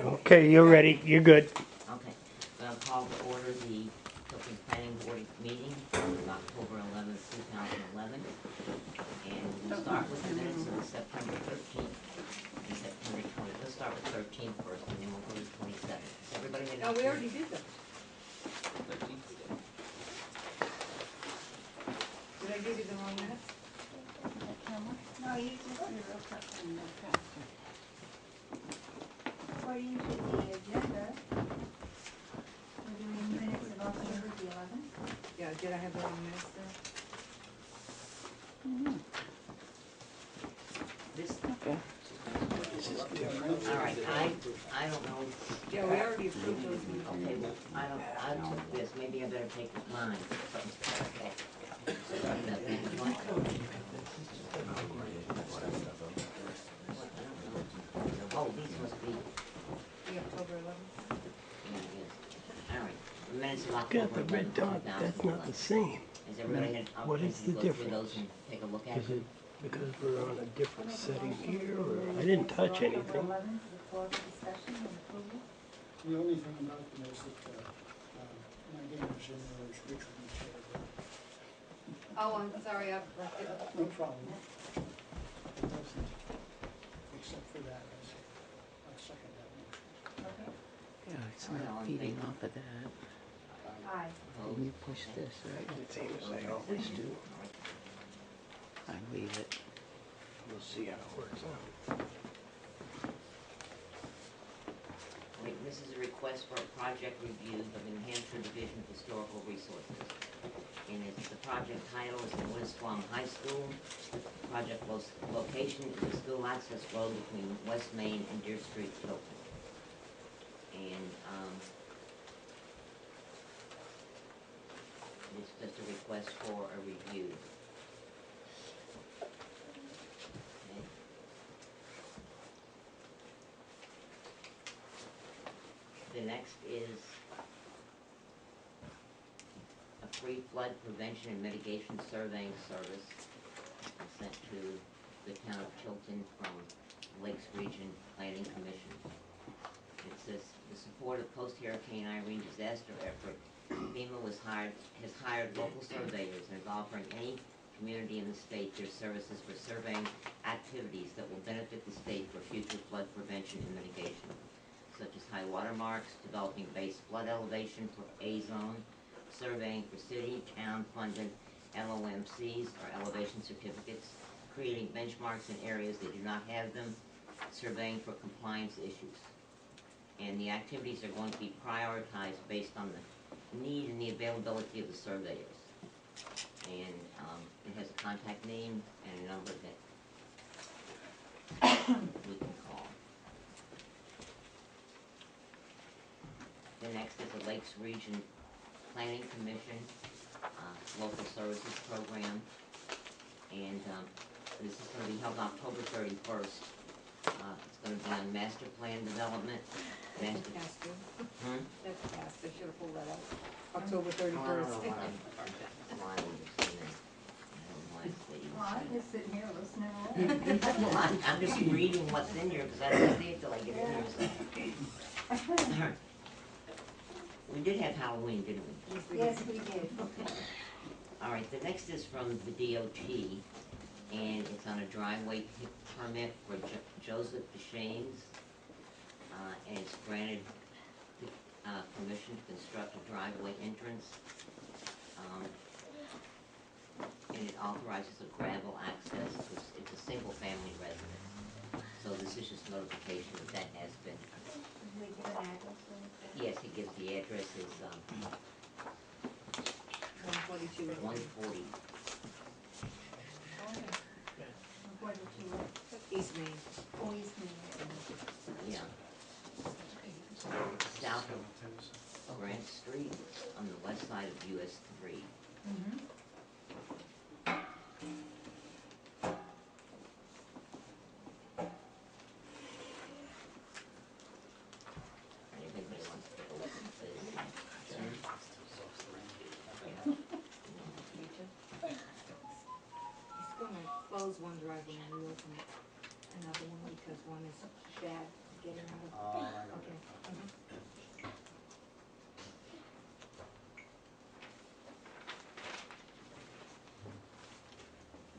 Okay, you're ready. You're good. Okay, I'll call to order the Tilton Planning Board meeting of October 11th, 2011. And we'll start with the minutes of September 13th and September 20th. Let's start with 13th first, and then we'll go to 27th. Has everybody had an No, we already opportunity? did them. 13th we did. Did I give you the wrong minutes? No, you just do real quick and no faster. According to the agenda, we're doing minutes of October the 11th. Yeah, did I have the wrong minutes there? This, Okay. all right, I don't know. Yeah, we already approved those minutes. Okay, well, I took this, maybe I better take mine. Okay. Oh, these must be, The October 11th. all right, the minutes of Got October the red 11th, dot. That's not the 2011. same. Has everybody had an What is opportunity to the go through those difference? and take a look at Is them? it because we're on a different setting here, or I didn't touch anything? October 11th, the floor for discussion and approval. The only thing about them is that my name is in there as Richard Michelle. Oh, I'm sorry, I've left it. No problem. It doesn't, except for that, I second that motion. Okay. Yeah, it's All not in feeding favor? off of that. Aye. When you push this, right? It seems they always do. I leave it. We'll see how it works out. Wait, this is a request for a project review of the New Hampshire Division of Historical Resources. And it's, the project title is the Winnisquam High School. Project location is the school access road between West Main and Deer Street, Tilton. And, it's just a request for a review. Okay. The next is a free flood prevention and mitigation surveying service sent to the town of Tilton from Lakes Region Planning Commission. It says, the support of post-Hurricane Irene disaster effort, FEMA has hired local surveyors and is offering any community in the state their services for surveying activities that will benefit the state for future flood prevention and mitigation, such as high water marks, developing base flood elevation for A zone, surveying for city, town funded LOMCs or elevation certificates, creating benchmarks in areas that do not have them, surveying for compliance issues. And the activities are going to be prioritized based on the need and the availability of the surveyors. And it has a contact name and a number that we can call. The next is the Lakes Region Planning Commission, Local Services Program. And this is going to be held October 31st. It's going to be on master plan development. That's past you. Hmm? That's past, I should have pulled that out. October I don't know 31st. why I would have seen it. I don't know why it's there. Well, I'm just sitting here listening. Well, I'm just reading what's in here because I don't see it till I get in here. So. We did have Halloween, didn't we? Yes, we did. Okay. All right, the next is from the DOT, and it's on a driveway permit for Joseph Deschaines, and it's granted permission to construct a driveway entrance, and it authorizes a gravel access. It's a single-family residence, so this is just notification that that has been. Did we give an address or anything? Yes, he gives the address is 142. 140. Oh, yeah. What did you want? East Main. Always me. Yeah. South of Grant Street on the west side of US 3. Mm-hmm. Anybody wants to take a look at this? He's gonna close one driveway and reopen another one because one is bad getting out of, I know. okay.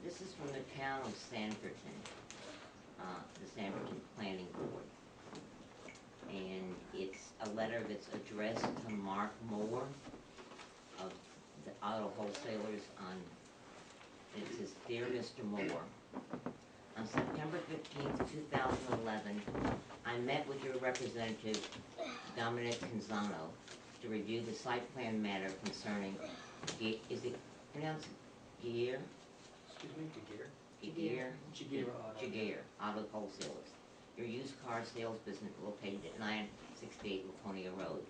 This is from the town of Sanfordton, the Sanfordton Planning Board. And it's a letter that's addressed to Mark Moore of the auto wholesalers on, it says, Dear Mr. Moore, on September 15th, 2011, I met with your representative, Dominic Canzano, to review the site plan matter concerning, is it pronounced Gear? Excuse me, Jagir? Gear? Jagir Auto. Jagir, Auto Wholesalers. Your used car sales business located at 968 Laconia Road.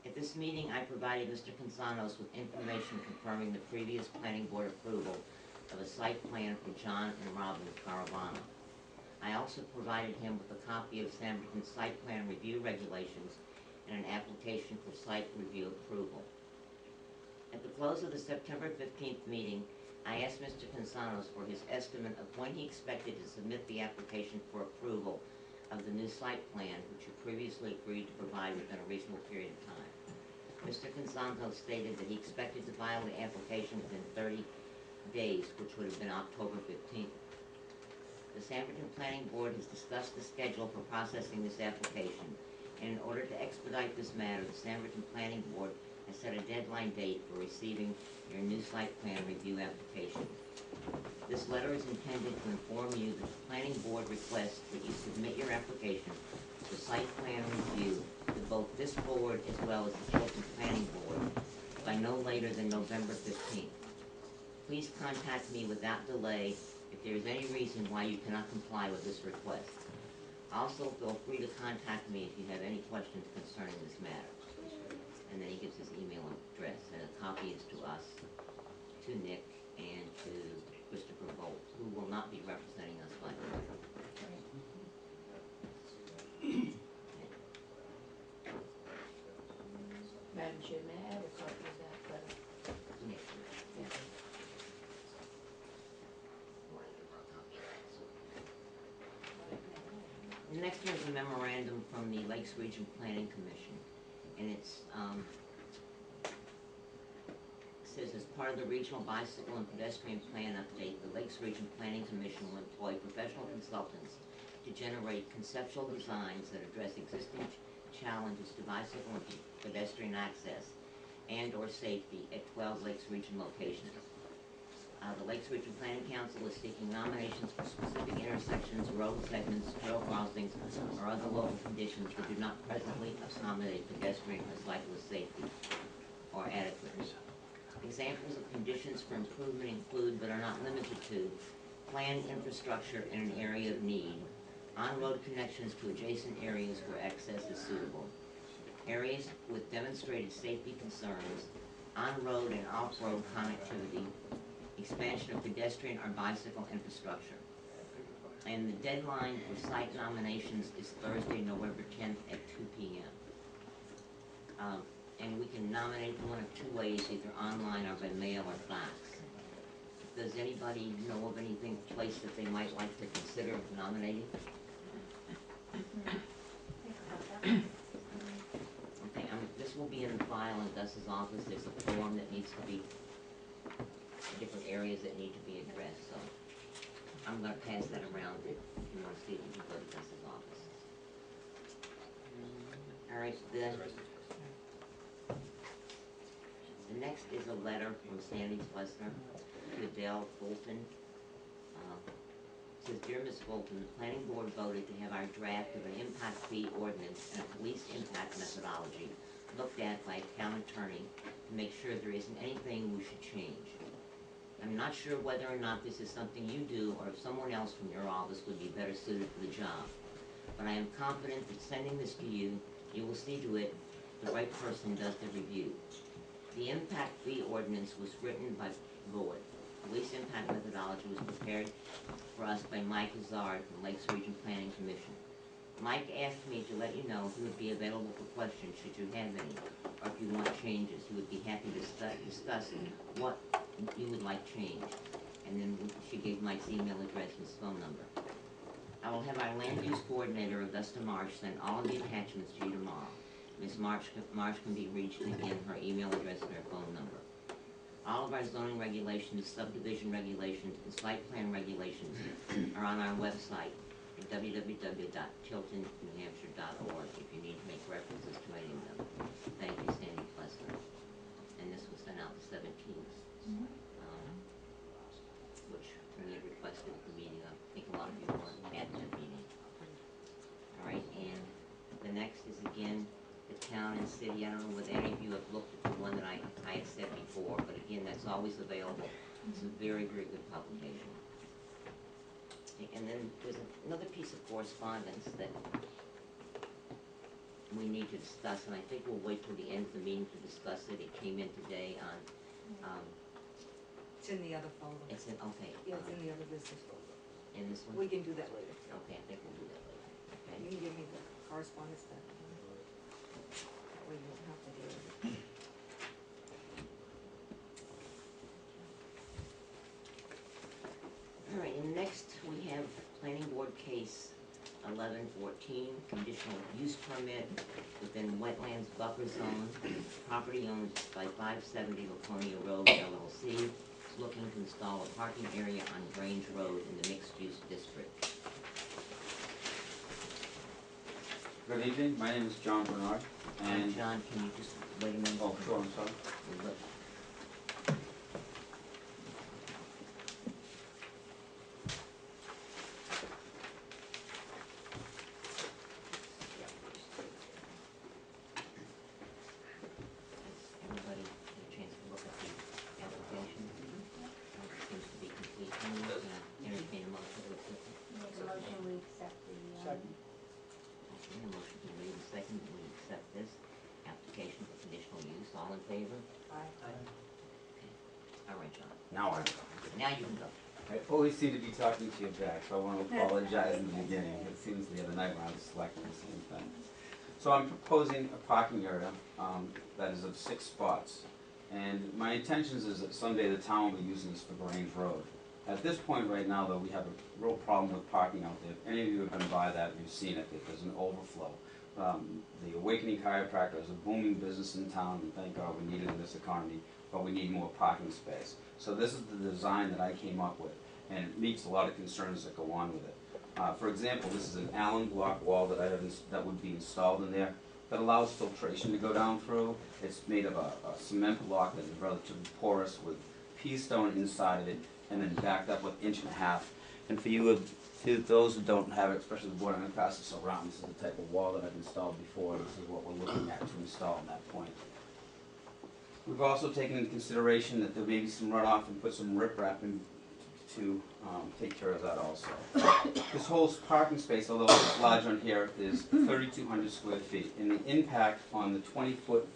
At this meeting, I provided Mr. Canzanos with information confirming the previous planning board approval of a site plan for John and Robin Caravana. I also provided him with a copy of Sanfordton's site plan review regulations and an application for site review approval. At the close of the September 15th meeting, I asked Mr. Canzanos for his estimate of when he expected to submit the application for approval of the new site plan, which he previously agreed to provide within a reasonable period of time. Mr. Canzanos stated that he expected to file the application within 30 days, which would have been October 15th. The Sanfordton Planning Board has discussed the schedule for processing this application, and in order to expedite this matter, the Sanfordton Planning Board has set a deadline date for receiving your new site plan review application. This letter is intended to inform you that the Planning Board requests that you submit your application for site plan review to both this board as well as the Tilton Planning Board by no later than November 15th. Please contact me without delay if there is any reason why you cannot comply with this request. Also, feel free to contact me if you have any questions concerning this matter. And then he gives his email address, and a copy is to us, to Nick, and to Christopher Bolt, who will not be representing us by the way. Madam Chair, may I have a copy of that letter? Nick, yeah. You wanna give her a copy of that, so. The next one is a memorandum from the Lakes Region Planning Commission, and it's, says as part of the regional bicycle and pedestrian plan update, the Lakes Region Planning Commission will employ professional consultants to generate conceptual designs that address existing challenges to bicycle and pedestrian access and/or safety at 12 Lakes Region locations. The Lakes Region Planning Council is seeking nominations for specific intersections, road segments, trail crossings, or other local conditions that do not presently accommodate pedestrian or cyclist safety or adequately. Examples of conditions for improvement include, but are not limited to, planned infrastructure in an area of need, on-road connections to adjacent areas where access is suitable, areas with demonstrated safety concerns, on-road and off-road connectivity, expansion of pedestrian or bicycle infrastructure. And the deadline for site nominations is Thursday, November 10th at 2 p.m. And we can nominate one of two ways, either online or by mail or fax. Does anybody know of anything, place that they might like to consider nominating? Okay, this will be in the file in Gus's office. There's a form that needs to be, different areas that need to be addressed, so I'm gonna pass that around if you wanna see it, you can go to Gus's office. All right, the next is a letter from Sandy Flessner to Adele Fulton. It says, Dear Ms. Fulton, the planning board voted to have our draft of an impact fee ordinance and a police impact methodology looked at by a town attorney to make sure there isn't anything we should change. I'm not sure whether or not this is something you do or if someone else from your office would be better suited for the job. But I am confident that sending this to you, you will see to it the right person does the review. The impact fee ordinance was written by Lloyd. Police impact methodology was prepared for us by Mike Azard from Lakes Region Planning Commission. Mike asked me to let you know he would be available for questions should you have any, or if you want changes. He would be happy to discuss what you would like changed. And then she gave Mike's email address and his phone number. I will have our land use coordinator, Augusta Marsh, send all of the attachments to you tomorrow. Ms. Marsh can be reached, and again, her email address and her phone number. All of our zoning regulations, subdivision regulations, and site plan regulations are on our website at www.tiltonnewhampshire.org if you need to make references to any of them. Thank you, Sandy Plessner. And this was sent out the 17th, which we had requested at the meeting. I think a lot of you weren't at that meeting. All right, and the next is again the town and city. I don't know whether any of you have looked at the one that I had said before, but again, that's always available. It's a very, very good publication. Okay, and then there's another piece of correspondence that we need to discuss, and I think we'll wait till the end of the meeting to discuss it. It came in today on, It's in the other folder. it's in, okay. Yeah, it's in the other business folder. In this one? We can do that later. Okay, I think we'll do that later. Okay. You can give me the correspondence then. That way you don't have to deal with it. All right, and next we have planning board case 1114, conditional use permit within wetlands buffer zone, property owned by 570 Laconia Road LLC, is looking to install a parking area on Grange Road in the mixed-use district. Good evening, my name is John Bernard, and... John, can you just wait a minute? Oh, sure, I'm sorry. We'll let- Everybody get a chance to look at the application? It seems to be complete. Can you entertain a motion to accept it? Make a motion, we accept the, Second. Okay, a motion been made and seconded, we accept this application for conditional use. All in favor? All right, John. Now I... Now you can go. I always seem to be talking to you back, so I want to apologize in the beginning. It seems the other night when I was selecting the same thing. So I'm proposing a parking area that is of 6 spots. And my intentions is that someday the town will be using this for Grange Road. At this point right now, though, we have a real problem with parking out there. If any of you have been by that, you've seen it, that there's an overflow. The Awakening Chiropractor is a booming business in town, and thank God we need it in this economy, but we need more parking space. So this is the design that I came up with, and it meets a lot of concerns that go on with it. For example, this is an Allen block wall that I have that would be installed in there that allows filtration to go down through. It's made of a cement block that is relatively porous with pea stone inside of it, and then backed up with 1.5 inches. And for those who don't have it, especially the board, I'm going to pass this around. This is the type of wall that I've installed before. This is what we're looking at to install at that point. We've also taken into consideration that there may be some runoff and put some riprap in to take care of that also. This whole parking space, although it's large on here, is 3,200 square feet, and the impact on the 20-foot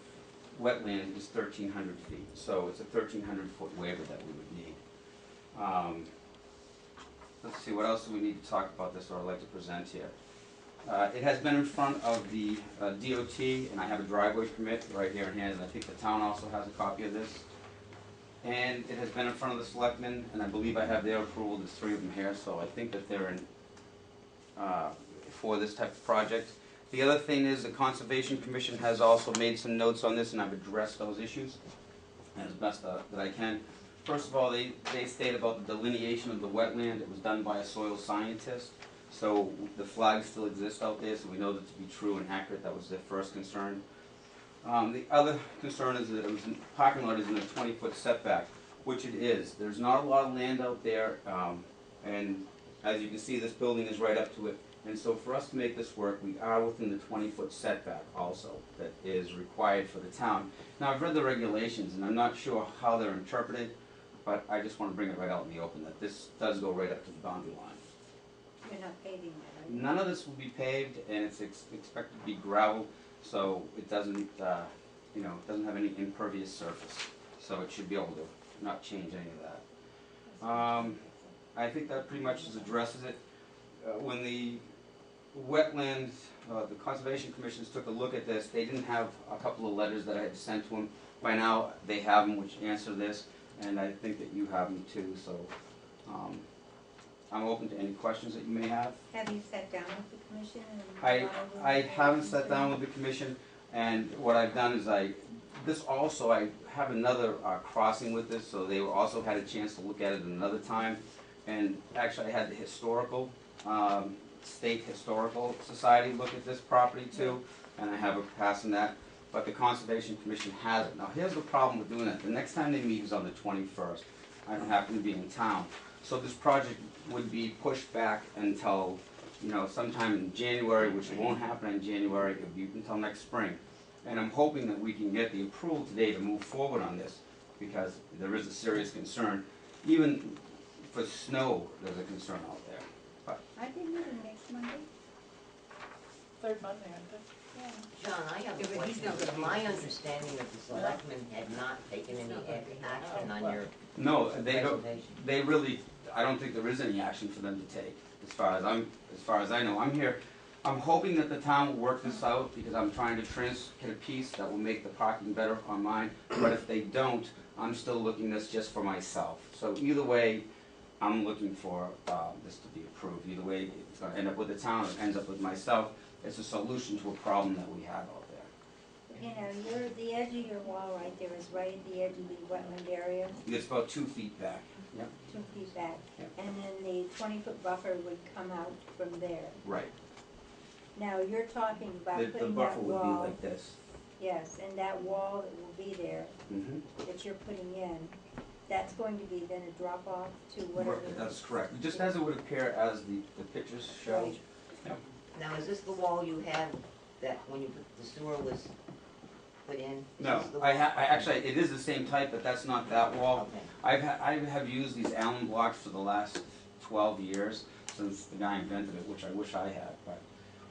wetland is 1,300 feet. So it's a 1,300-foot waiver that we would need. Let's see, what else do we need to talk about this, or I'd like to present here? It has been in front of the DOT, and I have a driveway permit right here in hand, and I think the town also has a copy of this. And it has been in front of the selectmen, and I believe I have their approval. There's 3 of them here, so I think that they're in for this type of project. The other thing is the Conservation Commission has also made some notes on this, and I've addressed those issues as best that I can. First of all, they state about the delineation of the wetland. It was done by a soil scientist, so the flags still exist out there, so we know that to be true and accurate. That was their first concern. The other concern is that the parking lot is in a 20-foot setback, which it is. There's not a lot of land out there, and as you can see, this building is right up to it. And so for us to make this work, we are within the 20-foot setback also that is required for the town. Now, I've read the regulations, and I'm not sure how they're interpreted, but I just want to bring it right out in the open, that this does go right up to the boundary line. you're not paving that, right? None of this will be paved, and it's expected to be gravel, so it doesn't, you know, it doesn't have any impervious surface. So it should be able to not change any of that. I think that pretty much addresses it. When the wetlands, the Conservation Commissions took a look at this, they didn't have a couple of letters that I had sent to them. By now, they have them which answer this, and I think that you have them too, so I'm open to any questions that you may have. Have you sat down with the commission and? I haven't sat down with the commission, and what I've done is I have another crossing with this, so they also had a chance to look at it another time. And actually, I had the historical, State Historical Society look at this property too, and I have a pass on that. But the Conservation Commission has it. Now, here's the problem with doing that. The next time they meet is on the 21st. I don't happen to be in town. So this project would be pushed back until, sometime in January, which won't happen in January. It would be until next spring. And I'm hoping that we can get the approval today to move forward on this, because there is a serious concern. Even for snow, there's a concern out there. But Are they meeting next Monday? Third Monday, aren't they? Yeah. John, I have a Yeah, but he's question. not gonna be My here. understanding that the selectmen had not taken any action on your no, they don't. presentation. They really, I don't think there is any action for them to take, as far as I know. I'm here, I'm hoping that the town will work this out, because I'm trying to get a piece that will make the parking better on mine, but if they don't, I'm still looking this just for myself. So either way, I'm looking for this to be approved. Either way, it's gonna end up with the town, or it ends up with myself. It's a solution to a problem that we have out there. The edge of your wall right there is right at the edge of the wetland area, It's about 2 feet back. Yep. 2 feet back. Yep. And then the 20-foot buffer would come out from there. Right. Now, you're talking about The putting buffer that would be wall, like this. yes, and that wall that will be there, Mm-hmm. that you're putting in, that's going to be then a drop off to whatever. That's correct. Just as it would appear as the pictures show. Right. Now, is this the wall you had that when you put, the sewer was put in? Is No, this the I wall? actually, it is the same type, but that's not that wall. Okay. I have used these Allen blocks for the last 12 years, since the guy invented it, which I wish I had, but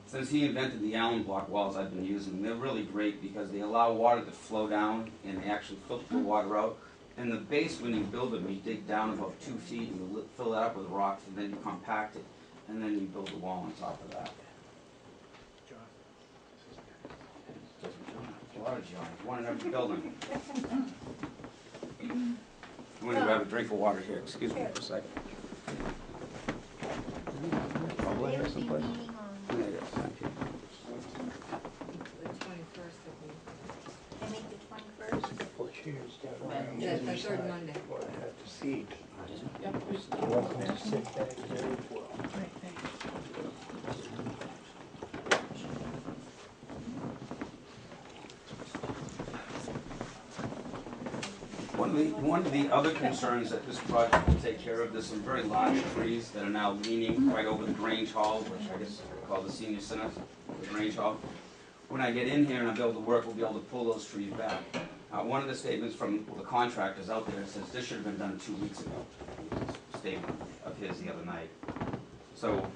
since he invented the Allen block walls, I've been using them. They're really great because they allow water to flow down, and they actually filter the water out. And the base, when you build them, you dig down about 2 feet, and you fill it up with rocks, and then you compact it, and then you build the wall on top of that. A lot of John, one in every building. I'm gonna grab a drink of water here, excuse me for a second. They will be meeting on, There it is, thank you. The 21st of the, they meet the 21st. A couple of chairs down around. yeah, the third Monday. Or I have to seat. Yep. You're welcome to sit back there as well. Right, thanks. One of the other concerns that this project will take care of, there's some very large trees that are now leaning right over the Grange Hall, which I guess is called the senior center, the Grange Hall. When I get in here and I'm able to work, we'll be able to pull those trees back. One of the statements from the contractors out there says this should have been done 2 weeks ago. Statement of his the other night. So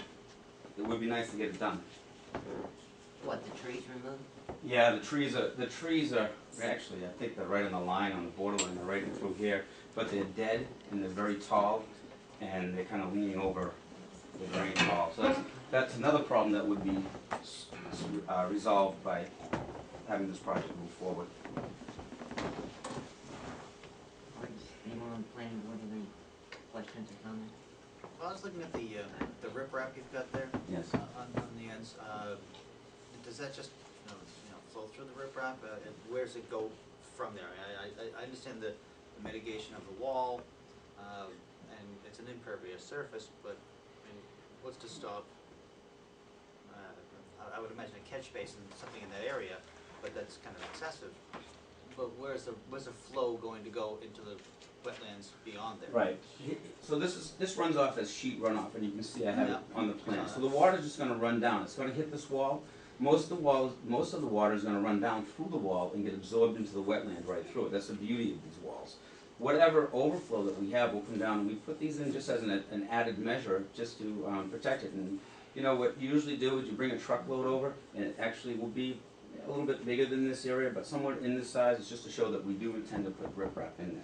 it would be nice to get it done. What, the trees removed? Yeah, the trees are actually, I think they're right on the line, on the borderline, they're right in through here, but they're dead and they're very tall, and they're kind of leaning over the Grange Hall. So that's another problem that would be resolved by having this project move forward. Anyone on the planning board have any questions or comments? Well, I was looking at the riprap you've got there Yes. on the ends. Does that just, flow through the riprap? And where does it go from there? I understand the mitigation of the wall, and it's an impervious surface, but I mean, what's to stop? I would imagine a catch basin, something in that area, but that's kind of excessive. But where's the flow going to go into the wetlands beyond there? Right. So this runs off as sheet runoff, and you can see I have it Yeah. on the plan. So the water's just gonna run down. It's gonna hit this wall. Most of the water is gonna run down through the wall and get absorbed into the wetland right through it. That's the beauty of these walls. Whatever overflow that we have will come down, and we put these in just as an added measure, just to protect it. And what you usually do is you bring a truckload over, and it actually will be a little bit bigger than this area, but somewhat in this size. It's just to show that we do intend to put riprap in there.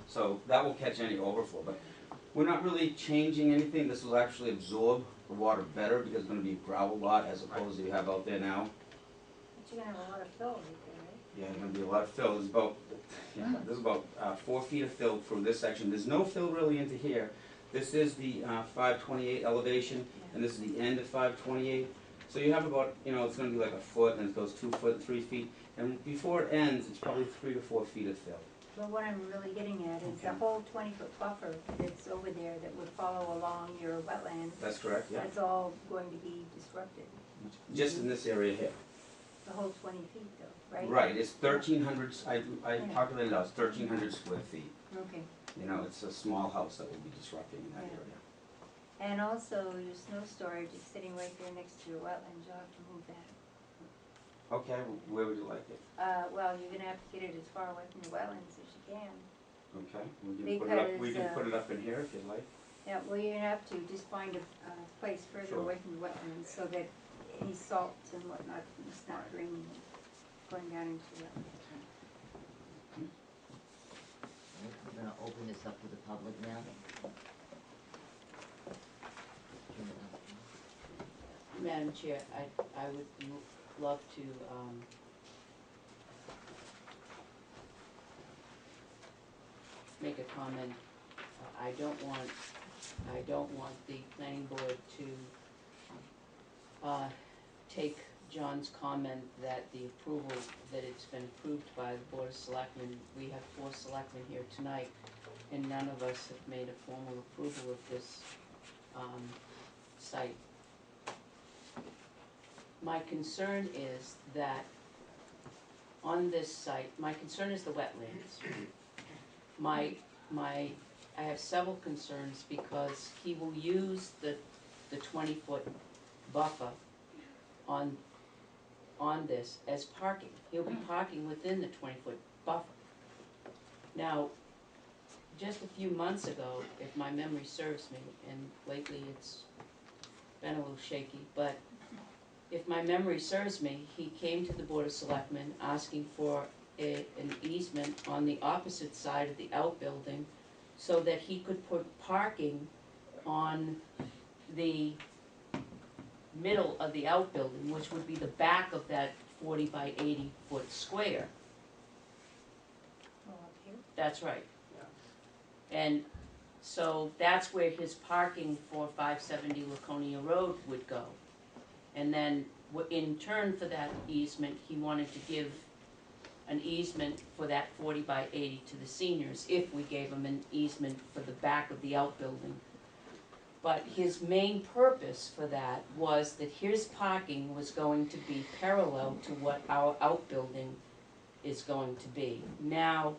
So that will catch any overflow. But we're not really changing anything. This will actually absorb the water better because it's going to be a gravel lot as opposed to you have out there now. But you're gonna have a lot of fill right there, right? Yeah, there's going to be a lot of fill. There's about 4 feet of fill through this section. There's no fill really into here. This is the 528 elevation, and this is the end of 528. So you have about, it's going to be like a foot, and it goes 2 foot, 3 feet, and before it ends, it's probably 3 to 4 feet of fill. But what I'm really getting at is the whole 20-foot buffer that's over there that would follow along your wetlands. That's correct, yeah. That's all going to be disrupted, Just in this area here. the whole 20 feet though, right? Right, it's 1,300, I calculated out, it's 1,300 square feet. Okay. It's a small house that will be disrupting in that Yeah. area. And also your snow storage is sitting right there next to your wetlands, you'll have to move that. Okay, where would you like it? Well, you're gonna have to get it as far away from the wetlands as you can. Okay, we can put it Because, up in here if you'd like. Yeah, well, you're gonna have to just find a place further Sure. away from the wetlands so that any salt and whatnot is not draining and going down into the wetlands. I'm gonna open this up to the public now. Madam Chair, I would love to, make a comment. I don't want the planning board to, take John's comment that the approval, that it's been approved by the Board of Selectmen. We have 4 selectmen here tonight, and none of us have made a formal approval of this, site. My concern is that on this site, my concern is the wetlands. I have several concerns because he will use the 20-foot buffer on this as parking. He'll be parking within the 20-foot buffer. Now, just a few months ago, if my memory serves me, and lately it's been a little shaky, but if my memory serves me, he came to the Board of Selectmen asking for an easement on the opposite side of the outbuilding so that he could put parking on the middle of the outbuilding, which would be the back of that 40 by 80 foot square. Oh, up here? That's right. And so that's where his parking for 570 Laconia Road would go. And then in turn for that easement, he wanted to give an easement for that 40 by 80 to the seniors if we gave him an easement for the back of the outbuilding. But his main purpose for that was that his parking was going to be parallel to what our outbuilding is going to be. Now,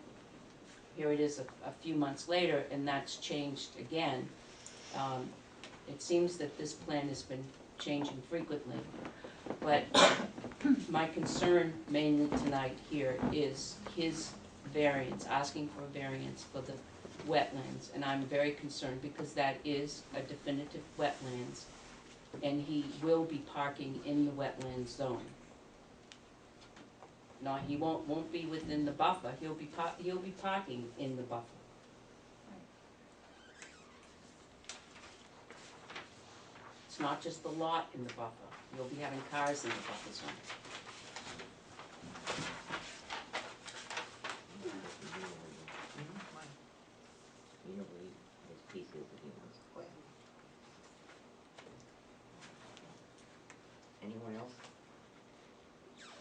here it is a few months later, and that's changed again. It seems that this plan has been changing frequently, but my concern mainly tonight here is his variance, asking for a variance for the wetlands, and I'm very concerned because that is a definitive wetlands, and he will be parking in the wetland zone. No, he won't be within the buffer. He'll be parking in the buffer. It's not just the lot in the buffer. You'll be having cars in the buffer zone. You know, his pieces that he wants. Anyone else?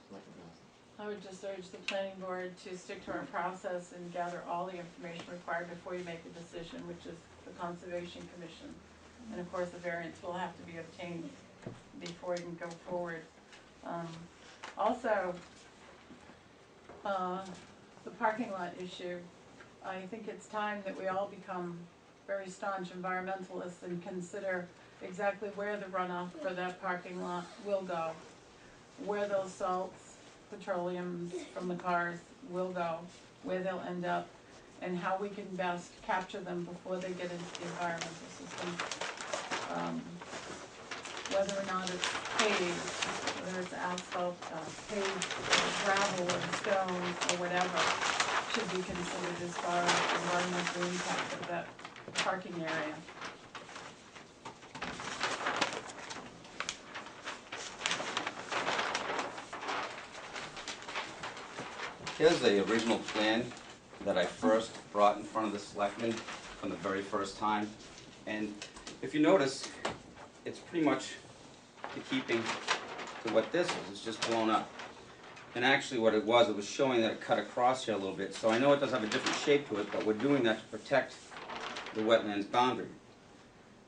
Selectman Nelson. I would just urge the planning board to stick to our process and gather all the information required before you make a decision, which is the Conservation Commission. And of course, the variance will have to be obtained before you can go forward. Also, the parking lot issue, I think it's time that we all become very staunch environmentalists and consider exactly where the runoff for that parking lot will go, where those salts, petroleums from the cars will go, where they'll end up, and how we can best capture them before they get into the environmental system. Whether or not it's paved, whether it's asphalt, paved, gravel or stone or whatever, should be considered as far as the environmental impact of that parking area. Here's the original plan that I first brought in front of the selectmen from the very first time. And if you notice, it's pretty much the keeping to what this is. It's just blown up. And actually what it was showing that it cut across here a little bit. So I know it does have a different shape to it, but we're doing that to protect the wetlands boundary.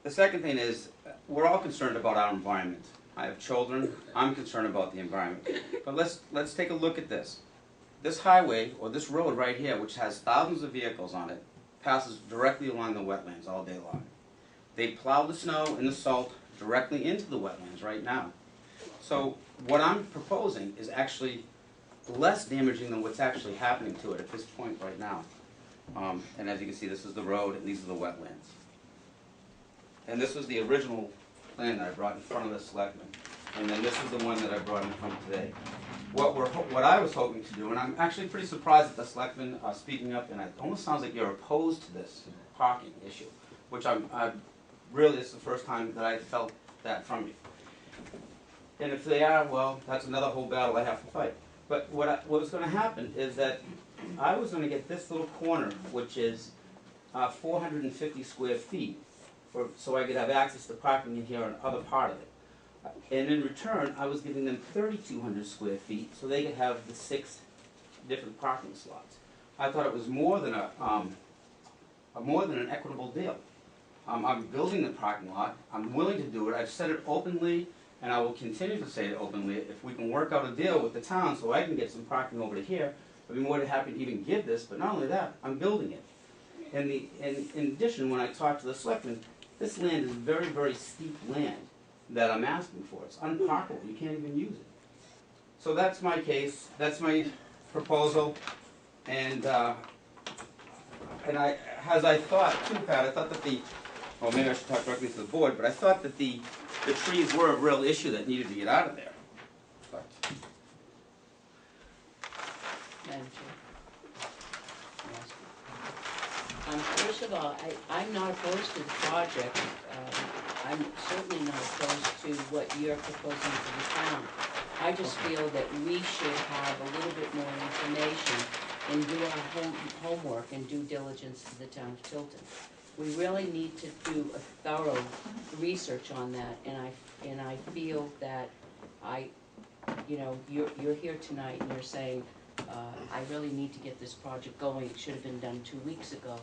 The second thing is, we're all concerned about our environment. I have children, I'm concerned about the environment. But let's take a look at this. This highway, or this road right here, which has thousands of vehicles on it, passes directly along the wetlands all day long. They plow the snow and the salt directly into the wetlands right now. So what I'm proposing is actually less damaging than what's actually happening to it at this point right now. And as you can see, this is the road and these are the wetlands. And this was the original plan that I brought in front of the selectmen. And then this is the one that I brought in front today. What I was hoping to do, and I'm actually pretty surprised that the selectmen are speaking up, and it almost sounds like you're opposed to this parking issue, which I'm really, it's the first time that I felt that from you. And if they are, well, that's another whole battle I have to fight. But what was going to happen is that I was going to get this little corner, which is 450 square feet, so I could have access to parking in here on the other part of it. And in return, I was giving them 3,200 square feet, so they could have the 6 different parking slots. I thought it was more than an equitable deal. I'm building the parking lot. I'm willing to do it. I've said it openly, and I will continue to say it openly. If we can work out a deal with the town so I can get some parking over to here, I'd be more than happy to even give this. But not only that, I'm building it. And in addition, when I talked to the selectmen, this land is very, very steep land that I'm asking for. It's unparkable. You can't even use it. So that's my case. That's my proposal. And as I thought too, Pat, I thought that well, maybe I should talk directly to the board, but I thought that the trees were a real issue that needed to get out of there. But Madam Chair. First of all, I'm not opposed to the project. I'm certainly not opposed to what you're proposing for the town. I just feel that we should have a little bit more information and do our homework and due diligence to the town of Tilton. We really need to do a thorough research on that, and I feel that you're here tonight and you're saying, I really need to get this project going. It should have been done 2 weeks ago.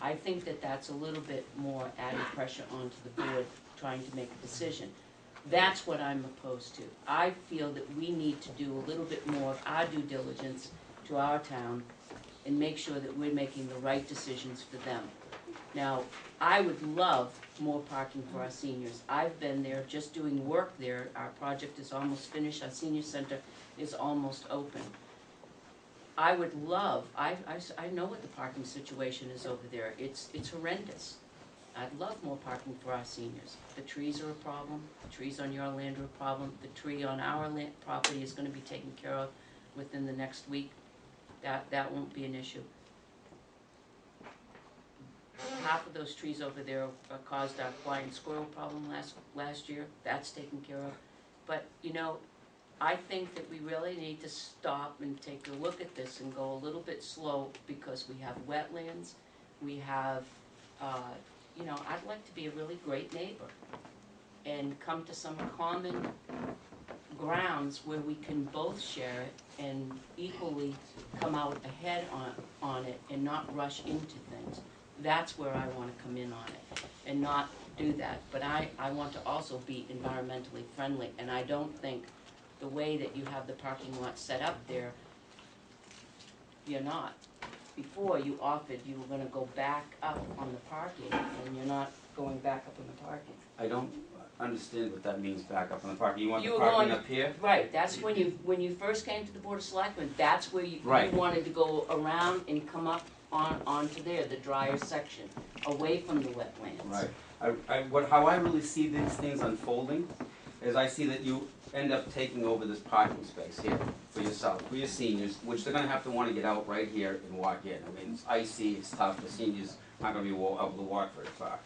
I think that that's a little bit more added pressure onto the board trying to make a decision. That's what I'm opposed to. I feel that we need to do a little bit more of our due diligence to our town and make sure that we're making the right decisions for them. Now, I would love more parking for our seniors. I've been there just doing work there. Our project is almost finished. Our senior center is almost open. I would love, I know what the parking situation is over there. It's horrendous. I'd love more parking for our seniors. The trees are a problem. The trees on your land are a problem. The tree on our land property is going to be taken care of within the next week. That won't be an issue. Half of those trees over there caused our flying squirrel problem last year. That's taken care of. But I think that we really need to stop and take a look at this and go a little bit slow, because we have wetlands. We have, I'd like to be a really great neighbor and come to some common grounds where we can both share it and equally come out ahead on it and not rush into things. That's where I want to come in on it and not do that. But I want to also be environmentally friendly, and I don't think the way that you have the parking lot set up there, you're not. Before you offered you were going to go back up on the parking, and you're not going back up on the parking. I don't understand what that means, back up on the parking. You want You the were parking going- up here? Right, that's when you first came to the Board of Selectmen, that's where you Right. wanted to go around and come up onto there, the drier section, away from the wetlands. Right. How I really see these things unfolding is I see that you end up taking over this parking space here for yourself, for your seniors, which they're going to have to want to get out right here and walk in. I mean, it's icy, it's tough, the seniors aren't going to be able to walk very far.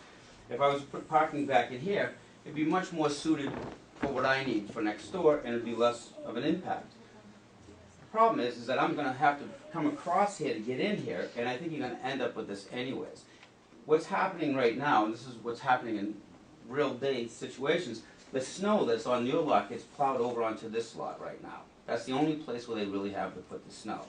If I was parking back in here, it'd be much more suited for what I need for next door, and it'd be less of an impact. The problem is that I'm going to have to come across here to get in here, and I think you're going to end up with this anyways. what's happening right now, and this is what's happening in real day situations, the snow that's on your lot gets plowed over onto this lot right now. That's the only place where they really have to put the snow.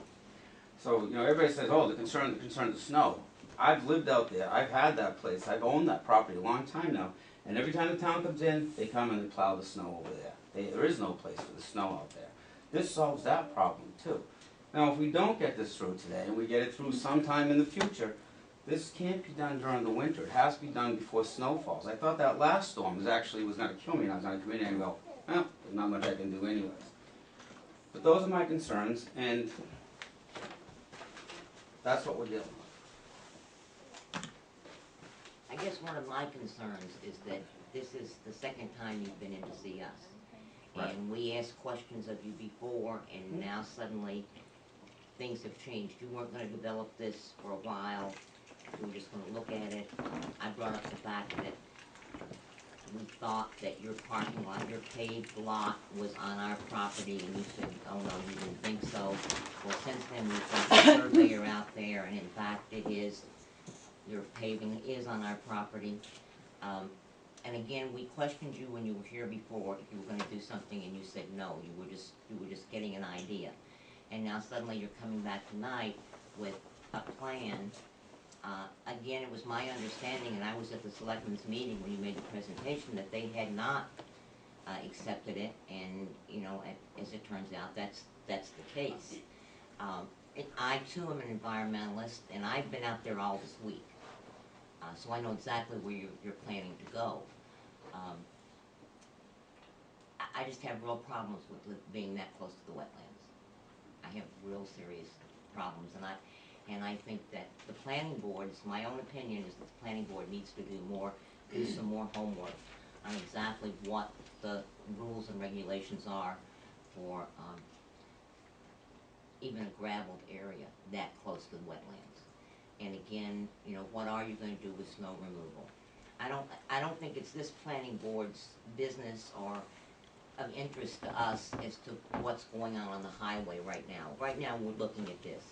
So, you know, everybody says, oh, the concern is snow. I've lived out there, I've had that place, I've owned that property a long time now, and every time the town comes in, they come and they plow the snow over there. There is no place for the snow out there. This solves that problem too. Now, if we don't get this through today, and we get it through sometime in the future, this can't be done during the winter. It has to be done before snow falls. I thought that last storm was gonna kill me, and I was gonna come in here and go, well, there's not much I can do anyways. But those are my concerns, and that's what we're dealing with. I guess one of my concerns is that this is the second time you've been in to see us. Right. And we asked questions of you before, and now suddenly things have changed. You weren't gonna develop this for a while, we were just gonna look at it. I brought up the fact that we thought that your parking lot, your paved lot was on our property, and you said, oh no, you didn't think so. Well, since then, we've got the surveyor out there, and in fact, it is, your paving is on our property. And again, we questioned you when you were here before, if you were gonna do something, and you said no, you were just getting an idea. And now suddenly you're coming back tonight with a plan. Again, it was my understanding, and I was at the selectmen's meeting when you made the presentation, that they had not accepted it, and, you know, as it turns out, that's the case. I too am an environmentalist, and I've been out there all this week, so I know exactly where you're planning to go. I just have real problems with being that close to the wetlands. I have real serious problems, and I think that the planning board, it's my own opinion, is that the planning board needs to do some more homework on exactly what the rules and regulations are for even a gravelled area that close to the wetlands. And again, you know, what are you going to do with snow removal? I don't think it's this planning board's business or of interest to us as to what's going on the highway right now. Right now, we're looking at this,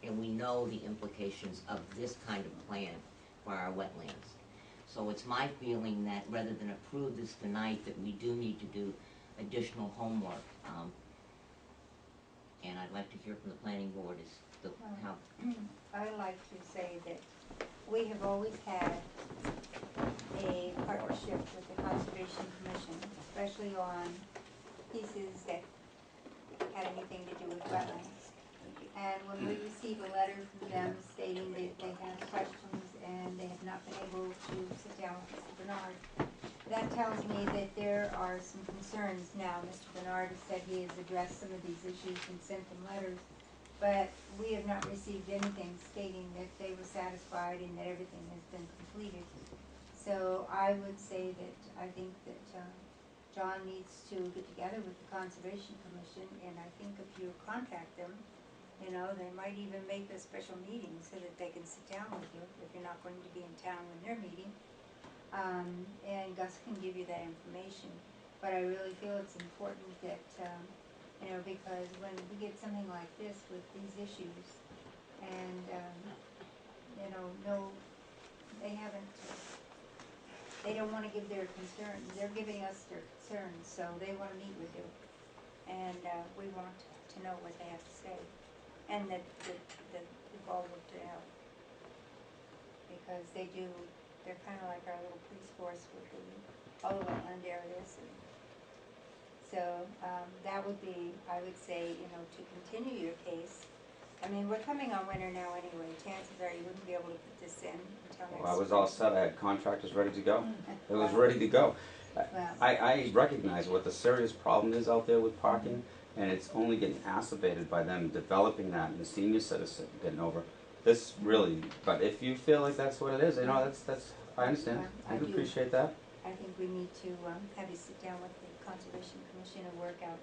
and we know the implications of this kind of plan for our wetlands. So it's my feeling that rather than approve this tonight, that we do need to do additional homework. And I'd like to hear from the planning board as to how. I'd like to say that we have always had a partnership with the Conservation Commission, especially on pieces that had anything to do with wetlands. And when we receive a letter from them stating that they have questions and they have not been able to sit down with Mr. Bernard, that tells me that there are some concerns now. Mr. Bernard has said he has addressed some of these issues and sent them letters, but we have not received anything stating that they were satisfied and that everything has been completed. So I would say that I think that John needs to get together with the Conservation Commission, and I think if you contact them, you know, they might even make a special meeting so that they can sit down with you if you're not going to be in town when they're meeting. And Gus can give you that information. But I really feel it's important that, you know, because when we get something like this with these issues, and, you know, they haven't, they don't want to give their concerns. They're giving us their concerns, so they want to meet with you. And we want to know what they have to say. And that the ball will turn out. Because they're kind of like our little police force with all the wetland areas. And so that would be, I would say, you know, to continue your case. I mean, we're coming on winter now anyway. Chances are you wouldn't be able to put this in until next Well, I was all set, I had contractors ready to go. It was ready to go. I recognize what the serious problem is out there with parking, and it's only getting exacerbated by them developing that and the senior citizen getting over. This really, but if you feel like that's what it is, you know, that's, I understand. I do. appreciate that. I think we need to have you sit down with the Conservation Commission and work out,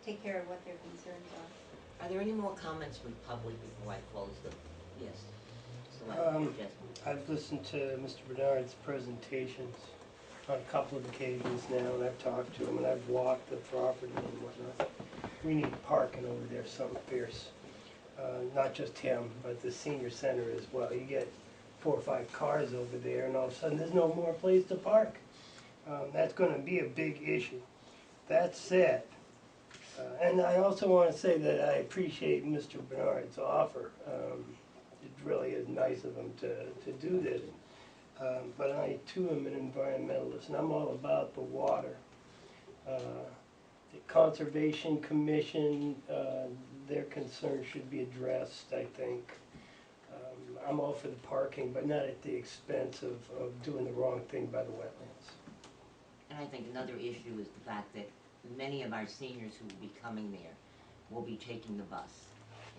take care of what their concerns are. Are there any more comments from the public before I close the, yes? I've listened to Mr. Bernard's presentations on a couple of occasions now, and I've talked to him, and I've walked the property and whatnot. We need parking over there, something fierce. Not just him, but the senior center as well. You get 4 or 5 cars over there, and all of a sudden, there's no more place to park. That's gonna be a big issue. That said, and I also wanna say that I appreciate Mr. Bernard's offer. It really is nice of him to do this. But I too am an environmentalist, and I'm all about the water. The Conservation Commission, their concerns should be addressed, I think. I'm all for the parking, but not at the expense of doing the wrong thing by the wetlands. And I think another issue is the fact that many of our seniors who will be coming there will be taking the bus.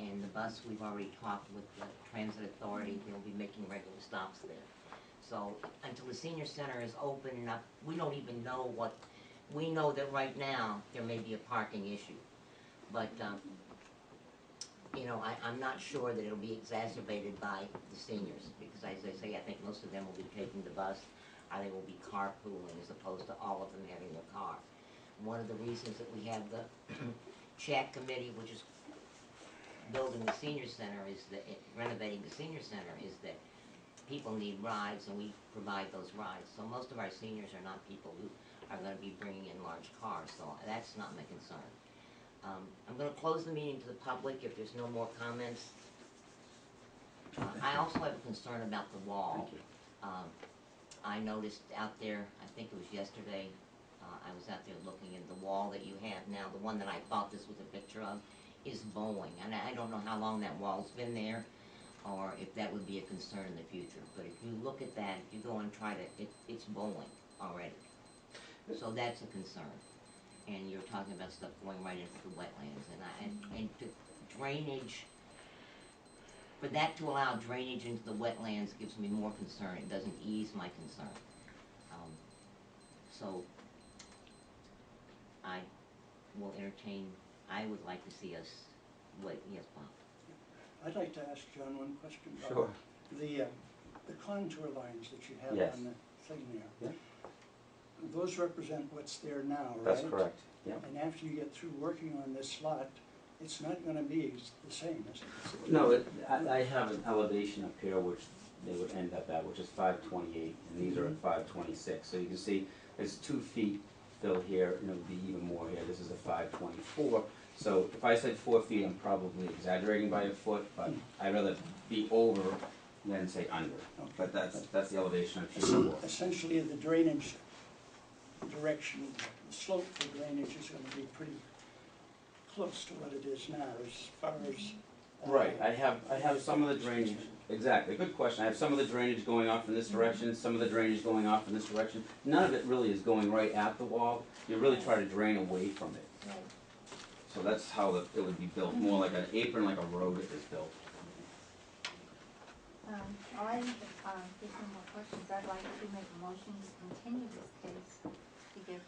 And the bus, we've already talked with the transit authority, they'll be making regular stops there. So until the senior center is open enough, we don't even know what, we know that right now, there may be a parking issue. But, you know, I'm not sure that it'll be exacerbated by the seniors, because as I say, I think most of them will be taking the bus, or they will be carpooling as opposed to all of them having their car. One of the reasons that we have the chat committee, which is building the senior center, is that, renovating the senior center, is that people need rides and we provide those rides. So most of our seniors are not people who are gonna be bringing in large cars, so that's not my concern. I'm gonna close the meeting to the public if there's no more comments. I also have a concern about the wall. I noticed out there, I think it was yesterday, I was out there looking at the wall that you have now, the one that I thought this was a picture of, is bowing. And I don't know how long that wall's been there, or if that would be a concern in the future. But if you look at that, if you go and try to, it's bowing already. So that's a concern. And you're talking about stuff going right into the wetlands, and to drainage, for that to allow drainage into the wetlands gives me more concern. It doesn't ease my concern. So I will entertain, I would like to see us, wait, yes, Bob? I'd like to ask John one question. Sure. The contour lines that you have Yes. on the thing there. Yeah. Those represent what's there now, right? That's correct, yeah. And after you get through working on this lot, it's not gonna be the same, is it? No, I have an elevation up here which they would end up at, which is 528, and these are at 526. So you can see there's 2 feet fill here, and it would be even more here. This is a 524. So if I said 4 feet, I'm probably exaggerating by a foot, but I'd rather be over than say under. Okay. But that's the elevation I'm shooting for. Essentially, the drainage direction, the slope for drainage is gonna be pretty close to what it is now, as far as. Right, I have some of the drainage, exactly, good question. I have some of the drainage going off in this direction, some of the drainage going off in this direction. None of it really is going right at the wall. You really try to drain away from it. Right. So that's how it would be built, more like an apron, like a road is built. There's no more questions. I'd like to make a motion to continue this case, to give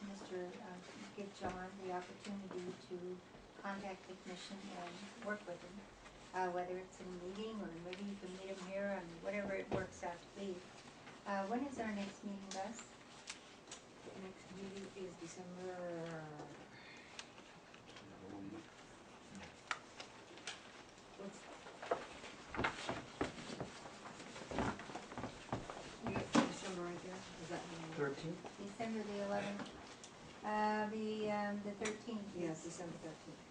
give John the opportunity to contact the commission and work with him. Whether it's in a meeting, or maybe you can meet him here, and whatever it works out to be. When is our next meeting, Gus? The next meeting is December. What's? You got December right there, is that? 13th? December the 11th? The 13th. Yes, December 13th.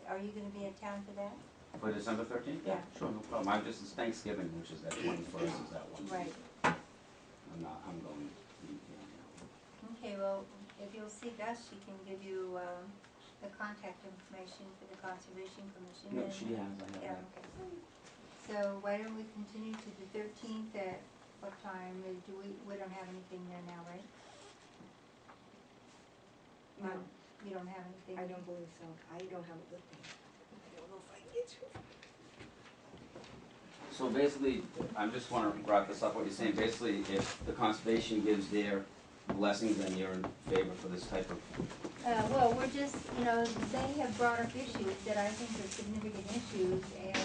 Are you gonna be in town for that? For December 13th? Yeah. Sure, no problem. It's Thanksgiving, which is that 21st, is that one. Right. I'm going to be, Okay, well, if you'll see Gus, she can give you, the contact information for the Conservation Commission. No, and- she has, I have Yeah, that. okay. So why don't we continue to the 13th at what time? We don't have anything there now, right? No, You don't have anything? I don't believe so. I don't have it with me. I don't know if I can get to it. So basically, I just want to wrap this up, what you're saying, basically, if the conservation gives their blessings, then you're in favor for this type of. Well, we're just, they have brought up issues that I think are significant issues, and,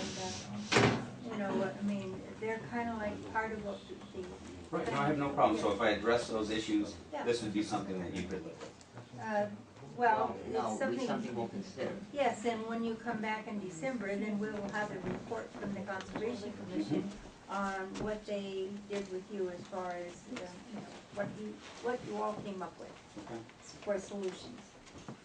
they're kind of like part of what the. Right, no, I have no problem, so if I address those issues, Yeah. this would be something that you could live with. Well, No, it's it'll be something we'll consider. Yes, and when you come back in December, then we will have a report from the Conservation Commission on what they did with you as far as, what you all came up with Okay. for solutions.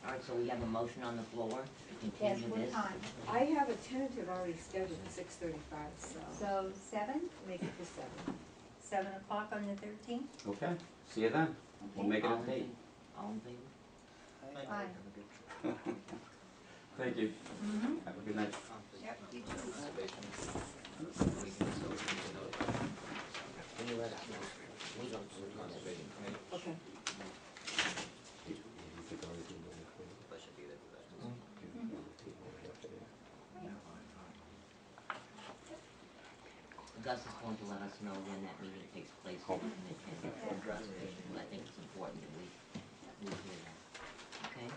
Alright, so we have a motion on the floor to Yes, continue what this. time? I have a tentative already scheduled for 6:35, so So 7, make it to 7. 7 o'clock on the 13th? Okay, see you then. We'll make it All a in date. favor? All in favor? Fine. Thank you. Mm-hmm. Have a good night. Yep, you too. Can you let us know? We don't do conservation. Okay. That should be there for that. Gus is going to let us know when that meeting takes place, so we can attend address it. I think it's important that we hear that. Okay?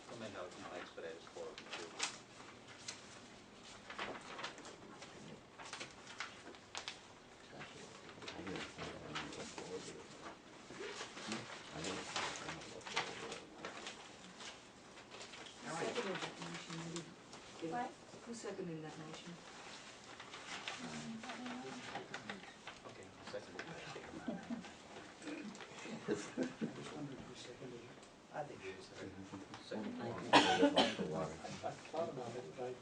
We'll make out, expedite it for you. Who seconded that motion, maybe? Did- What? Who seconded that motion? Okay, second. I just wondered who seconded it. I think you just have second. I thought about it, but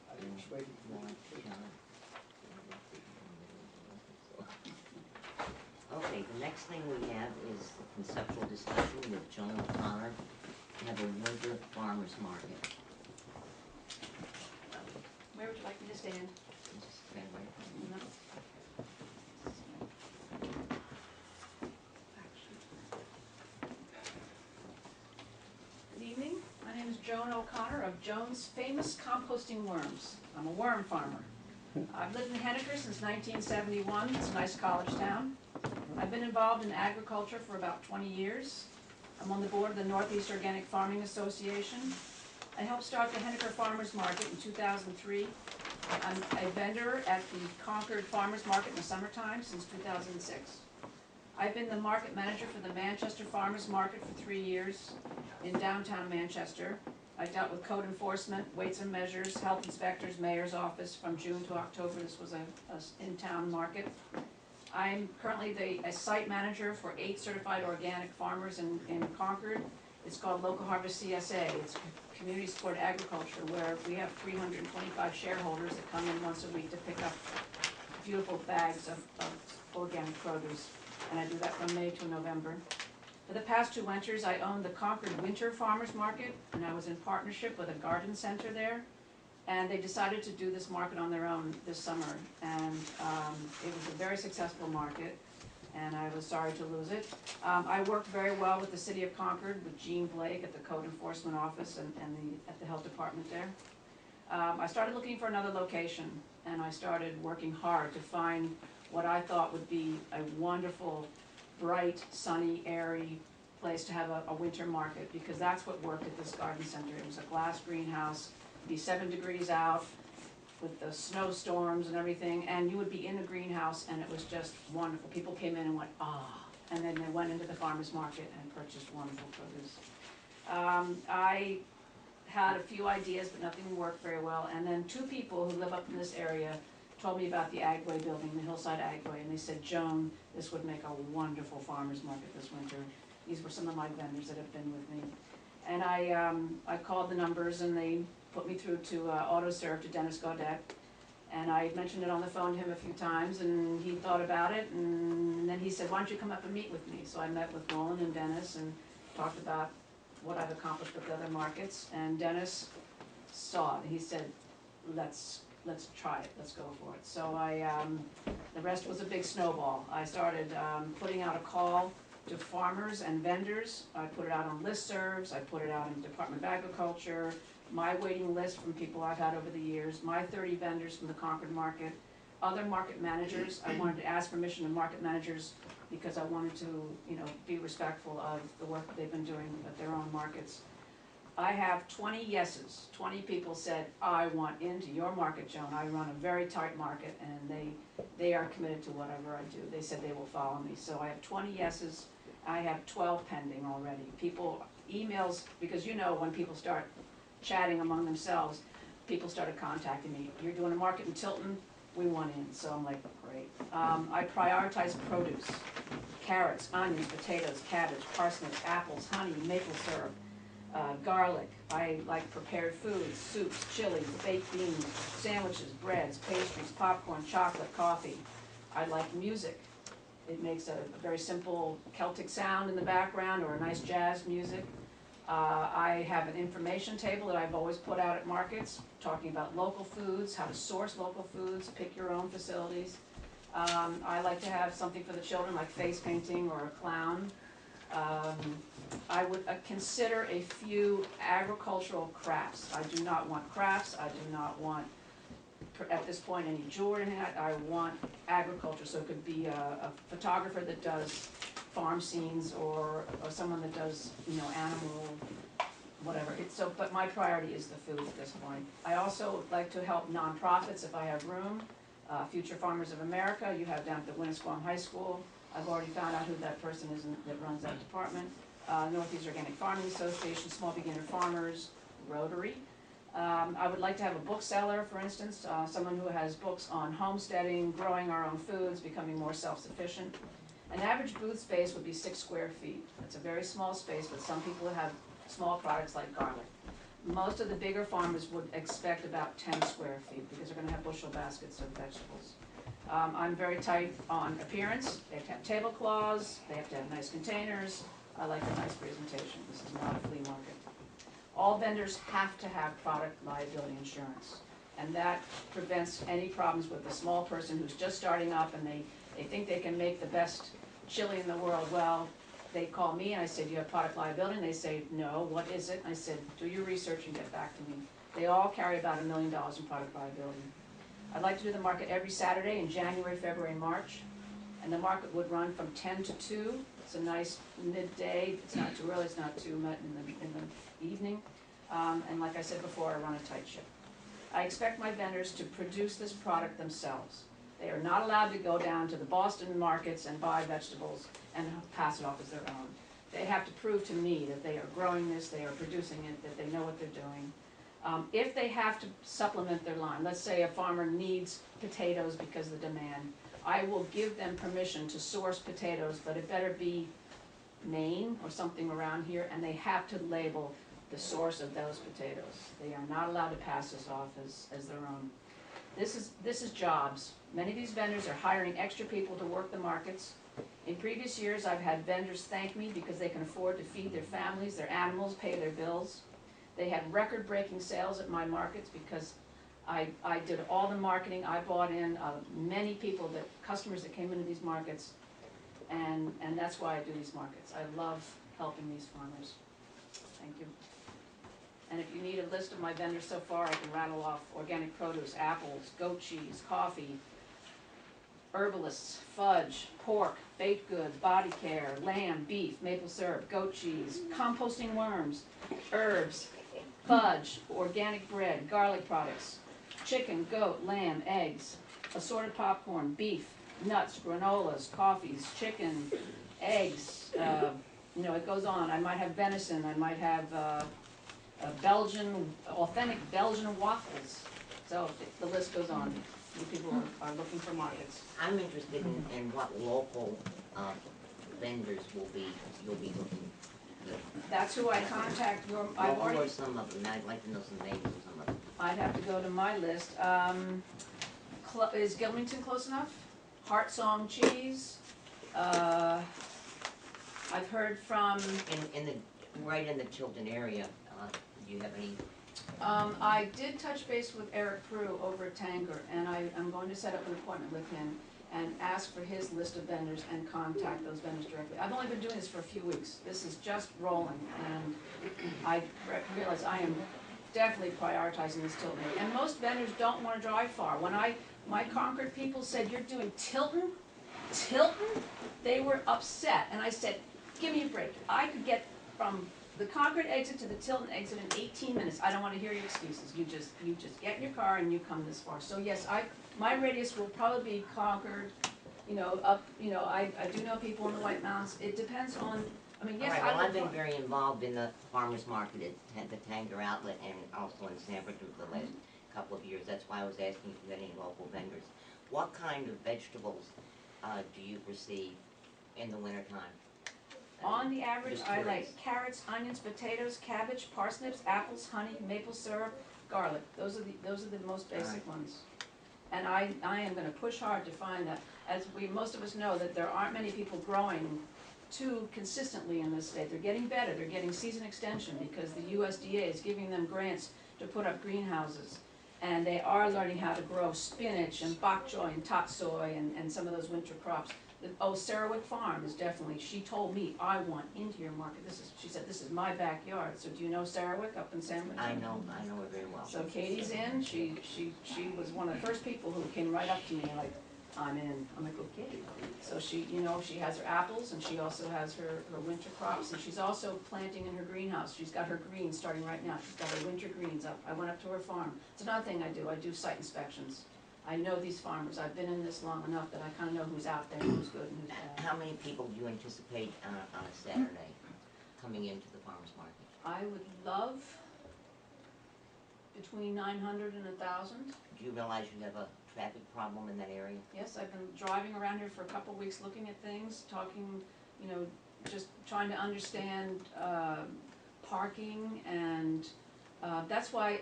I was waiting for it to. Okay, the next thing we have is the conceptual discussion with Joan O'Connor to have a winter farmer's market. Where would you like me to stand? Just stand right there. No. Good evening, my name is Joan O'Connor of Joan's Famous Composting Worms. I'm a worm farmer. I've lived in Henniker since 1971, it's a nice college town. I've been involved in agriculture for about 20 years. I'm on the board of the Northeast Organic Farming Association. I helped start the Henniker Farmers Market in 2003. I'm a vendor at the Concord Farmers Market in the summertime since 2006. I've been the market manager for the Manchester Farmers Market for 3 years in downtown Manchester. I dealt with code enforcement, weights and measures, health inspectors, mayor's office from June to October. This was a in-town market. I'm currently a site manager for 8 certified organic farmers in Concord. It's called Local Harvest CSA. It's community support agriculture, where we have 325 shareholders that come in once a week to pick up beautiful bags of organic produce. And I do that from May to November. For the past 2 winters, I owned the Concord Winter Farmers Market, and I was in partnership with a garden center there. And they decided to do this market on their own this summer, and it was a very successful market, and I was sorry to lose it. I worked very well with the city of Concord, with Jean Blake at the code enforcement office and at the health department there. I started looking for another location, and I started working hard to find what I thought would be a wonderful, bright, sunny, airy place to have a winter market, because that's what worked at this garden center. It was a glass greenhouse. Be 7 degrees out with the snowstorms and everything, and you would be in the greenhouse, and it was just wonderful. People came in and went, ah, and then they went into the farmer's market and purchased wonderful produce. I had a few ideas, but nothing worked very well, and then 2 people who live up in this area told me about the Agway building, the Hillside Agway, and they said, Joan, this would make a wonderful farmer's market this winter. These were some of my vendors that have been with me. And I called the numbers, and they put me through to AutoServe, to Dennis Gaudette. And I mentioned it on the phone to him a few times, and he thought about it, and then he said, why don't you come up and meet with me? So I met with Roland and Dennis and talked about what I've accomplished with the other markets, and Dennis saw it. He said, let's try it, let's go for it. So the rest was a big snowball. I started putting out a call to farmers and vendors. I put it out on listservs, I put it out in the Department of Agriculture, my waiting list from people I've had over the years, my 30 vendors from the Concord market, other market managers. I wanted to ask permission to market managers because I wanted to, be respectful of the work that they've been doing at their own markets. I have 20 yeses. 20 people said, I want into your market, Joan. I run a very tight market, and they are committed to whatever I do. They said they will follow me. So I have 20 yeses. I have 12 pending already. People, emails, because when people start chatting among themselves, people started contacting me. You're doing a market in Tilton, we want in, so I'm like, great. I prioritize produce, carrots, onions, potatoes, cabbage, parsnips, apples, honey, maple syrup, garlic. I like prepared foods, soups, chilies, baked beans, sandwiches, breads, pastries, popcorn, chocolate, coffee. I like music. It makes a very simple Celtic sound in the background or a nice jazz music. I have an information table that I've always put out at markets, talking about local foods, how to source local foods, pick your own facilities. I like to have something for the children, like face painting or a clown. I would consider a few agricultural crafts. I do not want crafts, I do not want, at this point, any jewelry in it. I want agriculture, so it could be a photographer that does farm scenes or someone that does, animal, whatever. But my priority is the food at this point. I also like to help nonprofits if I have room. Future Farmers of America, you have down at the Winnisquam High School. I've already found out who that person is that runs that department. Northeast Organic Farming Association, Small Beginner Farmers, Rotary. I would like to have a bookseller, for instance, someone who has books on homesteading, growing our own foods, becoming more self-sufficient. An average booth space would be 6 square feet. It's a very small space, but some people have small products like garlic. Most of the bigger farmers would expect about 10 square feet because they're gonna have bushel baskets of vegetables. I'm very tight on appearance. They have to have tablecloths, they have to have nice containers. I like a nice presentation. This is not a flea market. All vendors have to have product liability insurance, and that prevents any problems with the small person who's just starting up and they think they can make the best chili in the world. Well, they call me and I say, do you have product liability? And they say, no, what is it? And I said, do your research and get back to me. They all carry about $1 million in product liability. I'd like to do the market every Saturday in January, February, March, and the market would run from 10 to 2. It's a nice midday. It's not too early, it's not too much in the evening. And like I said before, I run a tight ship. I expect my vendors to produce this product themselves. They are not allowed to go down to the Boston markets and buy vegetables and pass it off as their own. They have to prove to me that they are growing this, they are producing it, that they know what they're doing. If they have to supplement their line, let's say a farmer needs potatoes because of the demand, I will give them permission to source potatoes, but it better be Maine or something around here, and they have to label the source of those potatoes. They are not allowed to pass this off as their own. This is jobs. Many of these vendors are hiring extra people to work the markets. In previous years, I've had vendors thank me because they can afford to feed their families, their animals, pay their bills. They had record-breaking sales at my markets because I did all the marketing. I brought in many people, customers that came into these markets, and that's why I do these markets. I love helping these farmers. Thank you. And if you need a list of my vendors so far, I can rattle off organic produce, apples, goat cheese, coffee, herbalists, fudge, pork, baked goods, body care, lamb, beef, maple syrup, goat cheese, composting worms, herbs, fudge, organic bread, garlic products, chicken, goat, lamb, eggs, assorted popcorn, beef, nuts, granolas, coffees, chicken, eggs, it goes on. I might have venison, I might have authentic Belgian waffles. So the list goes on. You people are looking for markets. I'm interested in what local vendors you'll be looking at. That's who I contact. Who are some of them? I'd like to know some names of some of them. I'd have to go to my list. Is Gilmington close enough? Heart Song Cheese. I've heard from... Right in the Tilton area, do you have any? I did touch base with Eric Prue over at Tanger, and I'm going to set up an appointment with him and ask for his list of vendors and contact those vendors directly. I've only been doing this for a few weeks. This is just rolling, and I realize I am definitely prioritizing this Tilton area. And most vendors don't want to drive far. When my Concord people said, you're doing Tilton? Tilton? They were upset, and I said, give me a break. I could get from the Concord exit to the Tilton exit in 18 minutes. I don't want to hear your excuses. You just get in your car and you come this far. So yes, my radius will probably be Concord, I do know people in the White Mountains. It depends on, yes, All right, well, I've been very involved in the farmers market at the Tanger outlet and also in Sanford for the last couple of years, that's why I was asking if you had any local vendors. What kind of vegetables, do you receive in the wintertime? On the average, Just I curious. like carrots, onions, potatoes, cabbage, parsnips, apples, honey, maple syrup, garlic. Those are the most basic ones. And I am gonna push hard to find that, as most of us know, that there aren't many people growing too consistently in this state. They're getting better, they're getting season extension because the USDA is giving them grants to put up greenhouses. And they are learning how to grow spinach and bok choy and top soy and some of those winter crops. Sarawak Farm is definitely, she told me, I want into your market. She said, this is my backyard. So do you know Sarawak up in Sandwich? I know it very well. So Katie's in, she was one of the first people who came right up to me like, I'm in. I'm like, okay. So she, she has her apples and she also has her winter crops and she's also planting in her greenhouse. She's got her greens starting right now. She's got her winter greens up. I went up to her farm. It's another thing I do site inspections. I know these farmers. I've been in this long enough that I kind of know who's out there, who's good and who's bad. How many people do you anticipate on a Saturday coming into the farmer's market? I would love between 900 and 1,000. Do you realize you have a traffic problem in that area? Yes, I've been driving around here for a couple of weeks, looking at things, talking, just trying to understand parking and that's why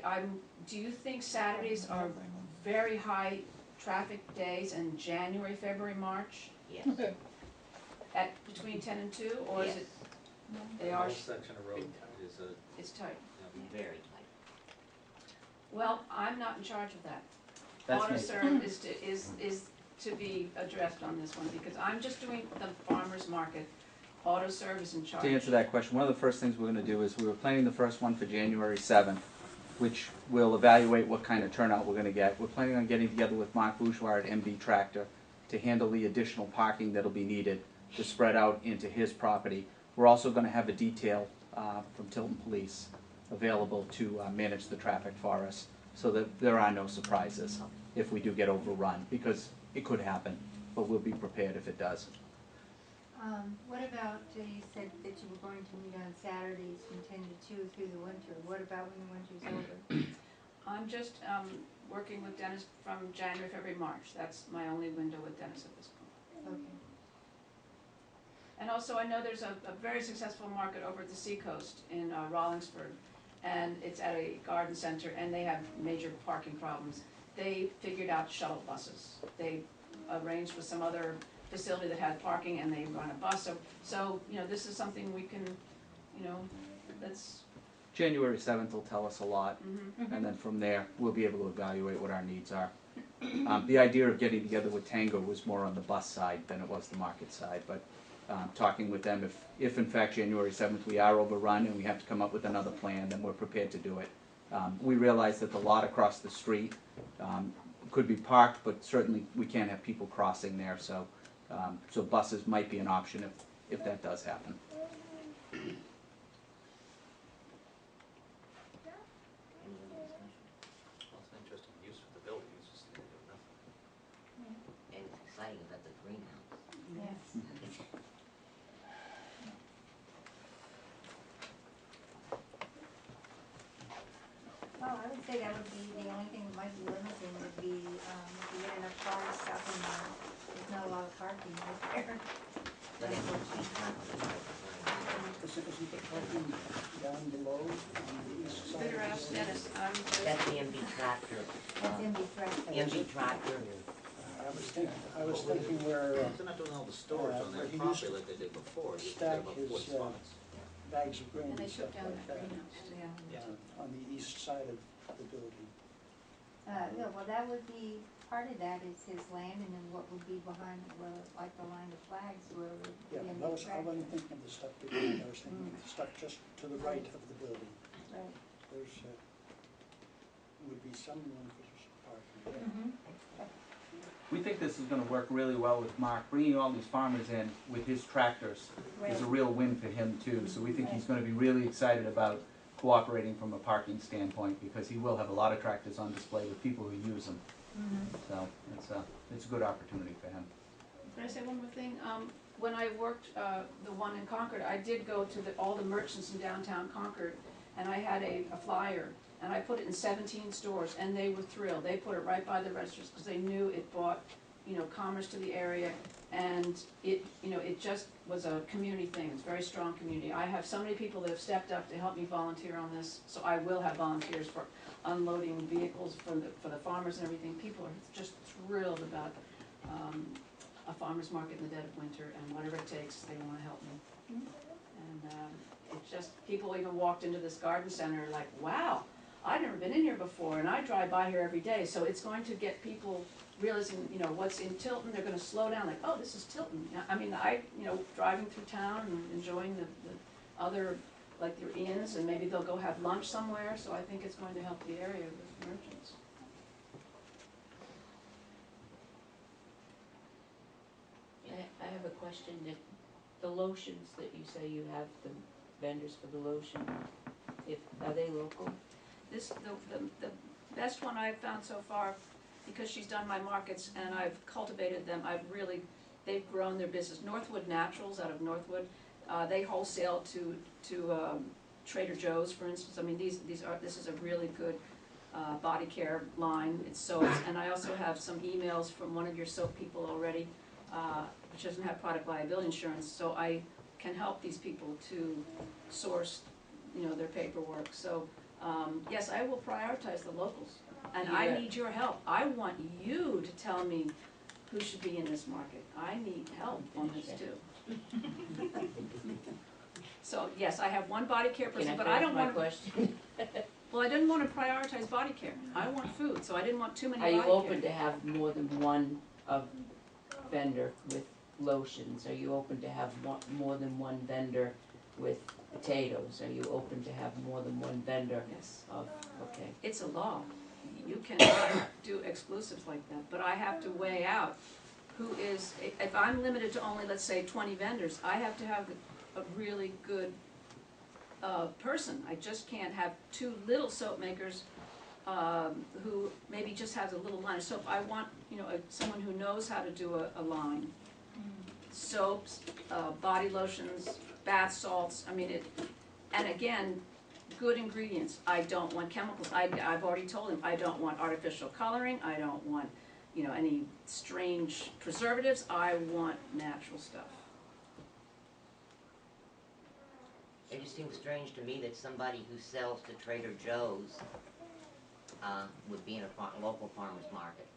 do you think Saturdays are very high traffic days in January, February, March? Yes. At between 10 and 2, or Yes. is it, they The are, whole section of road is it's tight. Very tight. Well, I'm not in charge of that. That's me. AutoServe is to be addressed on this one, because I'm just doing the farmer's market. AutoServe is in charge. To answer that question, one of the first things we're gonna do is we were planning the first one for January 7th, which will evaluate what kind of turnout we're gonna get. We're planning on getting together with Mark Bourgeois at MB Tractor to handle the additional parking that'll be needed to spread out into his property. We're also gonna have a detail from Tilton Police available to manage the traffic for us, so that there are no surprises if we do get overrun, because it could happen, but we'll be prepared if it does. What about, you said that you were going to meet on Saturdays from 10 to 2 through the winter. What about when the winter's over? I'm just working with Dennis from January, February, March. That's my only window with Dennis at this point. Okay. And also, I know there's a very successful market over at the Seacoast in Rollinsford, and it's at a garden center, and they have major parking problems. They figured out shuttle buses. They arranged with some other facility that had parking, and they run a bus. So this is something we can, that's. January 7th will tell us a lot, Mm-hmm. and then from there, we'll be able to evaluate what our needs are. The idea of getting together with Tango was more on the bus side than it was the market side, but talking with them, if in fact January 7th we are overrun and we have to come up with another plan, then we're prepared to do it. We realize that the lot across the street could be parked, but certainly we can't have people crossing there, so buses might be an option if that does happen. Any other discussion? well, it's an interesting use for the building, it's just nothing. And it's exciting about the greenhouse. Yes. Well, I would say that would be, the only thing that might be limiting would be, if you get enough cars stopping there, there's not a lot of parking right there. But it would be complicated. Isn't the parking down below on the east side? Better ask Dennis. That's the MB Tractor. That's MB Traffic. MB Tractor. I was thinking where They're not doing all the storage on where their he property used to like they did before, you stack have about his, 40 spots. bags of grain And they and stuff took down like that that, greenhouse. Yeah. on the east side of the building. Yeah, well, that would be, part of that is his land, and then what would be behind, well, like the line of flags where the Yeah, MB I wasn't Traffic. thinking of the stuff behind, I was thinking of the stuff just to the right of the building. Right. There's, would be some room for parking there. Mm-hmm. We think this is gonna work really well with Mark. Bringing all these farmers in with his tractors is a real win for him too. So we think he's gonna be really excited about cooperating from a parking standpoint, because he will have a lot of tractors on display with people who use them. So it's a good opportunity for him. Can I say one more thing? When I worked the one in Concord, I did go to all the merchants in downtown Concord, and I had a flyer, And I put it in 17 stores, and they were thrilled. They put it right by the registers, because they knew it brought, commerce to the area, and it, it just was a community thing. It's a very strong community. I have so many people that have stepped up to help me volunteer on this, so I will have volunteers for unloading vehicles for the farmers and everything. People are just thrilled about a farmer's market in the dead of winter, and whatever it takes, they wanna help me. And it's just, people even walked into this garden center like, wow, I've never been in here before, and I drive by here every day. So it's going to get people realizing, what's in Tilton. They're gonna slow down, like, oh, this is Tilton. I mean, driving through town and enjoying the other, like their inns, and maybe they'll go have lunch somewhere. So I think it's going to help the area with merchants. I have a question, that the lotions that you say you have, the vendors for the lotion, are they local? The best one I've found so far, because she's done my markets and I've cultivated them, they've grown their business. Northwood Naturals out of Northwood, they wholesale to Trader Joe's, for instance. I mean, this is a really good body care line. It's soaps, and I also have some emails from one of your soap people already, which doesn't have product liability insurance, so I can help these people to source, their paperwork. So, yes, I will prioritize the locals, and I need your help. I want you to tell me who should be in this market. I need help on this too. So, yes, I have one body care person, but I don't want. Can I finish my question? Well, I didn't want to prioritize body care. I want food, so I didn't want too many Are body you care. open to have more than one vendor with lotions? Are you open to have more than one vendor with potatoes? Are you open to have more than one vendor? Yes. Okay. It's a law. You cannot do exclusives like that, but I have to weigh out who is, if I'm limited to only, let's say, 20 vendors, I have to have a really good person. I just can't have two little soap makers who maybe just has a little line of soap. I want, someone who knows how to do a line. Soaps, body lotions, bath salts, and again, good ingredients. I don't want chemicals. I've already told him, I don't want artificial coloring, I don't want, any strange preservatives, I want natural stuff. It just seems strange to me that somebody who sells to Trader Joe's would be in a local farmer's market.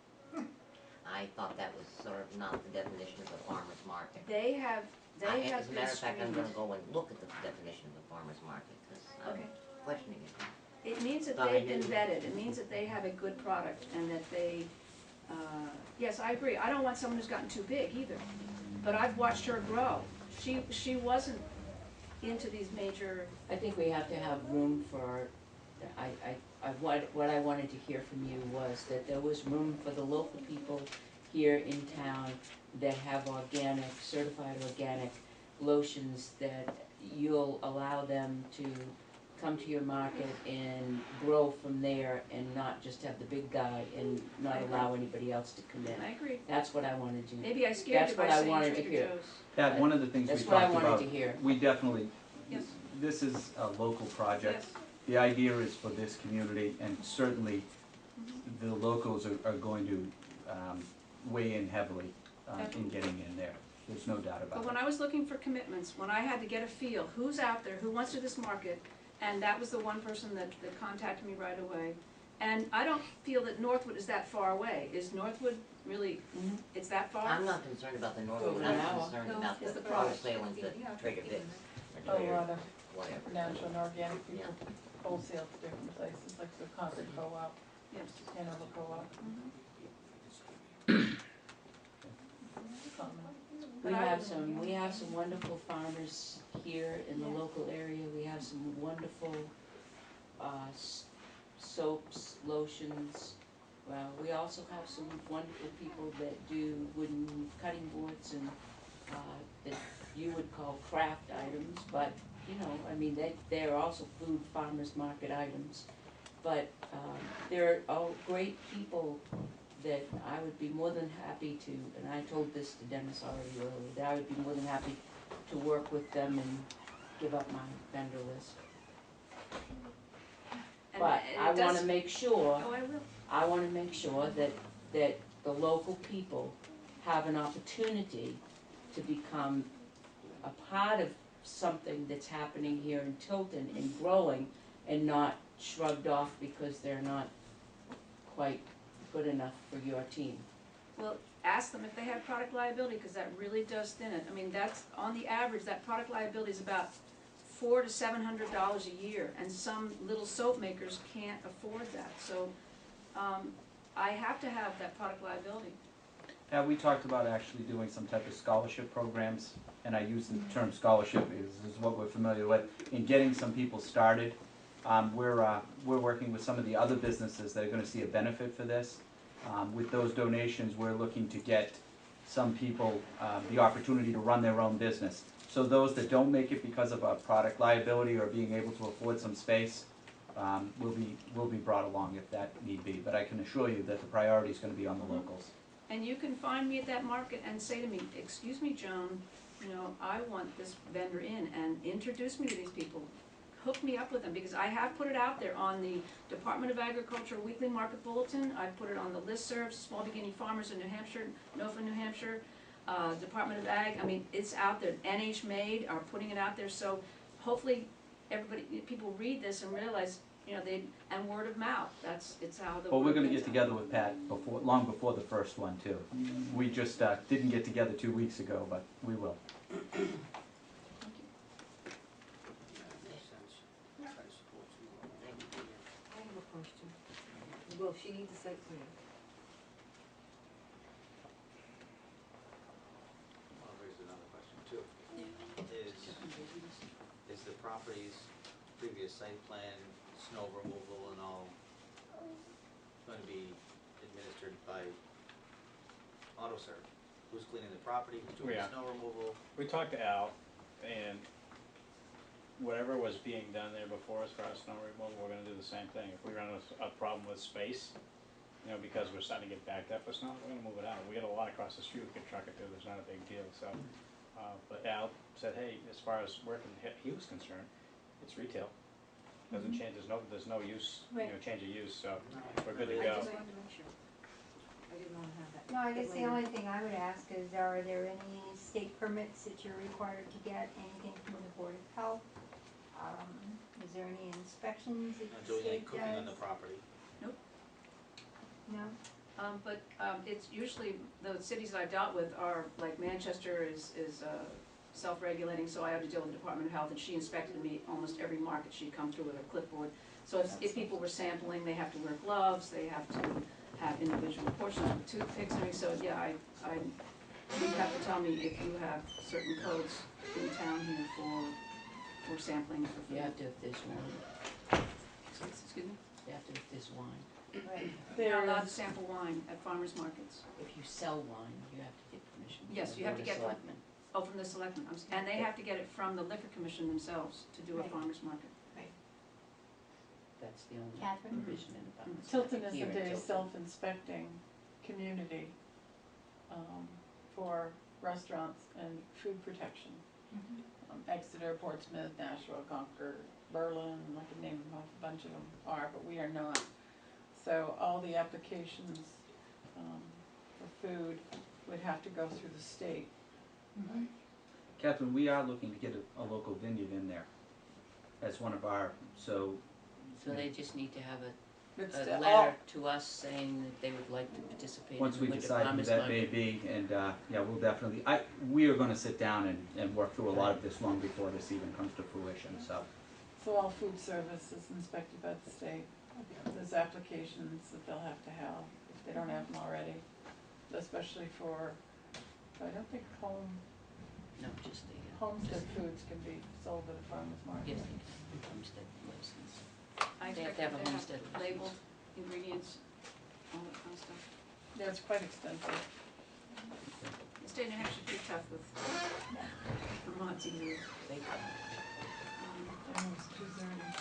I thought that was sort of not the definition of a farmer's market. They have As a matter of this fact, I'm gonna screened. go and look at the definition of a farmer's market, because I'm Okay. questioning it. It means that Thought I they've been knew. vetted. It means that they have a good product and that they, yes, I agree. I don't want someone who's gotten too big either. But I've watched her grow. She wasn't into these major, I think we have to have room for, what I wanted to hear from you was that there was room for the local people here in town that have organic, certified organic lotions, that you'll allow them to come to your market and grow from there and not just have the big guy and not allow anybody else to come in. I agree. That's what I wanted to. Maybe I scared you by That's what I saying wanted to Trader hear. Joe's. That, one of the things we That's what I talked wanted about, to hear. we definitely, Yes. this is a local project. Yes. The idea is for this community, and certainly Mm-hmm. the locals are going to weigh in heavily in getting in there. There's no doubt But about when it. I was looking for commitments, when I had to get a feel, who's out there, who wants to this market, and that was the one person that contacted me right away. And I don't feel that Northwood is that far away. Is Northwood really, it's that far? I'm not concerned about the Northwood, Over I'm an hour. concerned No, about it's the the product. wholesale into Trader Vic's, A or Trader, lot of whatever. natural and organic people wholesale to different places, like the Concord Co-op, Yes. Hanover Co-op. Mhm. We But I have would- we have some wonderful farmers here in the local area. We have some wonderful soaps, lotions. Well, we also have some wonderful people that do wooden cutting boards and that you would call craft items, but they're also food farmers market items. But they're all great people that I would be more than happy to, and I told this to Dennis already earlier, that I would be more than happy to work with them and give up my vendor list. And But it I wanna does- make sure, Oh, I will. I wanna make sure that the local people have an opportunity to become a part of something that's happening here in Tilton and growing, and not shrugged off because they're not quite good enough for your team. Well, ask them if they have product liability, cause that really does thin it. I mean, that's, on the average, that product liability is about $400 to $700 a year, and some little soap makers can't afford that, so, I have to have that product liability. We talked about actually doing some type of scholarship programs, and I use the term scholarship is what we're familiar with, in getting some people started. We're working with some of the other businesses that are gonna see a benefit for this. With those donations, we're looking to get some people the opportunity to run their own business. So those that don't make it because of a product liability or being able to afford some space, will be brought along if that need be. But I can assure you that the priority is gonna be on the locals. And you can find me at that market and say to me, excuse me, Joan, you know, I want this vendor in, and introduce me to these people. Hook me up with them, because I have put it out there on the Department of Agriculture Weekly Market Bulletin. I put it on the listserv, Small Beginning Farmers in New Hampshire, NOFA, New Hampshire, Department of Ag. I mean, it's out there. NH Made are putting it out there, so hopefully everybody, people read this and realize, you know, and word of mouth, it's how the Well, we're word gonna gets get out. together with Pat long before the first one too. We just didn't get together 2 weeks ago, but we will. Makes sense. Try to support you. I have a question. Well, she needs a site plan. Well, here's another question too. Is the property's previous site plan, snow removal and all, going to be administered by AutoServe? Who's cleaning the property, who's doing the Yeah. snow removal? We talked to Al, and whatever was being done there before as far as snow removal, we're gonna do the same thing. If we run a problem with space, you know, because we're starting to get backed up with snow, we're gonna move it out. We got a lot across the street we could truck it to, there's not a big deal, so. But Al said, hey, as far as working, he was concerned, it's retail. Doesn't change, there's no use, you know, Right. change of use, so we're good to I go. just wanted to make sure. I didn't wanna have that. No, I guess the later. only thing I would ask is, are there any state permits that you're required to get, anything from the Board of Health? Is there any inspections that Not the doing any state cooking on the does? property? No? But it's usually, the cities that I've dealt with are, like Manchester is self-regulating, so I have to deal with the Department of Health, and she inspected me almost every market she'd come through with her clipboard. So if people were sampling, they have to wear gloves, they have to have individual portions with toothpicks and everything, so yeah, you have to tell me if you have certain codes in town here for sampling for food. You have to if there's wine, Excuse me? you have to if there's wine. Right. They're allowed to sample wine at farmers markets. If you sell wine, you have to get permission from Yes, the you have Board to of get from- Selectmen. Oh, from the selectmen, and they have to get it from the liquor commission themselves to do a Right. farmer's market. That's the only Catherine? provision in the farmer's Tilton market here isn't in a Tilton. self-inspecting community for restaurants and food protection. Exeter, Portsmouth, Nashua, Concord, Berlin, I could name them off, a bunch of them are, but we are not. So all the applications for food would have to go through the state. Catherine, we are looking to get a local vineyard in there as one of our, so. So they just need to have It's a the- letter to us saying that they would like to participate in Once the we winter decide who farmer's that may market. be, and, yeah, we'll definitely, we are gonna sit down and work through a lot of this long before this even comes to fruition, so. So all food service is inspected by the state. There's applications that they'll have to have if they don't have them already, especially for, I don't think No, just the, homestead foods can be sold at a farmer's market. yes, they can, homestead license. I They have expect to have them a to homestead have license. labeled ingredients, all that kind of stuff. Yeah, it's quite extensive. The state of New Hampshire's pretty tough with Vermont's easier. They can. Almost 2:30.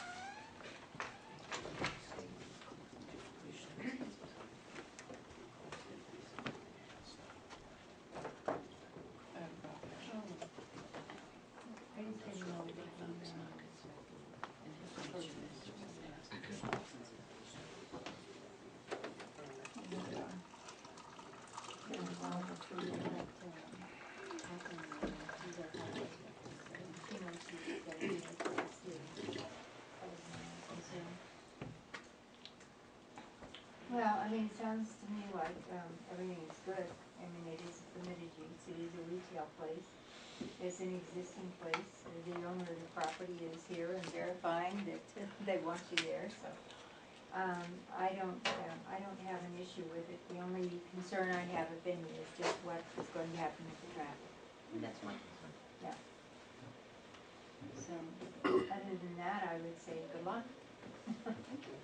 I have a copy. I just didn't know. Farmers markets. And have to make sure that's- Well, I mean, it sounds to me like, everything is good. I mean, it is a permitted use, it is a retail place. It's an existing place. The owner of the property is here and verifying that they want you there, so. I don't have an issue with it. The only concern I have, if any, is just what is going to happen with the traffic. And that's my concern. Yeah. So, other than that, I would say good luck. Thank you.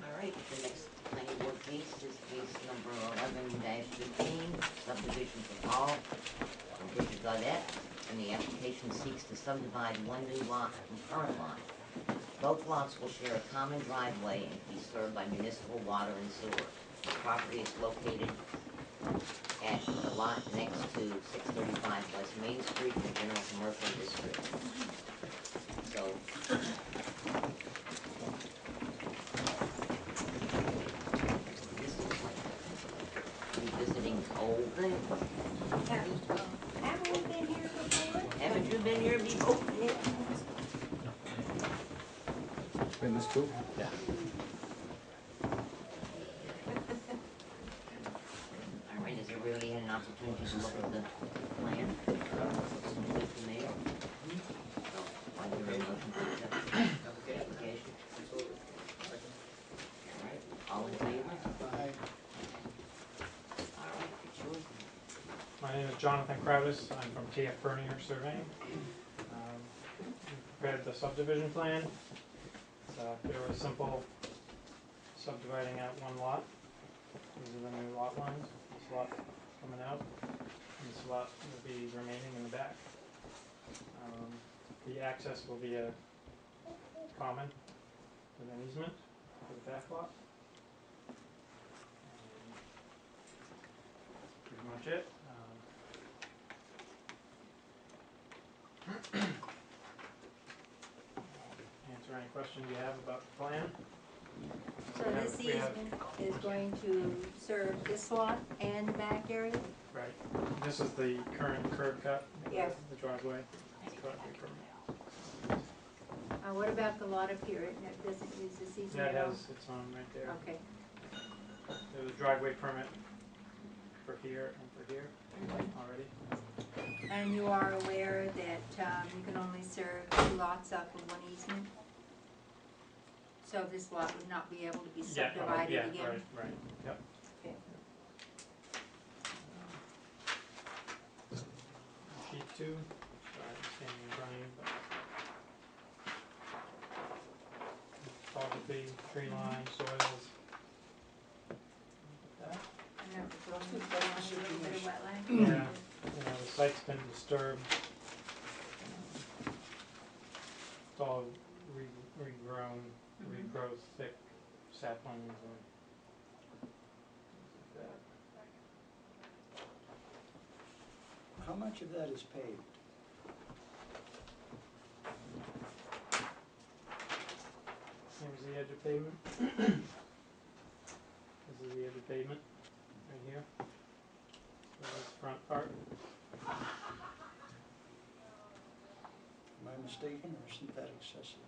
All right, the next planning board case is case number 11-15, subdivision for Paul from Bridget Gaudette, and the application seeks to subdivide one new lot from current lot. Both lots will share a common driveway and be served by municipal water and sewer. The property is located at the lot next to 635 West Main Street in the General Commercial District. So, this is like revisiting old things. Haven't we been here before? Haven't you been here before? Been this too? Yeah. All right, has everybody had an opportunity to look at the plan? Looks complete to me. So, I hear a motion to accept the application. Absolutely. Second. All right, all in favor? I, All right, it's yours. My name is Jonathan Crowdis. I'm from TF Bernier Surveying. We prepared the subdivision plan. It's a fairly simple subdividing out one lot. These are the new lot lines. This lot coming out, and this lot will be remaining in the back. The access will be a common with an easement for the back lot. That's pretty much it. Answer any questions you have about the plan. So this easement is going to serve this lot and the back area? Right, this is the current curb cut, Yes. the driveway permit. What about the lot up here? It doesn't use this easement That at all? has its own right there. Okay. There's a driveway permit for here and for here already. And you are aware that you can only serve 2 lots off of one easement? So this lot would not be able to be subdivided again? Yeah, right, yep. Okay. Sheet 2, sorry, I'm standing in front of you, but topography, tree line, soils. Look at that. And that was going to go on a little bit of wetland? Yeah, the site's been disturbed. It's all regrown, regrowth, thick saplings and things like that. how much of that is paved? Here's the edge of pavement. This is the edge of pavement, right here. So that's the front part. Am I mistaken, or isn't that excessive?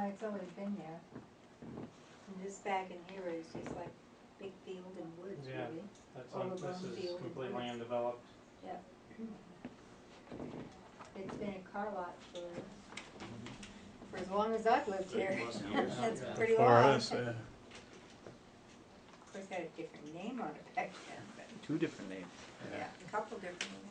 It's always been there. And this back in here is just like big field and woods, Yeah, really. That's Overgrown this is field and completely woods. undeveloped. Yeah. It's been a car lot for as long as I've lived here. That's pretty long. Of course, had a different name on it back then, but 2 different names. yeah, a couple different ones.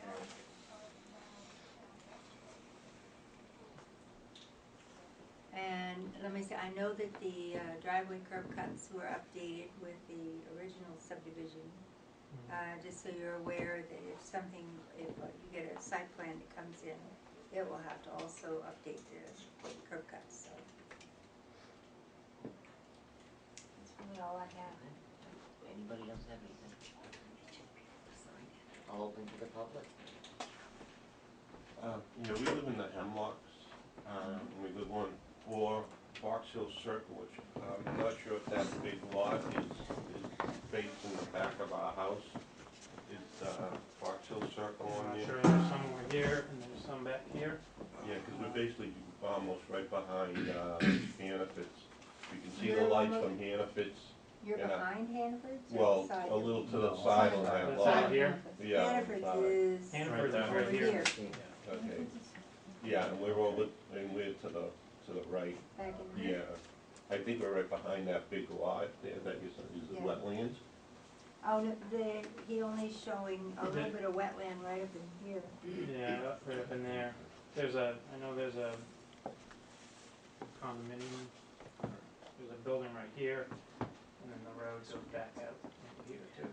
And let me say, I know that the driveway curb cuts were updated with the original subdivision. Just so you're aware that if you get a site plan that comes in, it will have to also update the curb cuts, so. That's really all I have. Anybody else have anything? I'll open to the public. We live in the Hemlocks, and we live on 4 Box Hill Circle, which I'm not sure if that big lot is facing the back of our house. Is Fox Hill Circle I'm on not there? sure, there's some over here and there's some back here. Yeah, because we're basically almost right behind Hannaford's. You can see the You're lights almost- from Hannaford's. You're And, behind Hannaford's or Well, beside a it? little to the side on that That's lot. out here. Yeah, on the Hannaford's side. is Hannaford's is over right here. here, Okay. Yeah, and we're over, and we're to the right. back in here. Yeah, I think we're right behind that big lot there that you said is the Yeah. wetlands. Oh, no, he only showing a little bit of wetland right up in here. Yeah, right up in there. I know there's a condominium, there's a building right here, and then the road goes back out into here too.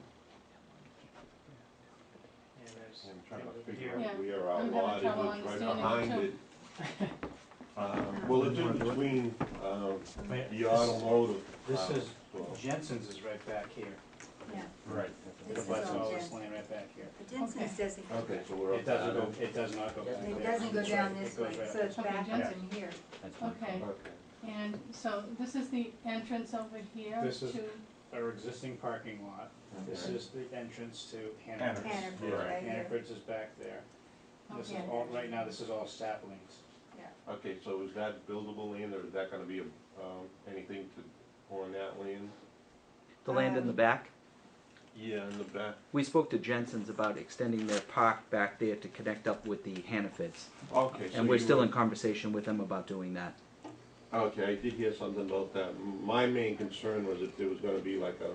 And there's I'm trying to over figure here. out where our I'm having lot is, trouble it's right understanding behind it, it. Well, it's in between, the automotive. This is, store. Jensen's is right back here. Yeah, Right. This is That's all all this Jensen. land right back here. but Jensen's designated. Okay, so we're up It doesn't that go, it does not go back there. It doesn't go It's down right- this it goes way, right so up. it's Okay, back Jensen. up in here. Okay, Okay. and so this is the entrance over here This is- to, Our existing parking lot, this Okay. is the entrance to Hannaford's. Hannaford's Yeah. right here. Hannaford's is back there. This is Okay. all, right now, this is all saplings. Okay, so is that buildable land, or is that gonna be, anything on that land? The land in the back? Yeah, in the back. We spoke to Jensen's about extending their park back there to connect up with the Hannafords. Okay, so And we're you still were- in conversation with them about doing that. Okay, I did hear something about that. My main concern was if there was gonna be like a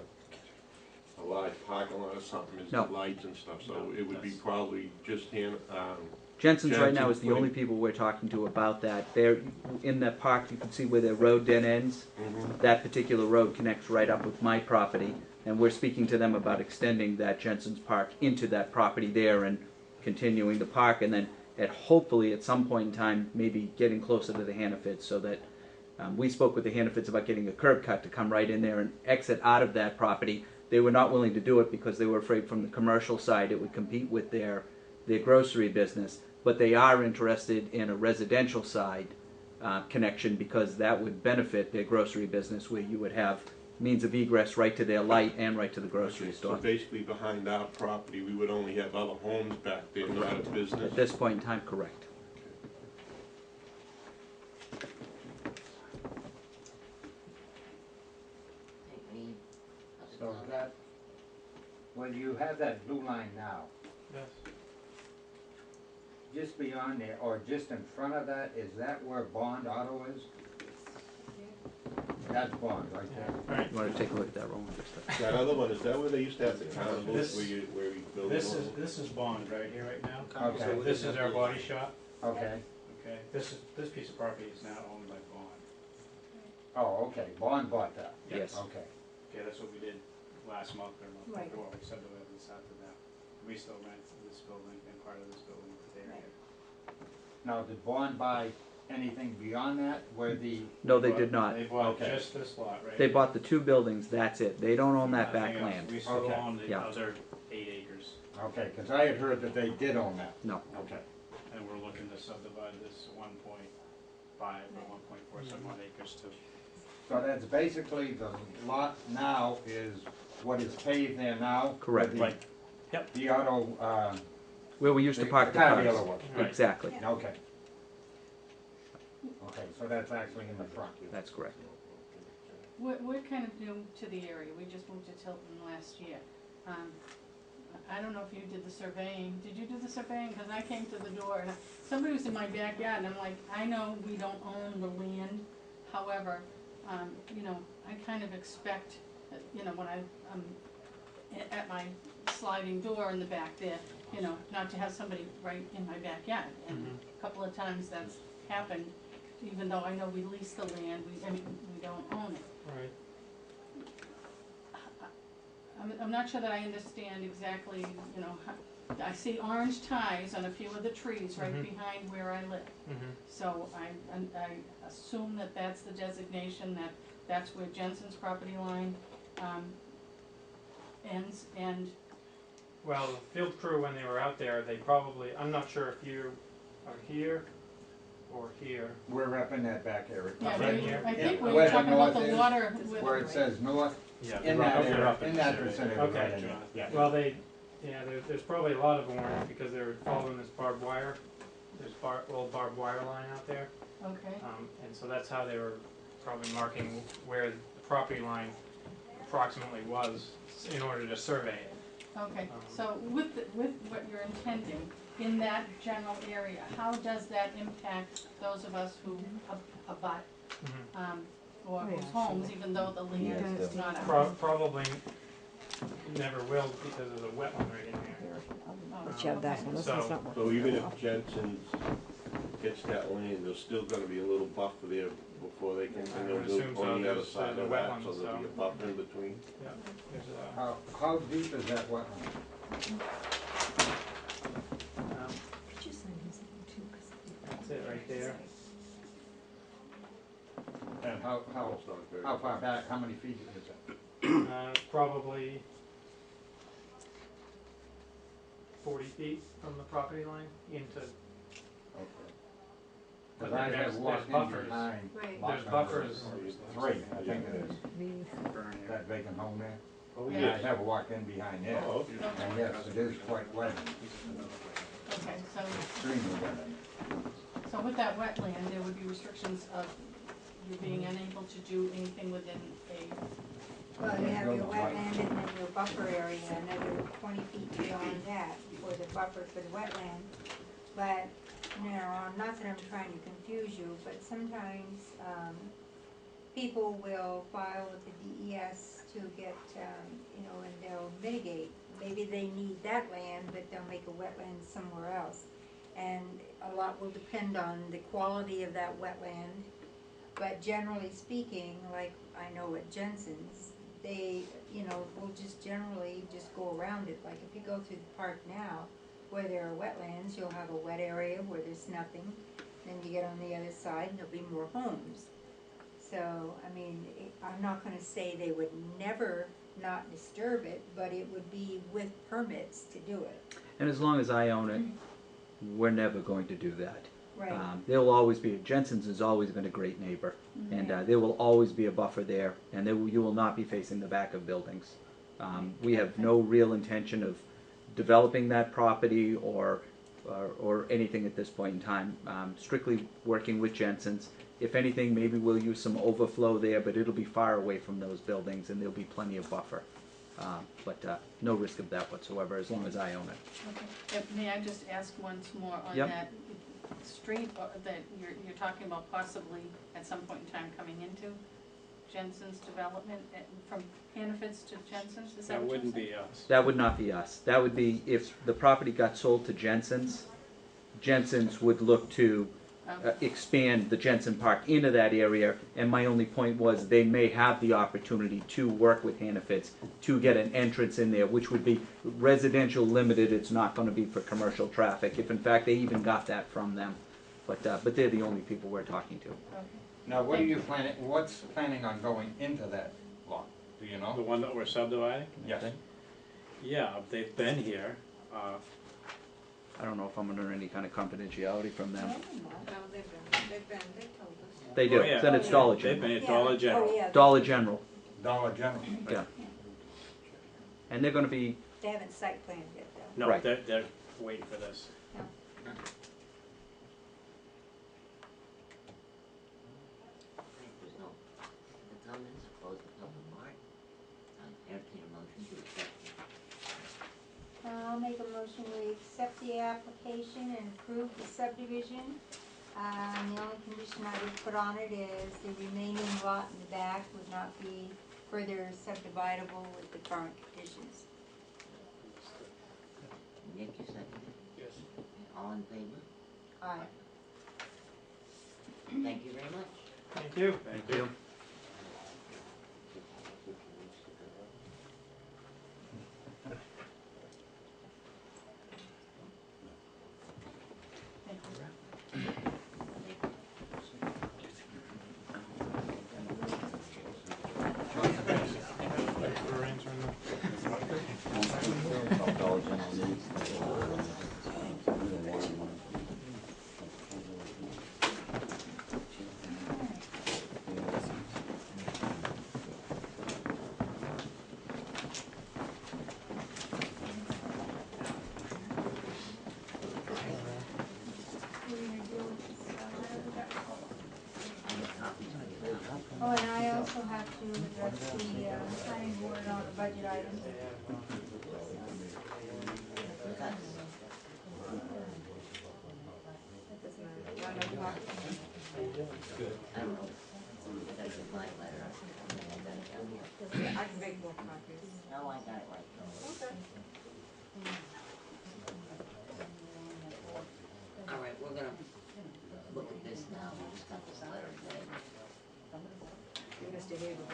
large parking lot or something, is the No. lights and stuff, so No, it would be that's- probably just Jensen's right now Jensen is the only putting- people we're talking to about that. They're in that park, you can see where their road dead ends. That particular road connects right up with my property, and we're speaking to them about extending that Jensen's Park into that property there and continuing the park, and then hopefully at some point in time, maybe getting closer to the Hannafords, so that we spoke with the Hannafords about getting a curb cut to come right in there and exit out of that property. They were not willing to do it because they were afraid from the commercial side it would compete with their grocery business, but they are interested in a residential side connection, because that would benefit their grocery business, where you would have means of egress right to their light and right to the grocery So store. basically behind our property, we would only have other homes back there, not a business? At this point in time, correct. Any So other is comments? that, well, you have that blue line now, Yes. just beyond there, or just in front of that, is that where Bond Auto is? That's Bond right there. Alright, You want to take a look at that, Roland? That other one, is that where they used to have the carnivals, This- where we build This them? is Bond right here right now. Okay. So this is our body shop, Okay, okay? This piece of property is now owned by Bond. oh, okay, Bond bought that, Yes. okay. Okay, that's what we did last month or month Right. before, we subdivided this after that. We still rent this building and part of this building that they Right. Now, did Bond buy anything beyond that, where the, No, they did not. They bought Okay. just this lot right They here. bought the two buildings, that's it. They don't own that back Nothing else. land. We still Okay. own the Yeah. other 8 acres, okay, cause I had heard that they did own that. No. Okay. and we're looking to subdivide this 1.5 or 1.4 some odd acres to. So that's basically the lot now is what is paved there now? Correct. with the- Right. Yep. The auto, Where we used to the park the car cars. dealer was. Right. Exactly. Okay. Okay, so that's actually in the front. That's correct. we're kind of new to the area, we just moved to Tilton last year. I don't know if you did the surveying, did you do the surveying? Cause I came to the door and somebody was in my backyard and I'm like, I know we don't own the land, however, you know, I kind of expect, you know, when I'm at my sliding door in the back there, you know, not to have somebody right in my backyard. And a couple of times that's happened, even though I know we lease the land, we don't own it. right. I'm not sure that I understand exactly, you know, I see orange ties on a few of the trees right Mhm. behind where I live. Mm-hmm. So I assume that that's the designation, that's where Jensen's property line, ends, and, Well, the field crew, when they were out there, they probably, I'm not sure if you are here or here. We're up in that back area. yeah, Right we- here. I think we Where were the talking about north the is, water Where it with, says north, Yeah, in they're that up- they're area, up in that survey. vicinity, Okay. right in there. Yeah. Well, they Yeah, there's probably a lot of orange because they're following this barbed wire. There's little barbed wire line out there. Okay. And so that's how they were probably marking where the property line approximately was in order to survey it. Okay, so with what you're intending in that general area, how does that impact those of us who abut, or whose homes, even though the land is not ours? Probably never will because there's a wetland right in there. So even if Jensen's gets that land, there's still gonna be a little buffer there before they can, I and would they'll assume do so. on the other There's side a of that, wetland, so there'll be a buffer in between. Yeah, there's How deep is that wetland? that's it right there. And how far back, how many feet is it? Probably 40 feet from the property line into. Because I have walked in behind. There's buffers. 3, I think it is. That vacant home there. Oh, And I have walked in behind there. Oh, okay. And yes, it is quite wet. Okay, so, Extremely wet. so with that wetland, there would be restrictions of you being unable to do anything within a, Well, you have your wetland and then your buffer area, another 20 feet beyond that for the buffer for the wetland. But, you know, not that I'm trying to confuse you, but sometimes, people will file with the DES to get, you know, and they'll mitigate. Maybe they need that land, but they'll make a wetland somewhere else. And a lot will depend on the quality of that wetland. But generally speaking, like I know at Jensen's, they, you know, will just generally just go around it. Like if you go through the park now, where there are wetlands, you'll have a wet area where there's nothing. Then you get on the other side and there'll be more homes. So, I mean, I'm not gonna say they would never not disturb it, but it would be with permits to do it. And as long as I own it, we're never going to do that. Right. There will always be, Jensen's has always been a great neighbor, and there will always be a buffer there, and you will not be facing the back of buildings. We have no real intention of developing that property or anything at this point in time. Strictly working with Jensen's. If anything, maybe we'll use some overflow there, but it'll be far away from those buildings, and there'll be plenty of buffer. But no risk of that whatsoever, as long as I own it. okay. May I just ask once more on Yep. that street that you're talking about possibly at some point in time coming into Jensen's development, from Hannaford's to Jensen's, is that That what you're wouldn't saying? be us. That would not be us. That would be if the property got sold to Jensen's. Jensen's would look to expand the Jensen Park into that area, and my only point was they may have the opportunity to work with Hannaford's to get an entrance in there, which would be residential limited. It's not going to be for commercial traffic, if in fact they even got that from them. But they're the only people we're talking to. Okay. Now, what are you planning, what's planning on going into that lot? Do you The know? one that we're subdividing? Yes. Yeah, they've been here. I don't know if I'm under any kind of confidentiality from them. No, they've told us. They do. Oh, yeah. Then it's Dollar They've General. been at Dollar General. Oh, yeah. Dollar General. Dollar General. Yeah. And they're going to be. They haven't site planned yet though. No, Right. they're waiting for this. There's no other comments, close the public part. Entertain a motion to accept. I'll make a motion, we accept the application and approve the subdivision. The only condition I would put on it is the remaining lot in the back would not be further subdividable with the current conditions. Nick, you seconded? Yes. All in favor? Aye. Thank you very much. Thank you. Thank you. For answering that's the, planning board on the budget items. That doesn't matter. You want another copy? I don't know. That's a fine letter. I got it down here. Yeah, I can make more copies. No, I got it right here. Okay. All right, we're gonna look at this now. We just got this letter today. Mr. Haber.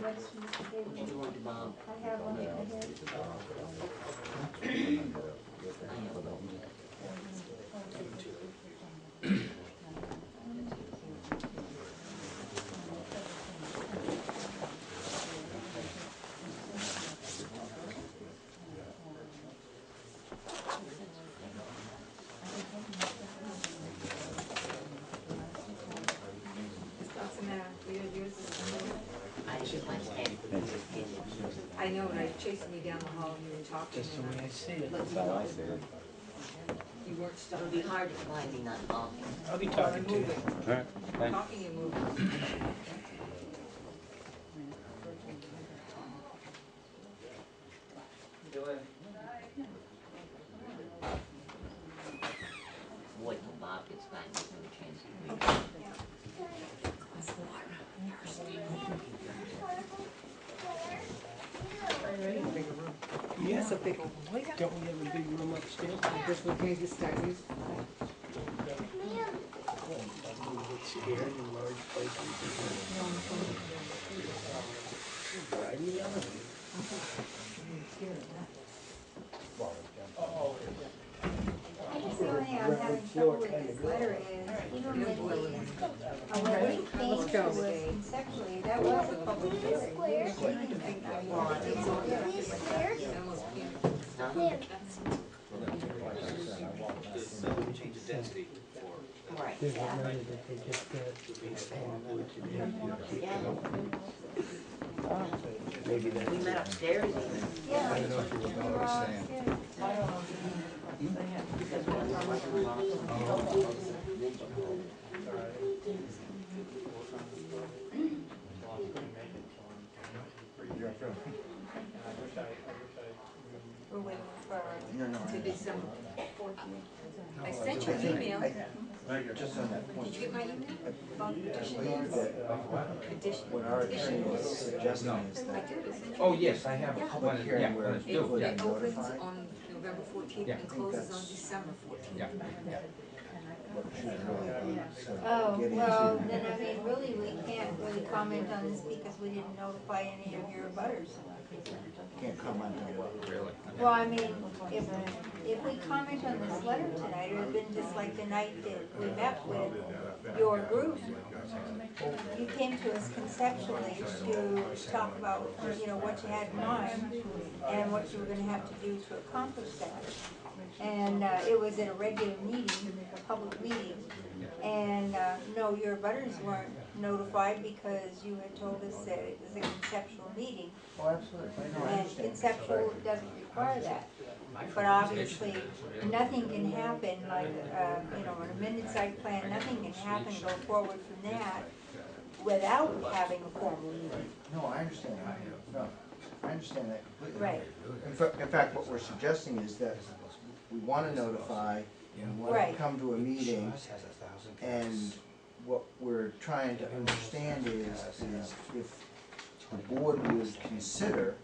What's Mr. Davis? What do you want, Bob? I have one right here. What's the matter? Yours is. I should my stand. I know, and you're chasing me down the hall, you were talking. Just the way I see it. Let me know. You weren't It'll stopping. be hard to find me not talking. I'll be talking to you. Talking and moving. Wait till Bob gets back, give him a chance to read. Yes, a big, don't we have a big room upstairs? This one, can you just start using? Scared in large places. Variety level. I guess the only thing I'm having trouble with this letter is, even when we, when we came to it conceptually, that was a public hearing. We were speaking that night. Change the density for. Right. Maybe that's. We met upstairs even. Yeah. I don't know if you were gonna understand. We're waiting for, To December 14th. I sent you an email. Just on that point. Did you get my email? About I petition? believe that Petition. what our attorney is suggesting is I that did, I sent you. oh, yes, I have a public hearing where It people would be opens notified. on November 14th and closes on December 14th. What should really be sort oh, of getting well, to. then I mean, really, we can't really comment on this because we didn't notify any of your butters. Can't comment on what really. Well, I mean, if we comment on this letter tonight, it would have been just like the night that we met with your group. You came to us conceptually to talk about, you know, what you had in mind and what you were gonna have to do to accomplish that. And, it was at a regular meeting, a public meeting. And, no, your butters weren't notified because you had told us that it was a conceptual meeting. Oh, absolutely. No, I And understand. conceptual doesn't require that. But obviously, nothing can happen, like, you know, an amended site plan, nothing can happen, go forward from that without having a formal meeting. No, I understand. No, I understand that completely. Right. In fact, what we're suggesting is that we want to notify, and we want to Right. come to a meeting, and what we're trying to understand is if the board would consider,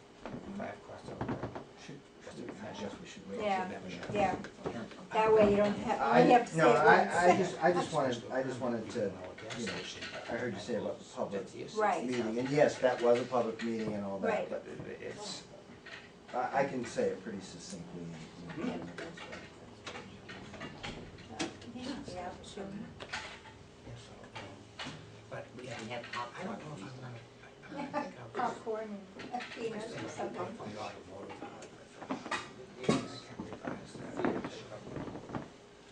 I guess we should wait. Yeah, yeah. That way you don't have, only have to say it once. I just wanted to, you know, I heard you say about the public Right. meeting, and yes, that was a public meeting and all that, Right. but it's, I can say it pretty succinctly. Yeah, sure. But we can have popcorn. Popcorn and peanuts or something.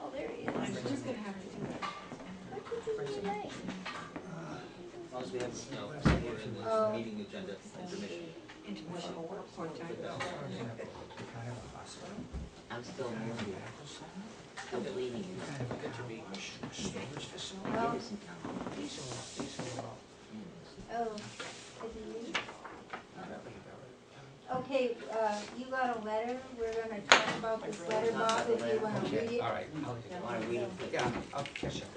Oh, there he is. I'm just gonna have to do that. What did you do tonight? As long as we have, you know, somewhere in the meeting agenda information. Intermission or part-time. I'm still moving. Still bleeding. Oh, Is it you? Okay, you got a letter, we're gonna talk about this letter, Bob, if you wanna read it. Alright, wanna read it? Yeah, I'll catch up.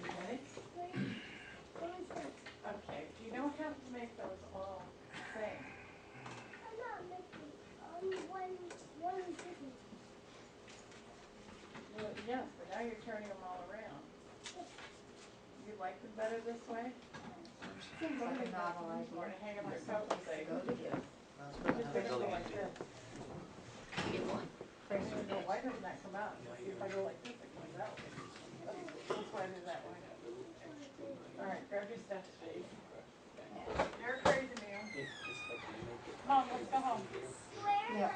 Okay? Okay, you don't have to make those all the same. Well, yes, but now you're turning them all around. You like them better this way? Seems like a novel You idea. wanna hang them Or yourself and someplace say, to go to this. just make them go like this. Get one. I'm gonna go, why doesn't that come out? If I go like this, it comes out. That's why I do that way. Alright, grab your stuff, Steve. You're a crazy man. Come on, let's go home. Yeah.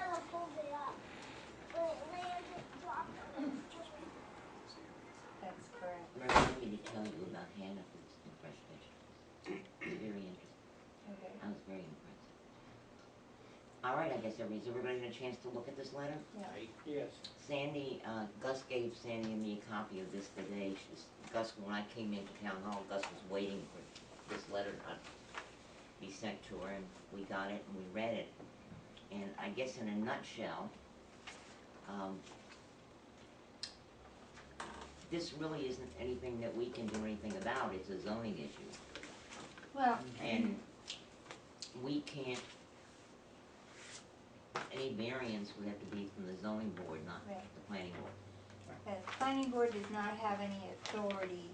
That's correct. Remind me to tell you about Hannah from Fresh Vegetables. Very interesting. Okay. I was very impressed. Alright, I guess everybody had a chance to look at this letter? Yeah. Yes. Sandy, Gus gave Sandy and me a copy of this today. Gus, when I came into town hall, Gus was waiting for this letter to be sent to her, and we got it and we read it. And I guess in a nutshell, this really isn't anything that we can do anything about. It's a zoning issue. Well, And we can't, any variance would have to be from the zoning board, not Right. the planning board. the planning board does not have any authority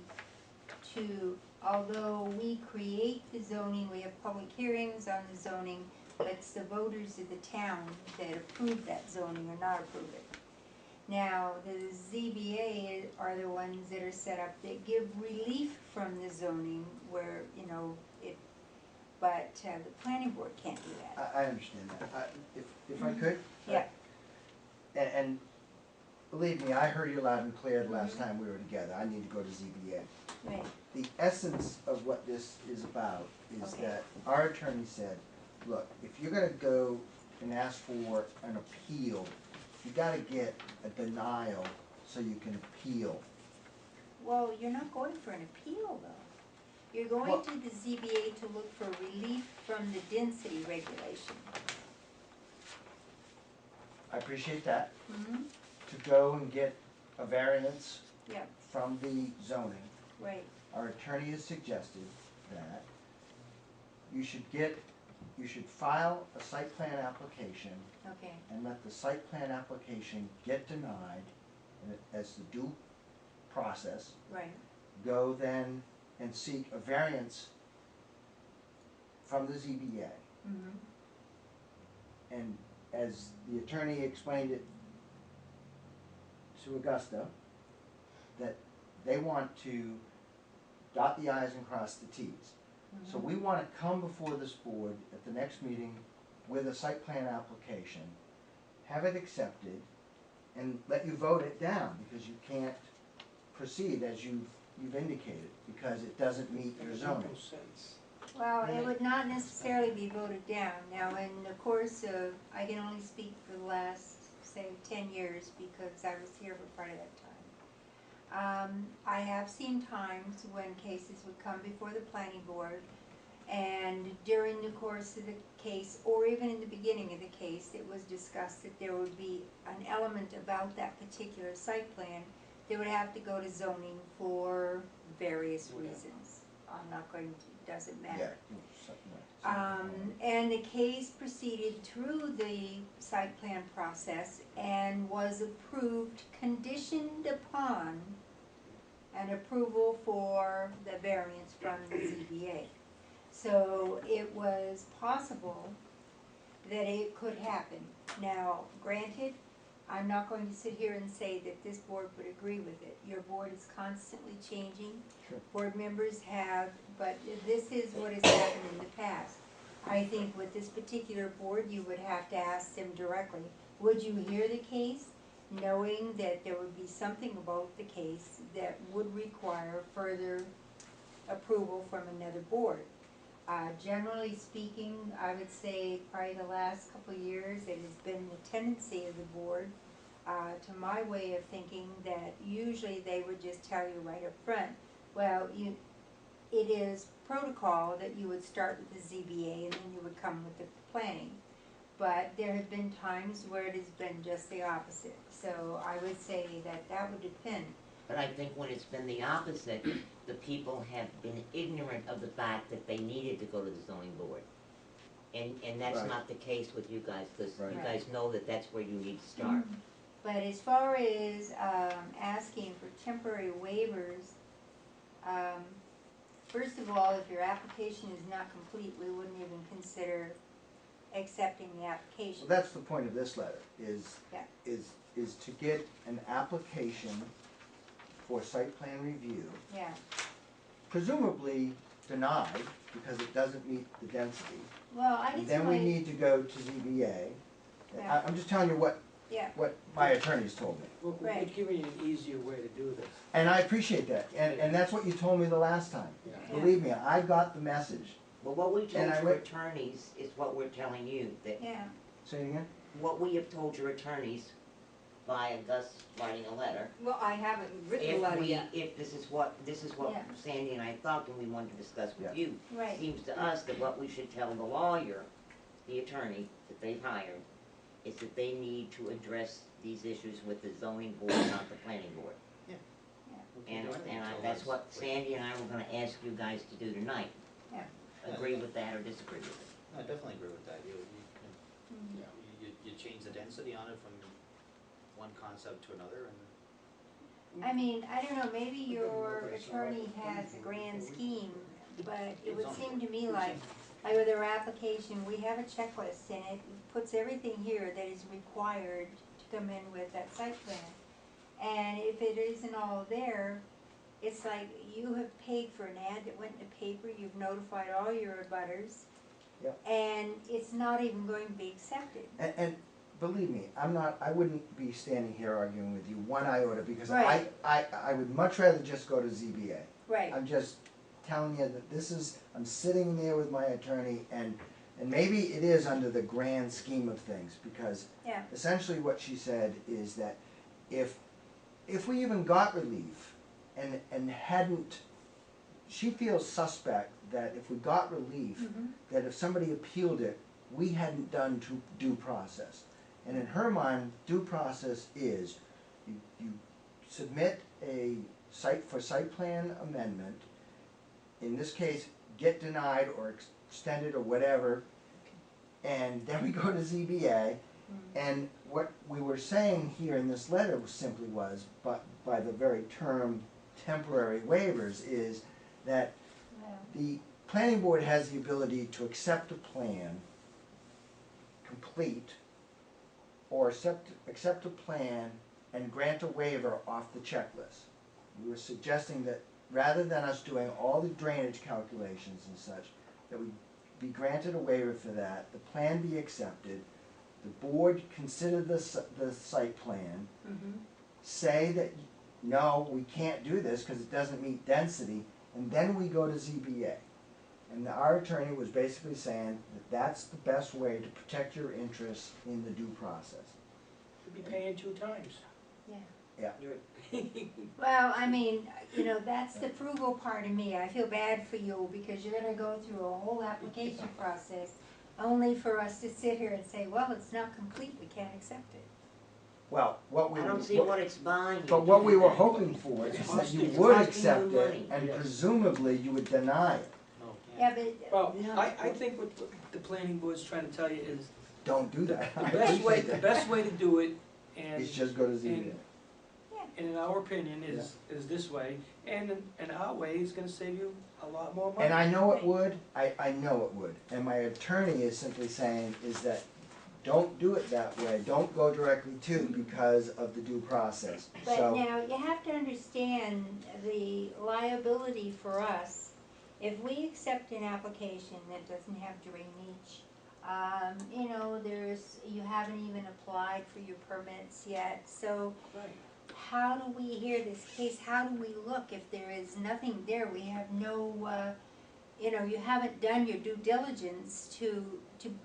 to, although we create the zoning, we have public hearings on the zoning, but it's the voters of the town that approve that zoning or not approve it. Now, the ZBA are the ones that are set up, that give relief from the zoning where, you know, it, but the planning board can't do that. I understand that. If I could? Yeah. And believe me, I heard you loud and clear the last time we were together. I need to go to ZBA. Right. The essence of what this is about is Okay. that our attorney said, look, if you're gonna go and ask for an appeal, you gotta get a denial so you can appeal. Well, you're not going for an appeal though. You're going Well- to the ZBA to look for relief from the density regulation. I appreciate that. Mm-hmm. To go and get a variance Yep, from the zoning, right, our attorney has suggested that you should file a site plan application okay, and let the site plan application get denied, and as the due process, right, go then and seek a variance from the ZBA. mm-hmm, And as the attorney explained it to Augusta, that they want to dot the i's and cross the t's. So we want to come before this board at the next meeting with a site plan application, have it accepted, and let you vote it down, because you can't proceed as you've indicated, because it doesn't meet your zoning. Well, it would not necessarily be voted down. Now, in the course of, I can only speak for the last, say, 10 years, because I was here for part of that time. I have seen times when cases would come before the planning board, and during the course of the case, or even in the beginning of the case, it was discussed that there would be an element about that particular site plan that would have to go to zoning for various reasons. I'm not going to, doesn't matter. And the case proceeded through the site plan process and was approved, conditioned upon an approval for the variance from the ZBA. So it was possible that it could happen. Now, granted, I'm not going to sit here and say that this board would agree with it. Your board is constantly changing. Sure. Board members have, but this is what has happened in the past. I think with this particular board, you would have to ask them directly, would you hear the case, knowing that there would be something about the case that would require further approval from another board? Generally speaking, I would say probably the last couple of years, it has been the tendency of the board to my way of thinking, that usually they would just tell you right up front, well, it is protocol that you would start with the ZBA and then you would come with the planning. But there have been times where it has been just the opposite, so I would say that that would depend. But I think when it's been the opposite, the people have been ignorant of the fact that they needed to go to the zoning board. And that's Right. not the case with you guys, because Right. you guys know that that's where you need to start. But as far as asking for temporary waivers, first of all, if your application is not complete, we wouldn't even consider accepting the application. Well, that's the point of this letter, is, Yeah. is to get an application for site plan review, Yeah, presumably denied because it doesn't meet the density. well, I And guess then we need to go to ZBA. Yeah. I'm just telling you what yeah, my attorneys told me. We're Right. giving you an easier way to do this. And I appreciate that, and that's what you told me the last time. Yeah. Believe me, I got the message. Well, what we told And I your went- attorneys is what we're telling you, that yeah, Say it again? what we have told your attorneys via Gus writing a letter. Well, I haven't written a letter yet. If this is what Yeah. Sandy and I thought and we wanted to discuss with Yeah. you. right. Seems to us that what we should tell the lawyer, the attorney that they've hired, is that they need to address these issues with the zoning board, not the planning board. And that's what Sandy and I were gonna ask you guys to do tonight. Yeah. Agree with that or disagree with it? I definitely agree with that. Mhm. You change the density on it from one concept to another, and I mean, I don't know, maybe your attorney has a grand scheme, but it would seem to me like with our application, we have a checklist and it puts everything here that is required to come in with that site plan. And if it isn't all there, it's like you have paid for an ad that went in the paper, you've notified all your abutters. Yep. And it's not even going to be accepted. And believe me, I wouldn't be standing here arguing with you one iota, because Right. I would much rather just go to ZBA. Right, I'm just telling you that this is, I'm sitting there with my attorney, and maybe it is under the grand scheme of things, because yeah, essentially what she said is that if we even got relief and hadn't, she feels suspect that if we got relief, mhm, that if somebody appealed it, we hadn't done due process. And in her mind, due process is you submit a site plan amendment, in this case, get denied or extended or whatever, and then we go to ZBA. And what we were saying here in this letter simply was, but by the very term temporary waivers, is that well, the planning board has the ability to accept a plan complete, or accept a plan and grant a waiver off the checklist. We were suggesting that rather than us doing all the drainage calculations and such, that we be granted a waiver for that, the plan be accepted, the board consider the site plan, mhm, say that, no, we can't do this because it doesn't meet density, and then we go to ZBA. And our attorney was basically saying that that's the best way to protect your interests in the due process. You'd be paying 2 times. yeah. Yeah. Well, I mean, that's the frugal part of me. I feel bad for you because you're gonna go through a whole application process only for us to sit here and say, well, it's not complete, we can't accept it. Well, what we I were, don't see what it's buying you. but what we were hoping for is that you It's would costing accept you it, money. and Yes. presumably you would deny it. no, Yeah, but, Well, No. I think what the planning board's trying to tell you is Don't do that. the I best appreciate way to do it, and Is just go to ZBA. and in our opinion is this way, and in our way is gonna save you a lot more money. And I know it would, I know it would, and my attorney is simply saying is that don't do it that way, don't go directly to because of the due process. but So, now you have to understand the liability for us. If we accept an application that doesn't have drainage, you haven't even applied for your permits yet, so Right. how do we hear this case? How do we look if there is nothing there? We have no, you haven't done your due diligence to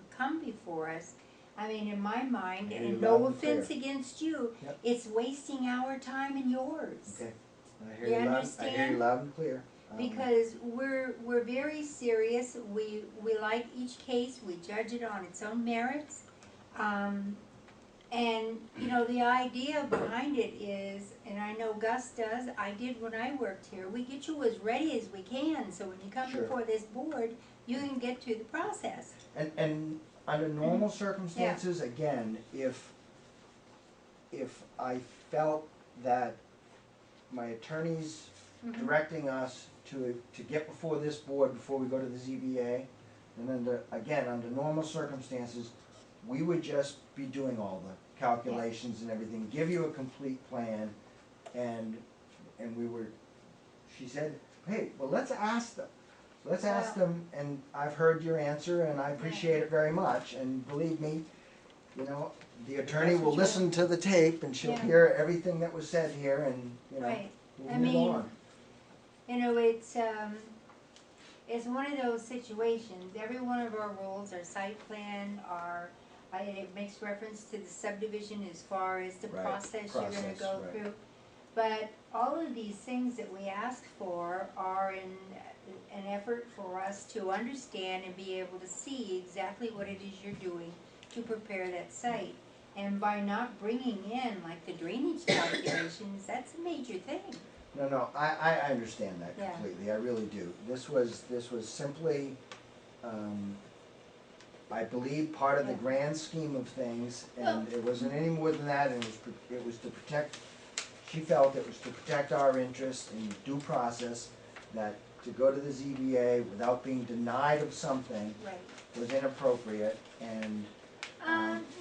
come before us. I mean, in my mind, I hear you and no loud and clear. offense against you, Yep. it's wasting our time and yours. Okay, I You hear you loud, I hear understand? you loud and clear. Because we're very serious, we like each case, we judge it on its own merits. And, you know, the idea behind it is, and I know Gus does, I did when I worked here, we get you as ready as we can, so when you come Sure. before this board, you can get through the process. And under normal circumstances, again, if I felt that my attorneys directing us to get before this board before we go to the ZBA, and under normal circumstances, we would just be doing all the calculations and everything, give you a complete plan, and she said, hey, well, let's ask them. Let's ask them, and I've heard your answer, and I appreciate it very much, and believe me, you know, the attorney will listen to the tape, and she'll hear everything that was said here, and, you know, Right. we'll I move mean, on. you know, it's one of those situations, every one of our rules, our site plan, it makes reference to the subdivision as far as the Right, process you're gonna go right. through. But all of these things that we ask for are in an effort for us to understand and be able to see exactly what it is you're doing to prepare that site. And by not bringing in like the drainage calculations, that's a major thing. No, I understand that Yeah. completely, I really do. This was simply, I believe, part of the grand scheme of things, and it wasn't any more than that, and it was to protect, she felt it was to protect our interests in due process, that to go to the ZBA without being denied of something was inappropriate, and,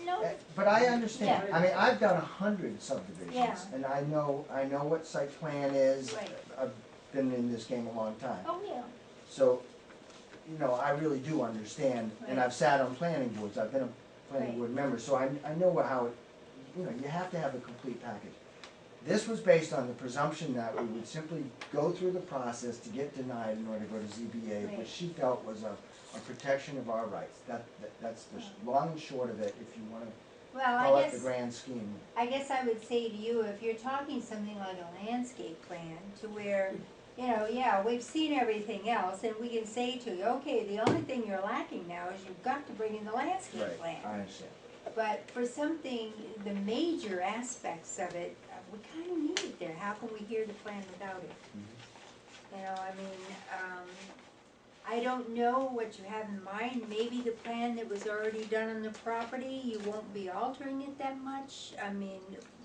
no. but I understand. Yeah. I mean, I've done 100 subdivisions, Yeah. and I know what site plan is. Right. I've been in this game a long time. Oh, yeah. So, you know, I really do understand, and Right. I've sat on planning boards, I've been a planning Right. board member, so I know how it, you know, you have to have a complete package. This was based on the presumption that we would simply go through the process to get denied in order to go to ZBA, Right. which she felt was a protection of our rights. That's the long and short of it, if you wanna Well, call I it the guess, grand scheme. I guess I would say to you, if you're talking something like a landscape plan to where, you know, yeah, we've seen everything else and we can say to you, okay, the only thing you're lacking now is you've got to bring in the landscape Right, plan. I understand. But for something, the major aspects of it, we kind of need it there. How can we hear the plan without it? You know, I mean, I don't know what you have in mind. Maybe the plan that was already done on the property, you won't be altering it that much. I mean,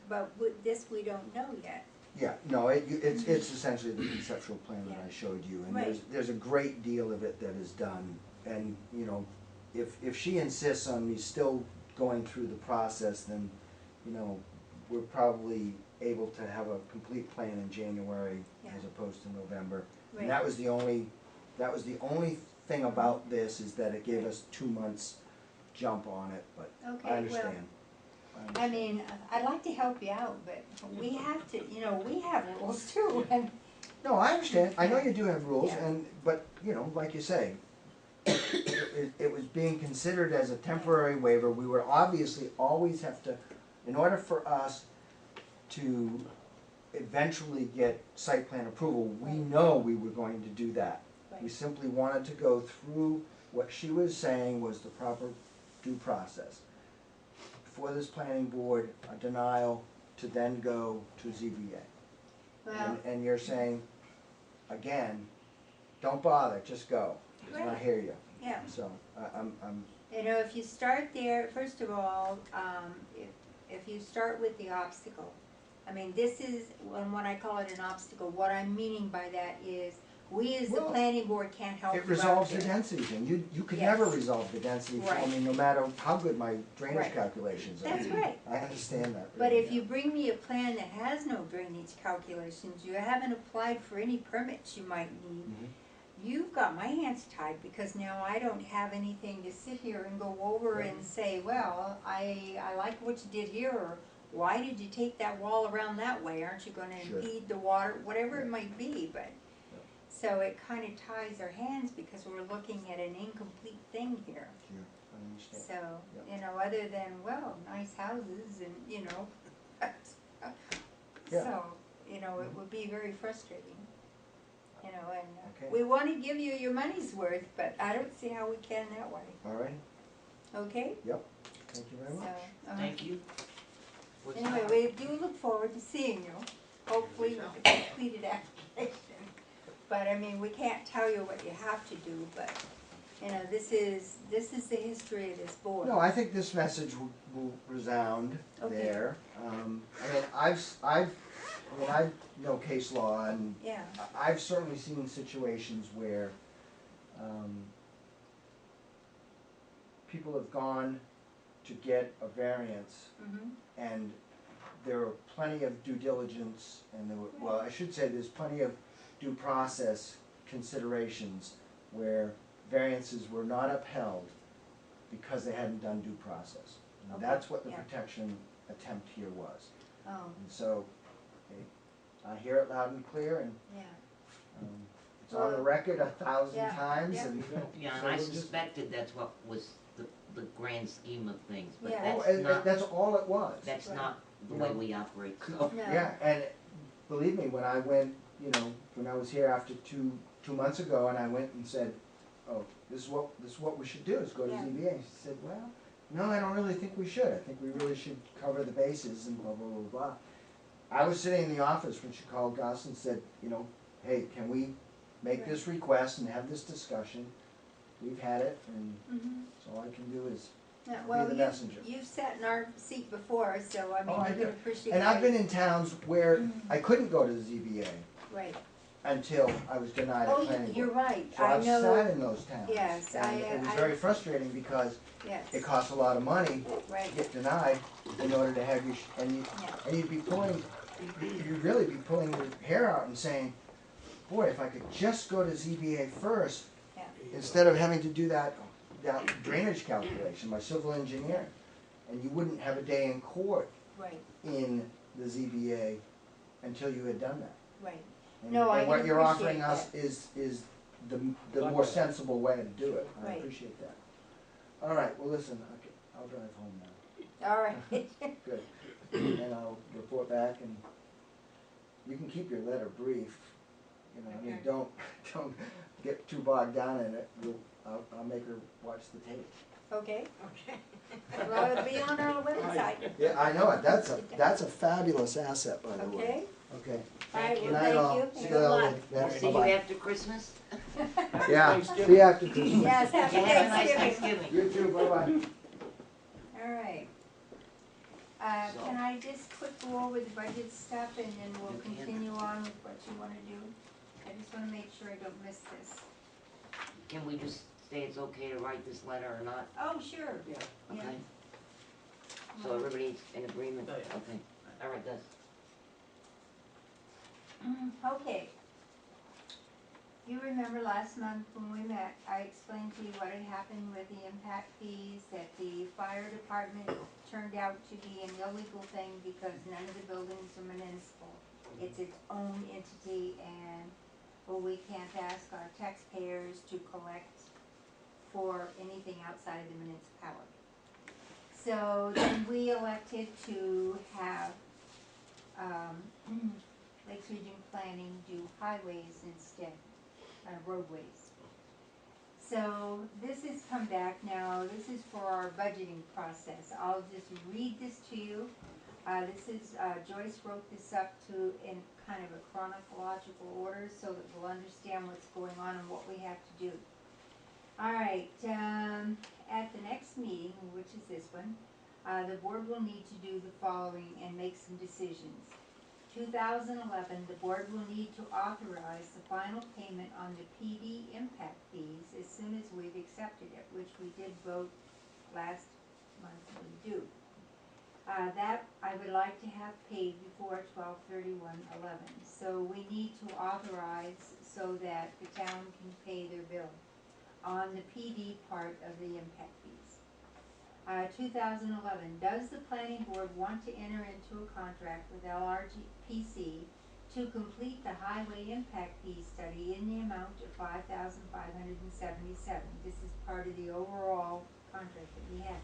but with this, we don't know yet. Yeah, no, it's essentially the conceptual plan that I showed you, and Right. there's a great deal of it that is done. And, you know, if she insists on me still going through the process, then, you know, we're probably able to have a complete plan in January as opposed to November. Right. And that was the only thing about this, is that it gave us 2 months jump on it, but Okay, I well, understand. I mean, I'd like to help you out, but we have to, you know, we have rules too, and No, I understand, I know you do have rules, Yeah. but, you know, like you say, it was being considered as a temporary waiver. We would obviously always have to, in order for us to eventually get site plan approval, we know we were going to do that. We simply wanted to go through what she was saying was the proper due process. Before this planning board, a denial to then go to ZBA. well, And you're saying, again, don't bother, just go. And I Right. hear you. yeah. So, I'm, You know, if you start there, first of all, if you start with the obstacle, I mean, this is, when I call it an obstacle, what I'm meaning by that is, we as the Well, planning board can't help you it out resolves the there. density thing. You could Yes. never resolve the density for Right. me, no matter how good my drainage Right. calculations are. That's right. I understand that. But really, if you bring me a plan that has no drainage calculations, you haven't applied for any permits you might need, Mhm. you've got my hands tied, because now I don't have anything to sit here and go over and say, well, I like what you did here, or why did you take that wall around that way? Aren't you gonna Sure. impede the water, whatever it might be, but. Yeah. So it kinda ties our hands because we're looking at an incomplete thing here. Sure. understand. So, Yep. you know, other than, well, nice houses and, you know. Yeah. So, you know, it would be very frustrating. You know, and Okay. we wanna give you your money's worth, but I don't see how we can that way, All right, okay? thank you very So, much. Thank you. What's anyway, that? we do look forward to seeing you, hopefully with a completed application. But I mean, we can't tell you what you have to do, but, you know, this is the history of this board. No, I think this message will resound Okay. there. I mean, I know case law, and Yeah, I've certainly seen situations where people have gone to get a variance, mhm, and there are plenty of due diligence, and well, I should say there's plenty of due process considerations where variances were not upheld because they hadn't done due process. And Okay, that's what the yeah. protection attempt here was. oh, And so, I hear it loud and clear, and yeah, it's on the record 1,000 Yeah, times, yeah. and Yeah, so and I we'll just- suspected that's what was the grand scheme of things, but Yeah. Oh, that's and not, that's all it was. that's Right. not the You way know, we operate, so. No. Yeah, and believe me, when I went, you know, when I was here after two months ago, and I went and said, oh, this is what we should do, is go to Yeah. ZBA. And she said, well, no, I don't really think we should. I think we really should cover the bases and blah, blah, blah, blah. I was sitting in the office when she called Gus and said, you know, hey, can we make this request and have this discussion? We've had it, and mhm. so all I can do is Yeah, be well, the messenger. you've sat in our seat before, so I mean, Oh, I you do. can appreciate. And I've how been you- in towns where I couldn't go to the ZBA Right, until I was denied oh, a planning board. you're right, So I I've know, sat in those towns. Yes, And it was I- very frustrating because yes, it costs a lot of money right, to get denied in order to have your, yeah, and you'd be pulling, you'd really be pulling your hair out and saying, boy, if I could just go to ZBA first, yeah, instead of having to do that drainage calculation by civil engineer, and you wouldn't have a day in court right, in the ZBA until you had done that. right. And- No, I And what can you're offering appreciate us is the more sensible way to do it. I Right. appreciate that. All right, well, listen, okay, I'll drive home now. All right, Good. And I'll report back, and you can keep your letter brief. You know, I mean, Okay. don't get too bogged down in it. I'll make her watch the tape. okay. Okay. Well, it'll be on our website, Yeah, I know it. That's a fabulous asset, by the way. okay? Okay. All right, Good well, night, all. thank you, See and you good luck. later. See you Bye-bye. after Christmas? Yeah, see you after Christmas. Yes, happy You have a nice Thanksgiving. Thanksgiving. You too, bye-bye. All right. So- Can I just quick go over the budget stuff and then we'll You can. continue on with what you wanna do? I just wanna make sure I don't miss this. Can we just say it's okay to write this letter or not? Oh, sure. Yeah. Okay? So everybody's in agreement? Okay. All right, Gus. Okay. You remember last month when we met, I explained to you what had happened with the impact fees, that the fire department turned out to be an illegal thing because none of the buildings are municipal. It's its own entity, and, well, we can't ask our taxpayers to collect for anything outside of the municipality. So then we elected to have, Lakes Region Planning do highways instead, roadways. So this has come back now, this is for our budgeting process. I'll just read this to you. This is, Joyce wrote this up to in kind of a chronological order so that we'll understand what's going on and what we have to do. All right, at the next meeting, which is this one, the board will need to do the following and make some decisions. 2011, the board will need to authorize the final payment on the PD impact fees as soon as we've accepted it, which we did vote last month we do. That I would like to have paid before 12/31/11. So we need to authorize so that the town can pay their bill on the PD part of the impact fees. 2011, does the planning board want to enter into a contract with LRPC to complete the highway impact fee study in the amount of $5,577? This is part of the overall contract that we have?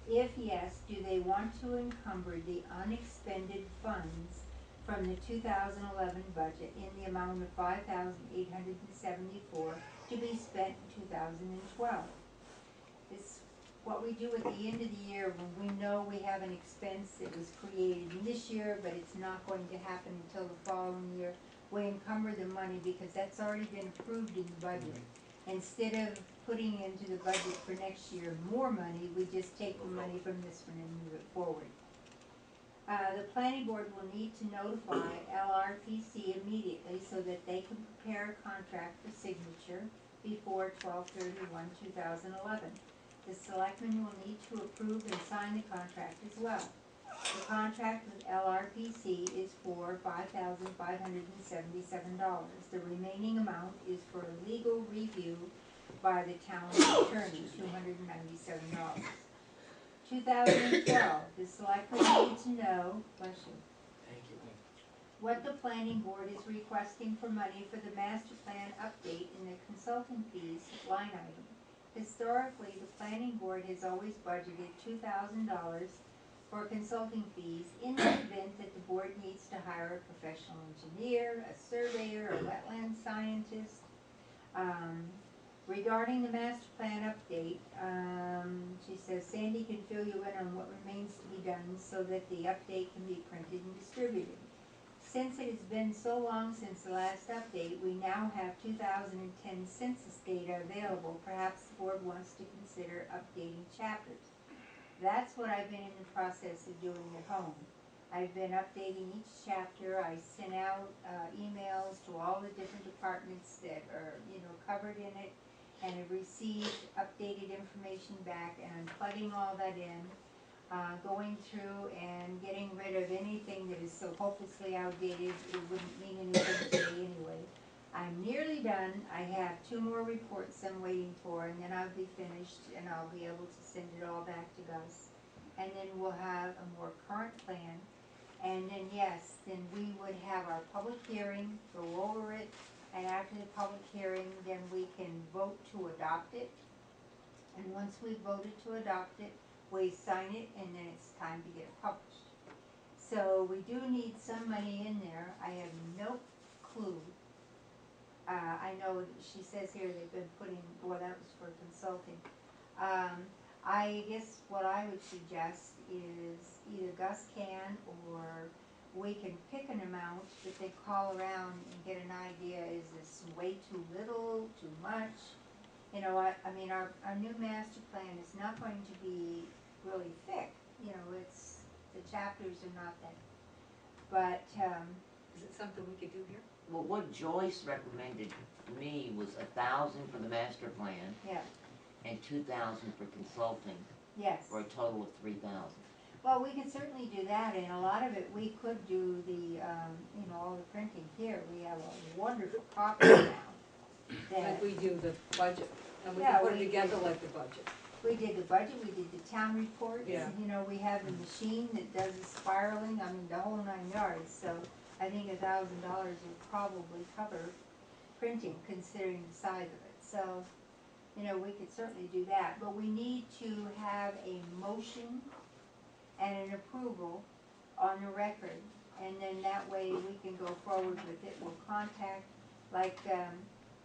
If yes, do they want to encumber the unexpended funds from the 2011 budget in the amount of $5,874 to be spent in 2012? It's what we do at the end of the year when we know we have an expense that was created in this year, but it's not going to happen until the following year. We encumber the money because that's already been approved in the budget. Instead of putting into the budget for next year more money, we just take the money from this one and move it forward. The planning board will need to notify LRPC immediately so that they can prepare a contract for signature before 12/31/2011. The selectmen will need to approve and sign the contract as well. The contract with LRPC is for $5,577. The remaining amount is for a legal review by the town attorney, $297. 2012, the selectmen need to know, bless you, what the planning board is requesting for money for the master plan update in the consulting fees line item. Historically, the planning board has always budgeted $2,000 for consulting fees in the event that the board needs to hire a professional engineer, a surveyor, a wetland scientist. Regarding the master plan update, she says Sandy can fill you in on what remains to be done so that the update can be printed and distributed. Since it has been so long since the last update, we now have 2010 census data available. Perhaps the board wants to consider updating chapters. That's what I've been in the process of doing at home. I've been updating each chapter. I sent out emails to all the different departments that are, covered in it, and have received updated information back, and I'm plugging all that in. Going through and getting rid of anything that is so hopelessly outdated, it wouldn't mean anything to me anyway. I'm nearly done. I have 2 more reports I'm waiting for, and then I'll be finished, and I'll be able to send it all back to Gus. And then we'll have a more current plan. And then, yes, then we would have our public hearing, go over it, and after the public hearing, then we can vote to adopt it. And once we've voted to adopt it, we sign it, and then it's time to get it published. So we do need some money in there. I have no clue. I know that she says here they've been putting, well, that was for consulting. I guess what I would suggest is either Gus can or we can pick an amount, but they call around and get an idea, is this way too little, too much? I mean, our new master plan is not going to be really thick. It's, the chapters are not that. But, Is it something we could do here? Well, what Joyce recommended to me was 1,000 for the master plan yeah, and 2,000 for consulting, yes. for a total of 3,000. Well, we could certainly do that, and a lot of it, we could do the, all the printing here. We have a wonderful copy now. Like we do the budget, and we Yeah, can put it we together did. like the budget. We did the budget, we did the town reports, Yeah. We have the machine that does the spiraling, the whole 9 yards, so I think $1,000 would probably cover printing, considering the size of it. So, we could certainly do that, but we need to have a motion and an approval on the record, and then that way we can go forward with it. We'll contact,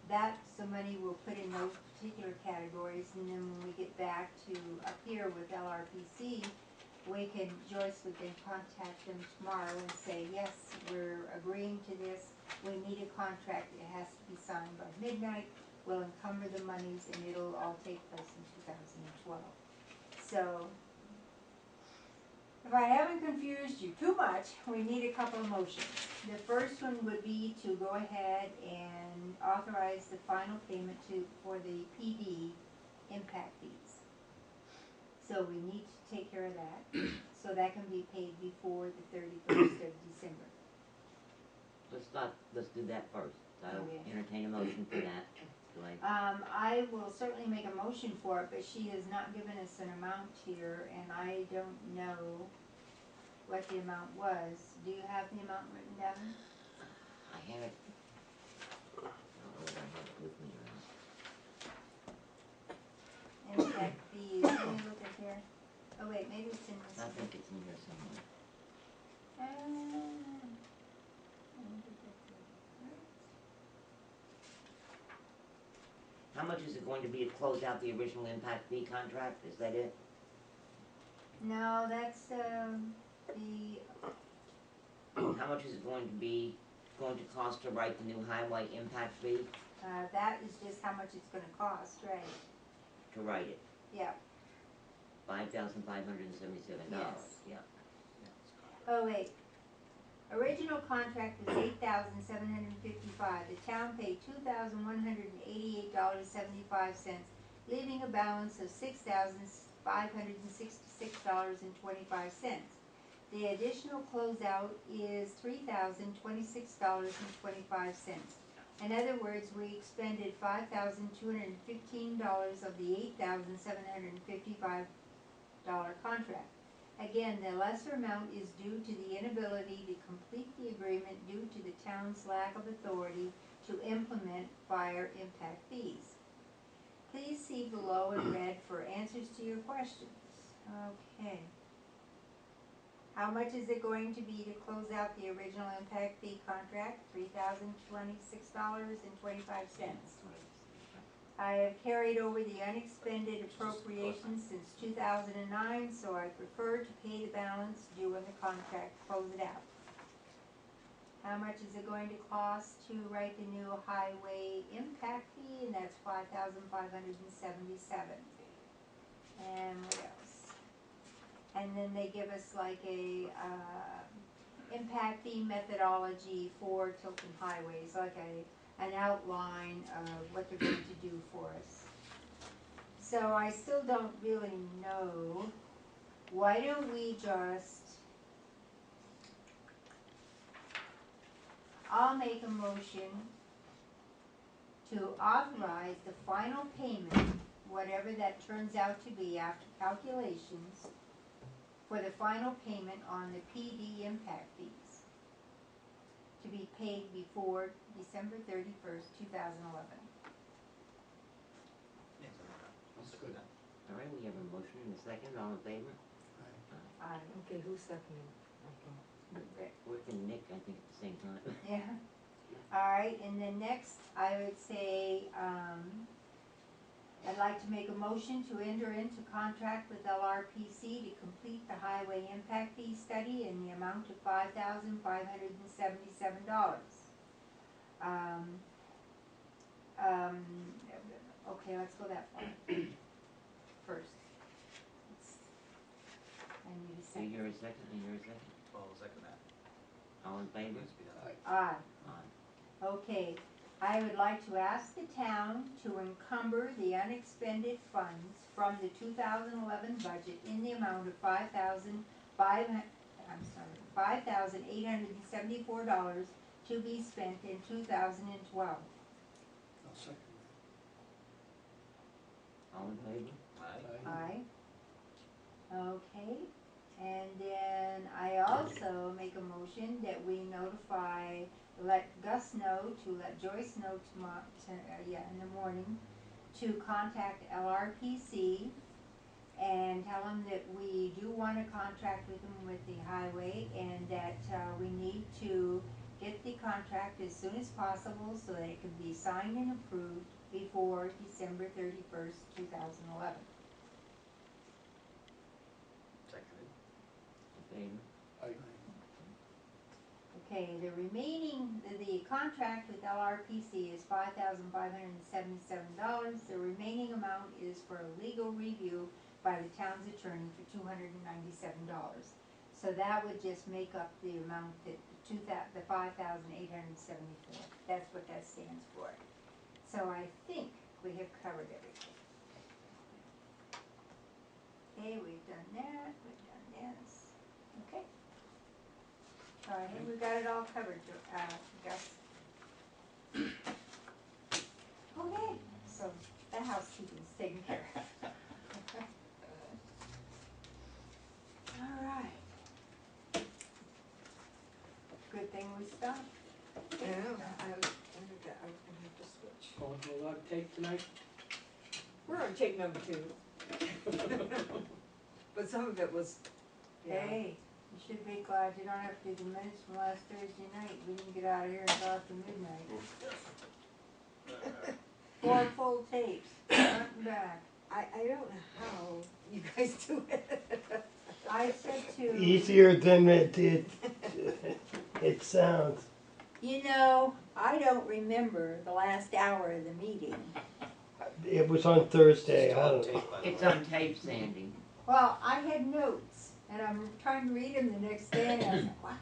that's the money we'll put in those particular categories, and then when we get back to up here with LRPC, Joyce would then contact them tomorrow and say, yes, we're agreeing to this, we need a contract, it has to be signed by midnight, we'll encumber the monies, and it'll all take place in 2012. So, if I haven't confused you too much, we need a couple of motions. The first one would be to go ahead and authorize the final payment for the PD impact fees. So we need to take care of that, so that can be paid before the 31st of December. Let's do that first. I'll Okay. entertain a motion for that. Do I? I will certainly make a motion for it, but she has not given us an amount here, and I don't know what the amount was. Do you have the amount written down? I have it. I don't know whether I have it with me or not. Impact fees here? Oh wait, maybe it's in this I one. think it's in here somewhere. How much is it going to be to close out the original impact fee contract? Is that it? No, that's, How much is it going to cost to write the new highway impact fee? that is just how much it's gonna cost, right? To write it? Yeah. $5,577. Yes. Yeah. Oh, wait. Original contract was $8,755. The town paid $2,188.75, leaving a balance of $6,566.25. The additional closeout is $3,026.25. In other words, we expended $5,215 of the $8,755 contract. Again, the lesser amount is due to the inability to complete the agreement due to the town's lack of authority to implement fire impact fees. Please see below in red for answers to your questions. Okay. How much is it going to be to close out the original impact fee contract? $3,026.25. I have carried over the unexpended appropriations since 2009, so I prefer to pay the balance due when the contract close it out. How much is it going to cost to write the new highway impact fee? And that's $5,577. And what else? And then they give us like a impact fee methodology for Tilton Highways, like an outline of what they're going to do for us. So I still don't really know. Why don't we just, I'll make a motion to authorize the final payment, whatever that turns out to be after calculations, for the final payment on the PD impact fees to be paid before December 31st, 2011. Yeah, that's good. All right, we have a motion and a second. All in favor? Aye. Okay, who's seconding? Okay. Rick and Nick, I think, at the same time. Yeah. All right, and then next, I would say, I'd like to make a motion to enter into contract with LRPC to complete the highway impact fee study in the amount of $5,577. Okay, let's go that far first. I need a So second. you're a second, and you're a second. I'll second that. All in favor? Needs to be done. Aye. Aye. Okay, I would like to ask the town to encumber the unexpended funds from the 2011 budget in the amount of $5,874 to be spent in 2012. I'll second All in favor? Aye. that. Aye. Okay, and then I also make a motion that we let Gus know, to let Joyce know tomorrow, in the morning, to contact LRPC and tell them that we do want to contract with them with the highway, and that we need to get the contract as soon as possible so that it can be signed and approved before December 31st, 2011. Seconded. In favor? Aye. Okay, the contract with LRPC is $5,577. The remaining amount is for a legal review by the town's attorney for $297. So that would just make up the amount that, the $5,874. That's what that stands for. So I think we have covered everything. Okay, we've done that, we've done this. Okay. So I think we've got it all covered, Gus. Okay, so the housekeeping's taken care of. All right. Good thing we stopped. Yeah, I was gonna have to switch. Call for a lot of tape tonight? We're on tape number 2. But some of it was, yeah. Hey, you should be glad you don't have to do the minutes from last Thursday night. We didn't get out of here until after midnight. 4 full tapes, front and back. I don't know how you guys do it. I said to, Easier than it sounds. you know, I don't remember the last hour of the meeting. It was on Thursday, I don't know. It's on tape, Sandy. Well, I had notes, and I'm trying to read them the next day, and I was like, what?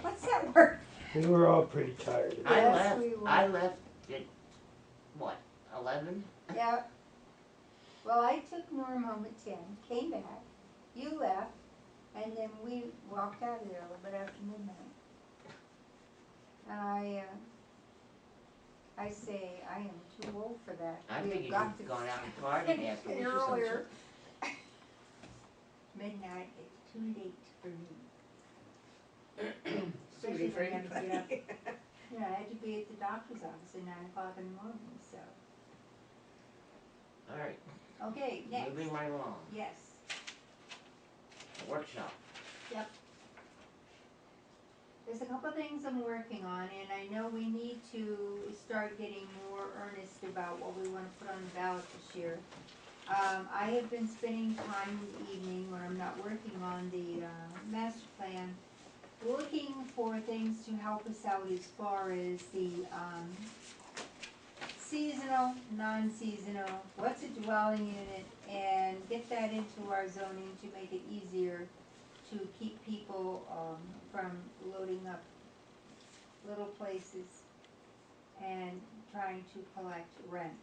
What's that word? We were all pretty tired. Yes, we were. I left at, what, 11? Yeah. Well, I took Norm home at 10, came back, you left, and then we walked out of there a little bit after midnight. And I say, I am too old for that. I We have figured got you'd to gone out and partied afterwards or something. earlier. Midnight is too late for me. Especially when I had to get up. You know, I had to be at the doctor's office at 9 o'clock in the morning, so. All right, Okay, next. moving right along. Yes, Workshop. yep. There's a couple things I'm working on, and I know we need to start getting more earnest about what we wanna put on the ballot this year. I have been spending time in the evening when I'm not working on the, master plan, looking for things to help us out as far as the, seasonal, non-seasonal, what's a dwelling unit, and get that into our zoning to make it easier to keep people, from loading up little places and trying to collect rent.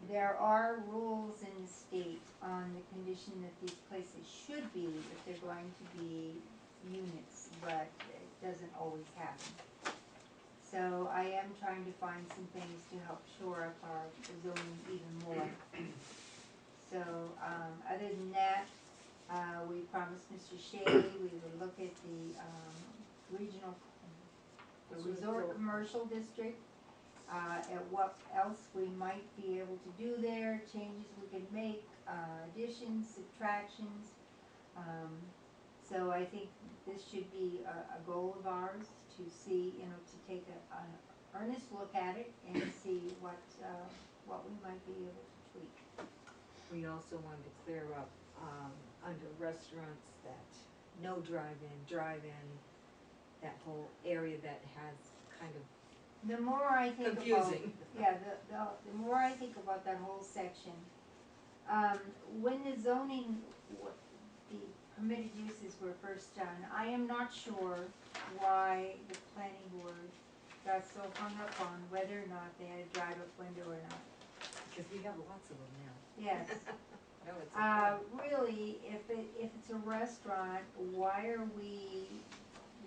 There are rules in the state on the condition that these places should be, if they're going to be units, but it doesn't always happen. So I am trying to find some things to help shore up our zoning even more. So, other than that, we promised Mr. Shea we would look at the, the resort commercial district, at what else we might be able to do there, changes we could make, additions, subtractions. So I think this should be a goal of ours to see, to take an earnest look at it and see what we might be able to tweak. We also wanted to clear up, under restaurants that no drive-in, that whole area that has kind of The more I think about, confusing. yeah, the more I think about that whole section, when the zoning, the permitted uses were first done, I am not sure why the planning board got so hung up on whether or not they had a drive-up window or not. Because we have lots of them now. Yes. No, it's okay. Really, if it's a restaurant, why are we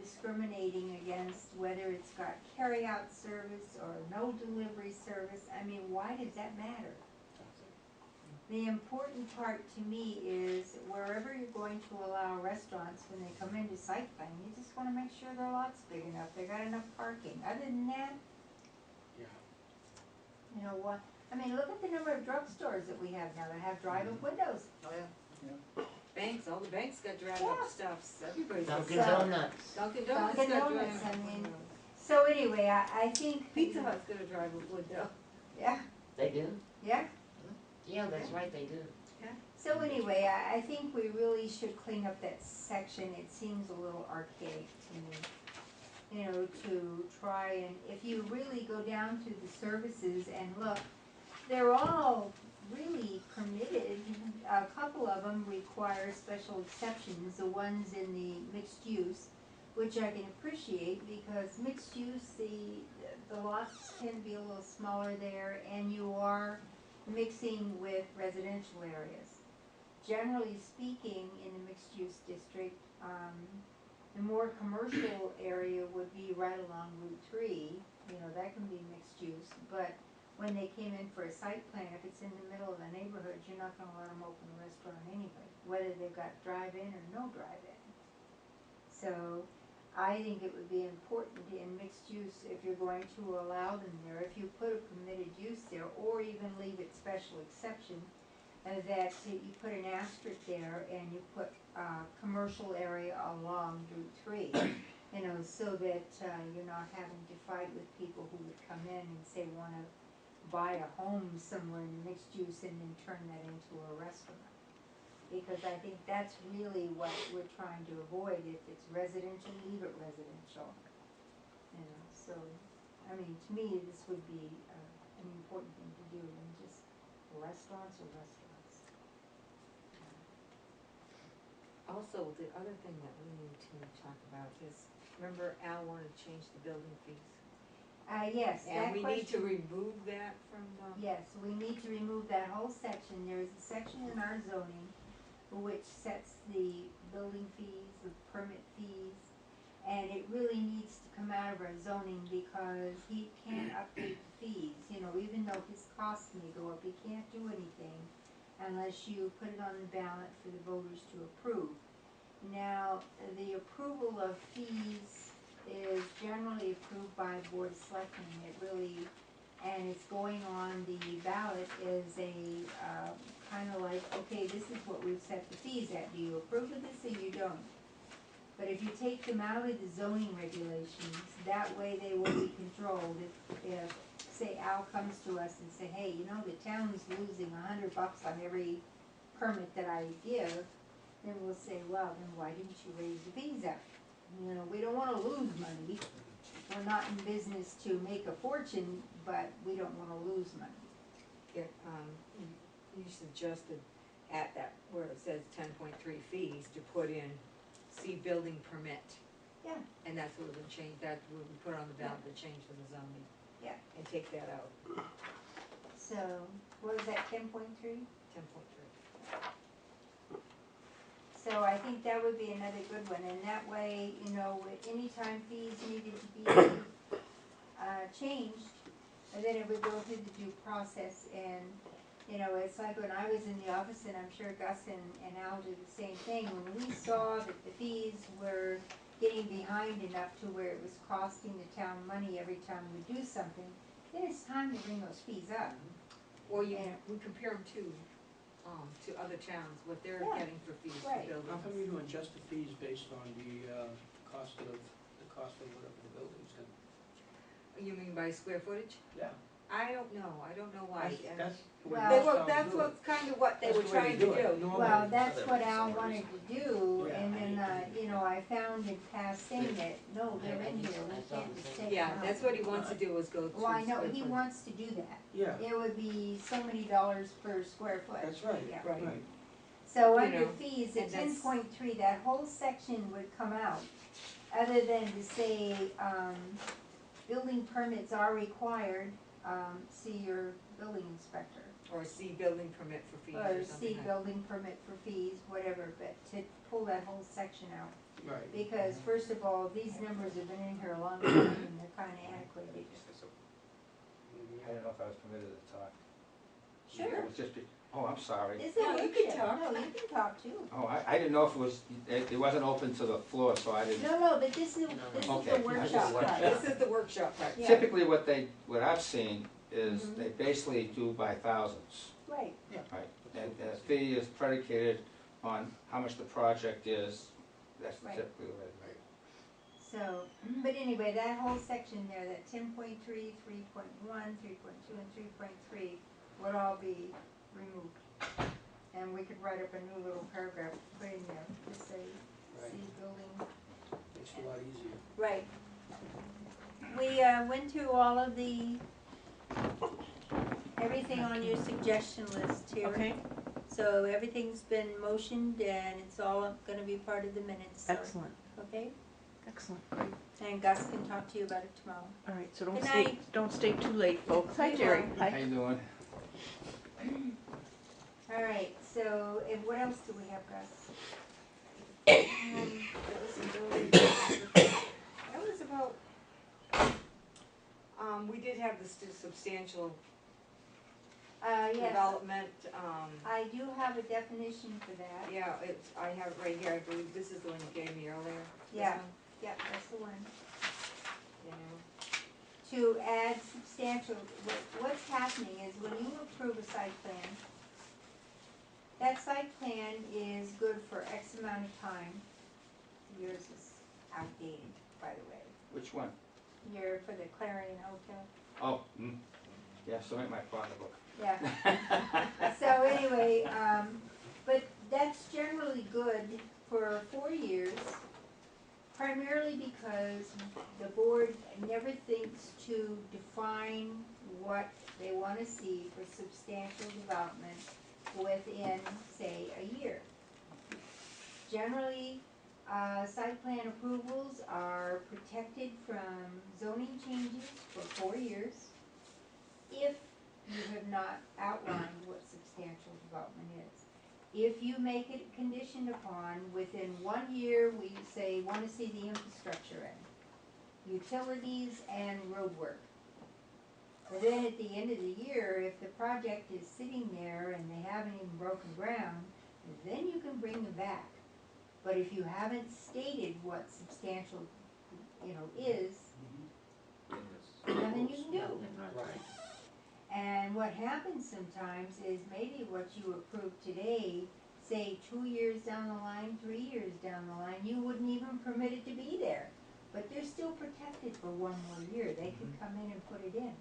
discriminating against whether it's got carry-out service or no delivery service? I mean, why does that matter? The important part to me is wherever you're going to allow restaurants, when they come into site plan, you just wanna make sure their lot's big enough, they got enough parking. Other than that, you know what, I mean, look at the number of drugstores that we have now that have drive-up windows. Oh, yeah. Banks, all the banks got drive-up stuffs, everybody's got Dunkin' Donuts. Dunkin' Donuts Dunkin' got Donuts, drive-up I mean, windows. so anyway, I think. Pizza Hut's got a drive-up window. Yeah, They do? yeah. Yeah, that's right, they do. So anyway, I think we really should clean up that section. It seems a little archaic to me. To try and, if you really go down to the services and look, they're all really permitted. A couple of them require special exceptions, the ones in the mixed use, which I can appreciate because mixed use, the lots tend to be a little smaller there and you are mixing with residential areas. Generally speaking, in the mixed use district, the more commercial area would be right along Route 3, that can be mixed use, but when they came in for a site plan, if it's in the middle of the neighborhood, you're not gonna let them open a restaurant anyway, whether they've got drive-in or no drive-in. So, I think it would be important in mixed use, if you're going to allow them there, if you put a permitted use there, or even leave it special exception, that you put an asterisk there and you put, commercial area along Route 3. You know, so that, you're not having to fight with people who would come in and say wanna buy a home somewhere in mixed use and then turn that into a restaurant. Because I think that's really what we're trying to avoid. If it's residential, leave it residential. You know, so, I mean, to me, this would be, an important thing to do, and just restaurants are restaurants. Also, the other thing that we need to talk about is, remember Al wanted to change the building fees? Yes, that And we need to question- remove that from the. Yes, we need to remove that whole section. There is a section in our zoning which sets the building fees, the permit fees, and it really needs to come out of our zoning because he can't update the fees. You know, even though his costs may go up, he can't do anything unless you put it on the ballot for the voters to approve. Now, the approval of fees is generally approved by Board of Selectmen. It really, and it's going on the ballot is a, kinda like, okay, this is what we've set the fees at. Do you approve of this or you don't? But if you take them out of the zoning regulations, that way they will be controlled. If say Al comes to us and say, hey, you know, the town's losing $100 on every permit that I give, then we'll say, well, then why didn't you raise the fees up? You know, we don't wanna lose money. We're not in business to make a fortune, but we don't wanna lose money. Yeah, you suggested at that, where it says 10.3 fees, to put in see building permit. Yeah. And that's what we change, that's what we put on the ballot, to change to the zoning. Yeah. And take that out, So, what was that, 10.3? 10.3. So I think that would be another good one, and that way, you know, anytime fees needed to be, changed, and then it would go through the due process, and, you know, it's like when I was in the office, and I'm sure Gus and Al did the same thing, when we saw that the fees were getting behind enough to where it was costing the town money every time we do something, then it's time to bring those fees up. Or we compare them to other towns, what they're Yeah. getting for fees for Right. buildings. How come you're doing just the fees based on the cost of whatever the building's gonna? You mean by square footage? Yeah. I don't know why. And That's the way Well- They most were, towns that's do what's it. kind of what they That's were the way trying to they do it. do. Normally- Well, that's So what there- Al some wanted reason. to do, Yeah, and I then, hate to- you know, I found in passing that, no, they're in here, we can't just take them Yeah, out. that's what he wants to do, is go through Well, I know, square he footage. wants to do that. Yeah, It would be so many dollars per square foot. that's right. Yeah. Right. Right. So You under know, fees, the and that's- 10.3, that whole section would come out, other than to say, building permits are required, see your building inspector. Or see building permit for fees Or or see something like. building permit for fees, whatever, but to pull that whole section out. Right. Because first of all, these numbers have been in here a long time and they're kinda antiquated. I don't know if I was permitted to talk. Sure. It was just, oh, I'm sorry. It's a No, you workshop. can talk. No, you can talk too. Oh, I didn't know if it was, it wasn't open to the floor, so I didn't. No, but this is Okay. the workshop part. This is the workshop part. Yeah. Typically, what I've seen is Mhm. they basically do by thousands, Right, right? And the fee is predicated on how much the project is, that's Right. typically what it is. so, but anyway, that whole section there, that 10.3, 3.1, 3.2, and 3.3 would all be removed. And we could write up a new little paragraph, to put in there, to say, Right. see building. Makes it a lot easier. Right. We, went through all of everything on your suggestion list here. Okay, So everything's been motioned and it's all gonna be part of the minutes, so, excellent, okay? excellent. And Gus can talk to you about it tomorrow. All right, so Good night. don't stay too late, folks. Hi, We Jerry. won't. How Hi. you doing? All right, so, and what else do we have, Gus? That was about, we did have the substantial Yes, development, I do have a definition for that. yeah, it's, I have it right here, I believe this is the one you gave me earlier. This Yeah. one, Yep, that's the one. you know. To add substantial, what's happening is when you approve a site plan, that site plan is good for X amount of time. Yours is outdated, by the way. Which one? You're for the Clarion Hotel. Oh, yeah, so ain't my pocketbook. Yeah. So anyway, but that's generally good for 4 years, primarily because the board never thinks to define what they wanna see for substantial development within, say, a year. Generally, site plan approvals are protected from zoning changes for 4 years if you have not outlined what substantial development is. If you make it conditioned upon, within 1 year, we say, wanna see the infrastructure in, utilities and road work. But then at the end of the year, if the project is sitting there and they haven't even broken ground, then you can bring them back. But if you haven't stated what substantial, is, nothing you can do. Right. And what happens sometimes is maybe what you approve today, say 2 years down the line, 3 years down the line, you wouldn't even permit it to be there. But they're still protected for 1 more year. They could come in and put it in.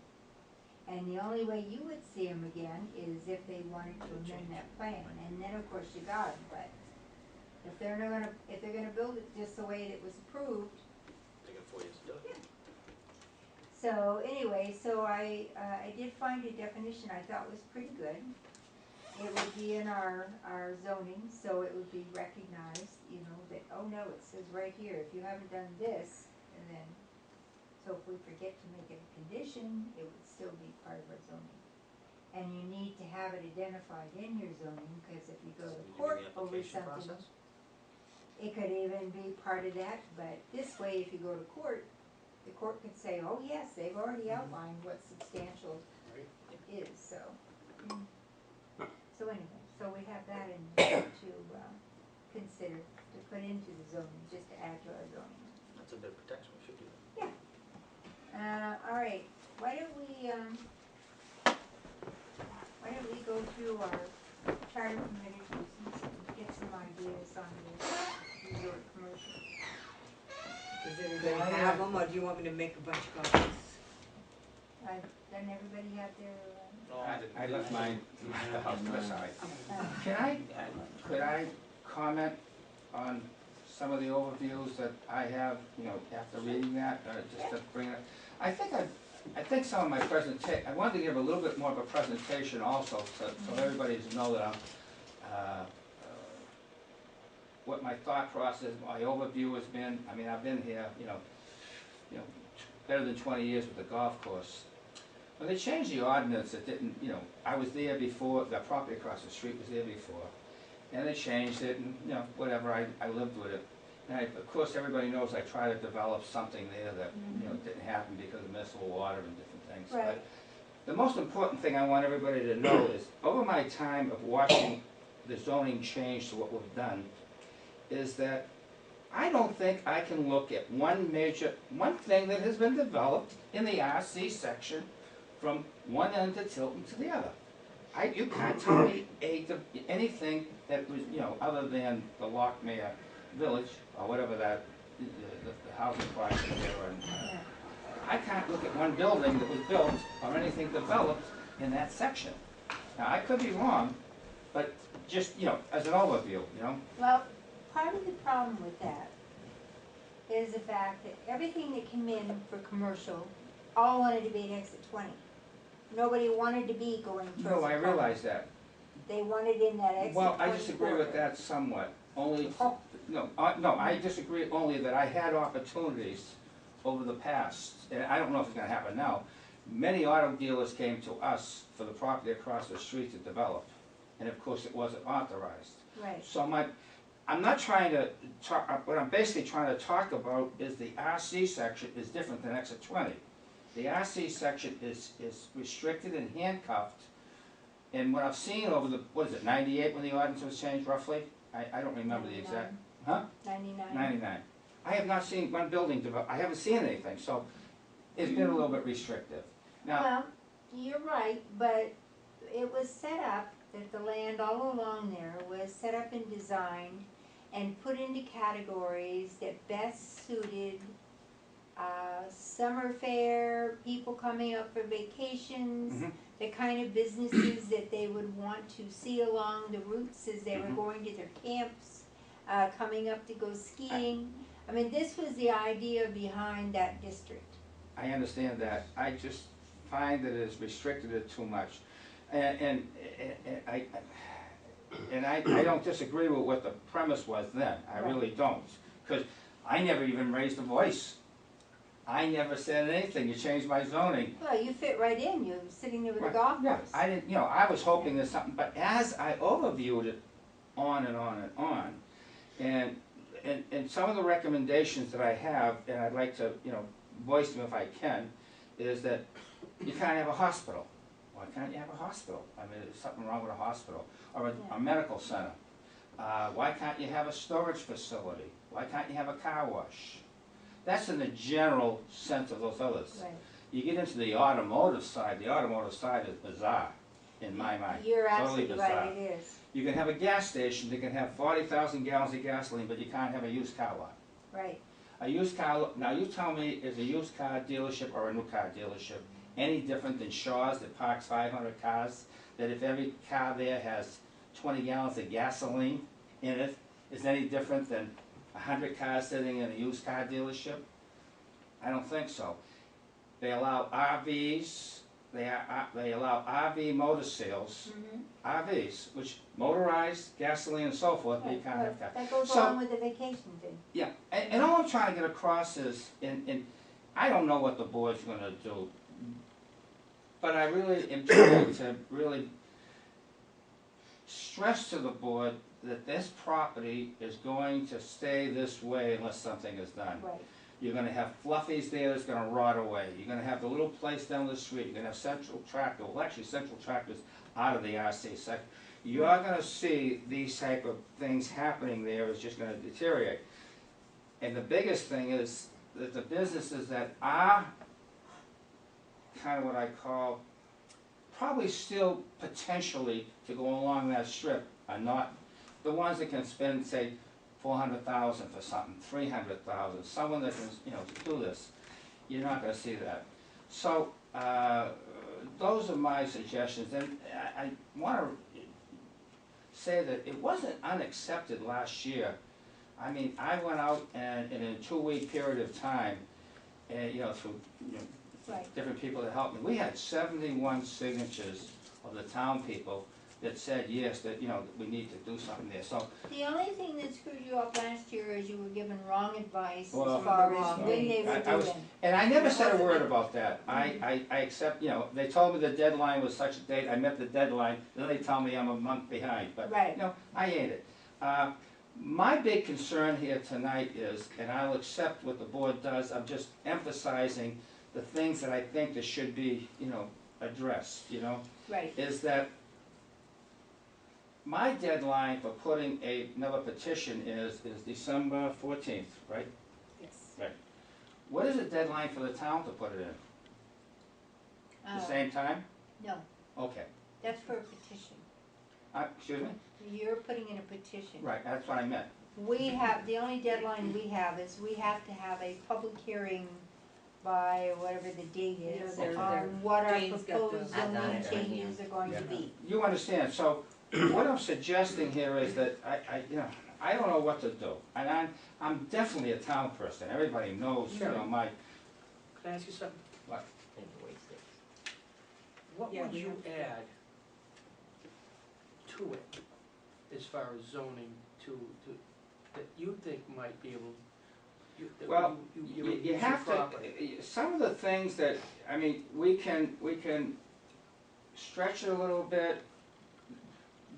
And the only way you would see them again is if they wanted to amend that plan. And then of course you got them, but if they're gonna build it just the way it was approved. They got 4 years to do it. So anyway, so I did find a definition I thought was pretty good. It would be in our zoning, so it would be recognized, that, oh no, it says right here, if you haven't done this, and then, so if we forget to make it a condition, it would still be part of our zoning. And you need to have it identified in your zoning, because if you go to court over something, it could even be part of that, but this way, if you go to court, the court could say, oh yes, they've already outlined what substantial is, so. So anyway, so we have that in there to consider, to put into the zoning, just to add to our zoning. That's a bit of protection, we should do that. All right, why don't we go through our charter committee and get some ideas on the resort commercial. Does everybody have them, or do you want me to make a bunch of copies? Doesn't everybody have their, I left mine at the house, that's all right. Could I comment on some of the overviews that I have, after reading that, just to bring it? I think some of my I wanted to give a little bit more of a presentation also, so everybody to know that what my thought process, my overview has been. I mean, I've been here, better than 20 years with the golf course. When they changed the ordinance, it didn't, I was there before, the property across the street was there before. And they changed it and, whatever, I lived with it. And of course, everybody knows I tried to develop something there that, didn't happen because of municipal water and different things. Right. But the most important thing I want everybody to know is, over my time of watching the zoning change to what we've done, is that I don't think I can look at one thing that has been developed in the RC section from one end of Tilton to the other. You can't tell me anything that was, other than the Lockmere Village, or whatever that, the housing project there, and I can't look at one building that was built, or anything developed in that section. Now, I could be wrong, but just, as an overview, Well, part of the problem with that is the fact that everything that came in for commercial all wanted to be an exit 20. Nobody wanted to be going towards the No, I common. realize that. They wanted in that exit 20 Well, I disagree with that somewhat, only, no, I disagree only that I had opportunities over the past, and I don't know if it's gonna happen now. Many auto dealers came to us for the property across the street to develop, and of course it wasn't authorized. Right. So I'm not trying to talk, what I'm basically trying to talk about is the RC section is different than exit 20. The RC section is restricted and handcuffed, and what I've seen over the, 98 when the ordinance was changed roughly? I don't remember the exact, 99. 99. I have not seen one building develop, I haven't seen anything, so it's been a little bit restrictive. Now, Well, you're right, but it was set up that the land all along there was set up and designed and put into categories that best suited summer fair, people coming up for vacations, the kind of businesses that they would want to see along the routes as they were going to their camps, coming up to go skiing. I mean, this was the idea behind that district. I understand that. I just find that it's restricted it too much. And I don't disagree with what the premise was then. I really don't. Because I never even raised a voice. I never said anything. You changed my zoning. Well, you fit right in. You're sitting there with a golf Yeah, course. I didn't, you know, I was hoping there's something, but as I overviewed it on and on and on, and some of the recommendations that I have, and I'd like to, you know, voice them if I can, is that you can't have a hospital. Why can't you have a hospital? I mean, there's something wrong with a hospital, or a medical center. Why can't you have a storage facility? Why can't you have a car wash? That's in the general sense of those others. Right. You get into the automotive side is bizarre, in my mind. You're Totally absolutely bizarre. right, it is. You can have a gas station that can have 40,000 gallons of gasoline, but you can't have a used car lot. Right. A used car, now you tell me, is a used car dealership or a new car dealership any different than Shaw's that parks 500 cars? That if every car there has 20 gallons of gasoline in it, is any different than 100 cars sitting in a used car dealership? I don't think so. They allow RVs, they allow RV motor sales, RVs, which motorized, gasoline and so forth, but you can't have cars. That goes So- along with the vacation thing. Yeah, and all I'm trying to get across is, and I don't know what the board's gonna do, but I really am trying to really stress to the board that this property is going to stay this way unless something is done. Right. You're gonna have fluffies there that's gonna rot away. You're gonna have the little place down the street. You're gonna have Central Tractor, well, actually Central Tractor's out of the RC sector. You're gonna see these type of things happening there. It's just gonna deteriorate. And the biggest thing is that the businesses that are kind of what I call probably still potentially to go along that strip are not the ones that can spend, say, 400,000 for something, 300,000. Someone that can, you know, do this. You're not going to see that. So those are my suggestions, and I want to say that it wasn't unaccepted last year. I mean, I went out and in a 2-week period of time, and you know, through different people that helped me, we had 71 signatures of the town people that said yes, that, you know, we need to do something there. So The only thing that screwed you up last year is you were given wrong advice Well, as far as when they were I was, doing. and I never said a word about that. I accept, you know, they told me the deadline was such a date, I met the deadline, then they tell me I'm a month behind, but, Right. you know, I ain't it. My big concern here tonight is, and I'll accept what the board does, I'm just emphasizing the things that I think that should be, you know, addressed, you know? Right. Is that my deadline for putting another petition is December 14th, right? Yes. Right. What is the deadline for the town to put it in? The same time? No, Okay. that's for a petition. Excuse me? You're putting in a petition. Right, that's what I meant. We have, the only deadline we have is we have to have a public hearing by whatever the date is Yeah, on what our Jane's got proposed I got zoning it right changes are going to be. You understand, so what I'm suggesting here is that you know, I don't know what to do. And I'm definitely a town person. Everybody knows, you know, my, Can I ask you something? what? What Yeah, would we you have- add to it as far as zoning to, that you think might be able, that Well, you you use your have to, property? some of the things that, I mean, we can stretch it a little bit,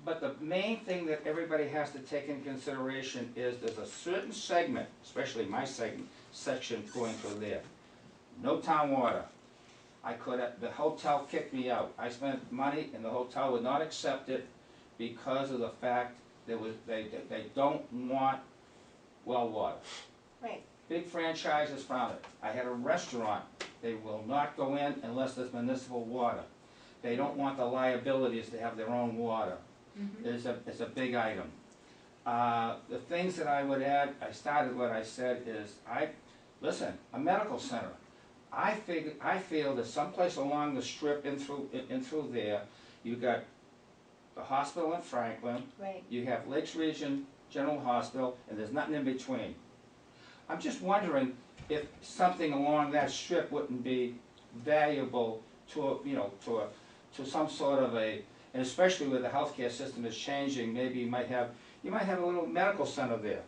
but the main thing that everybody has to take in consideration is there's a certain segment, especially my section going through there. No town water. The hotel kicked me out. I spent money and the hotel would not accept it because of the fact they don't want well water. Right. Big franchises found it. I had a restaurant. They will not go in unless there's municipal water. They don't want the liabilities to have their own water. It's a big item. The things that I would add, I started what I said is, listen, a medical center. I feel that someplace along the strip in through there, you got the hospital in Franklin, Right. you have Lakes Region General Hospital, and there's nothing in between. I'm just wondering if something along that strip wouldn't be valuable to to some sort of a, and especially where the healthcare system is changing, maybe you might have a little medical center there.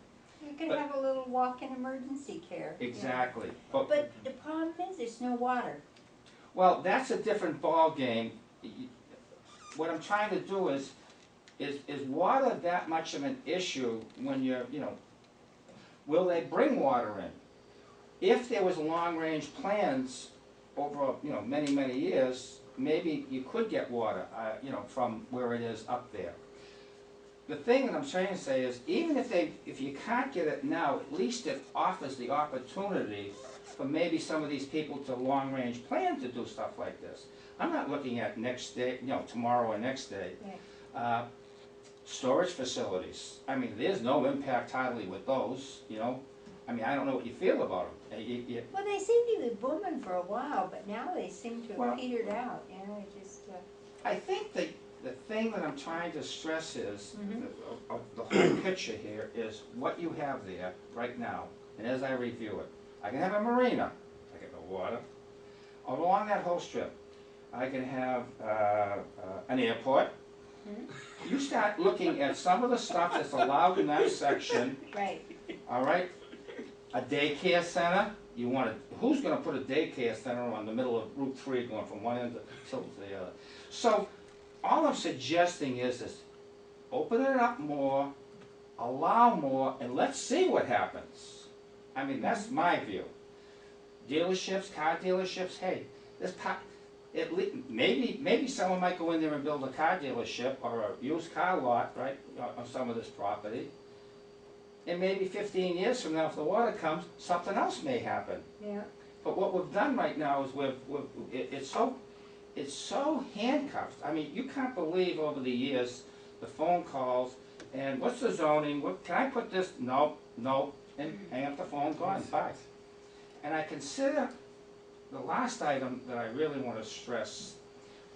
You can But- have a little walk-in emergency care. you know. Exactly. But the problem is, there's no water. Well, that's a different ball game. What I'm trying to do is water that much of an issue when will they bring water in? If there was long-range plans over, many, many years, maybe you could get water, from where it is up there. The thing that I'm trying to say is, even if you can't get it now, at least it offers the opportunity for maybe some of these people to long-range plan to do stuff like this. I'm not looking at next day, tomorrow or next day. Right. Storage facilities, I mean, there's no impact hardly with those, I mean, I don't know what you feel about them. Well, they seem to be booming for a while, but now they seem to have Well- petered out, it just, I think the thing that I'm trying to stress is, Mhm. the whole picture here is what you have there right now, and as I review it, I can have a marina, I get no water, along that whole strip. I can have an airport. You start looking at some of the stuff that's allowed in that section, right. all right? A daycare center, who's gonna put a daycare center on the middle of Route 3 going from one end of Tilton to the other? So, all I'm suggesting is this, open it up more, allow more, and let's see what happens. I mean, that's my view. Dealerships, car dealerships, hey, maybe someone might go in there and build a car dealership or a used car lot, right, on some of this property. And maybe 15 years from now, if the water comes, something else may happen. Yeah. But what we've done right now is it's so handcuffed. I mean, you can't believe over the years, the phone calls, and what's the zoning, can I put this, no, and hang up the phone, gone, bye. And I consider the last item that I really want to stress,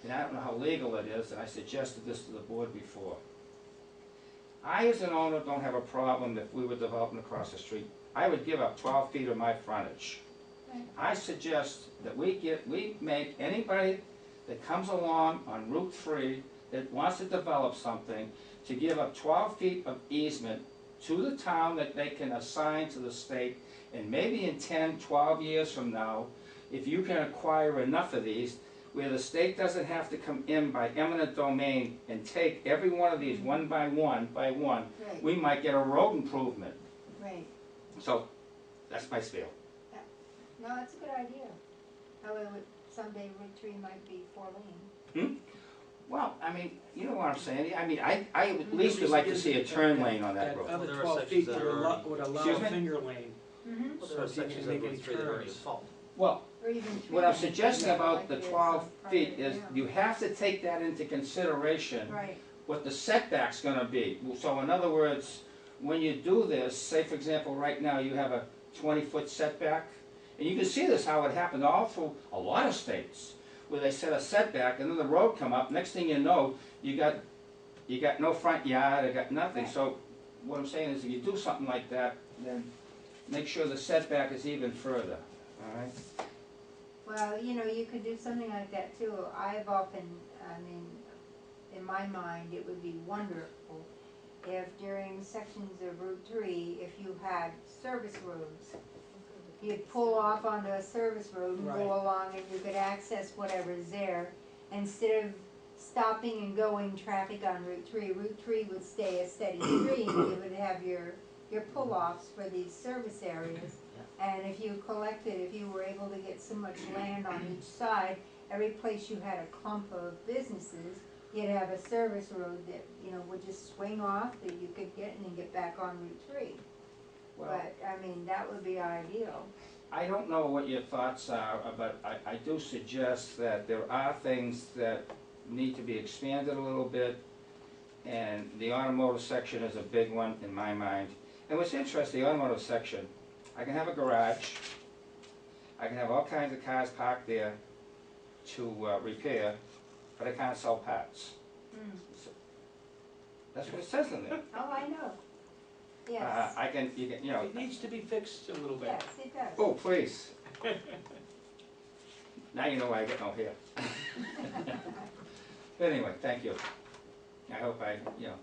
and I don't know how legal it is, and I suggested this to the board before. I, as an owner, don't have a problem if we were developing across the street. I would give up 12 feet of my frontage. Right. I suggest that we make anybody that comes along on Route 3 that wants to develop something to give up 12 feet of easement to the town that they can assign to the state, and maybe in 10, 12 years from now, if you can acquire enough of these, where the state doesn't have to come in by eminent domain and take every one of these one by one, Right. we might get a road improvement. Right. So, that's my spiel. No, it's a good idea. However, someday Route 3 might be 4-lane. Well, I mean, you know what I'm saying, I mean, I at least would like to see a turn lane on that road. Other There are 12 sections feet that would are allow, already- would allow Excuse a me? finger lane. Mm-hmm. Well, So there are if you can sections make of any Route 3 that are already turns. default. Well, Or even 3. what I'm suggesting Yeah, about like the there's 12 some feet private, is, yeah. you have to take that into consideration, Right. what the setback's gonna be. So in other words, when you do this, say for example, right now you have a 20-foot setback, and you can see this, how it happened all through a lot of states, where they set a setback and then the road come up, next thing you know, you got no front yard, you got nothing. Right. So what I'm saying is if you do something like that, then make sure the setback is even further, all right? Well, you could do something like that too. I've often, in my mind, it would be wonderful if during sections of Route 3, if you had service roads, you'd pull off onto a service road and Right. go along and you could access whatever's there. Instead of stopping and going traffic on Route 3, Route 3 would stay a steady stream. You would have your pull-offs for these service areas. And if you were able to get so much land on each side, every place you had a clump of businesses, you'd have a service road that, would just swing off that you could get and then get back on Route 3. Well, But, that would be ideal. I don't know what your thoughts are, but I do suggest that there are things that need to be expanded a little bit, and the automotive section is a big one in my mind. And what's interesting, the automotive section, I can have a garage, I can have all kinds of cars parked there to repair, but I can't sell parts. So, that's what it says in there. Oh, I know. Yes. You know. It needs to be fixed a little bit. Yes, it does. Oh, please. Now you know why I get no hair. But anyway, thank you. I hope you know.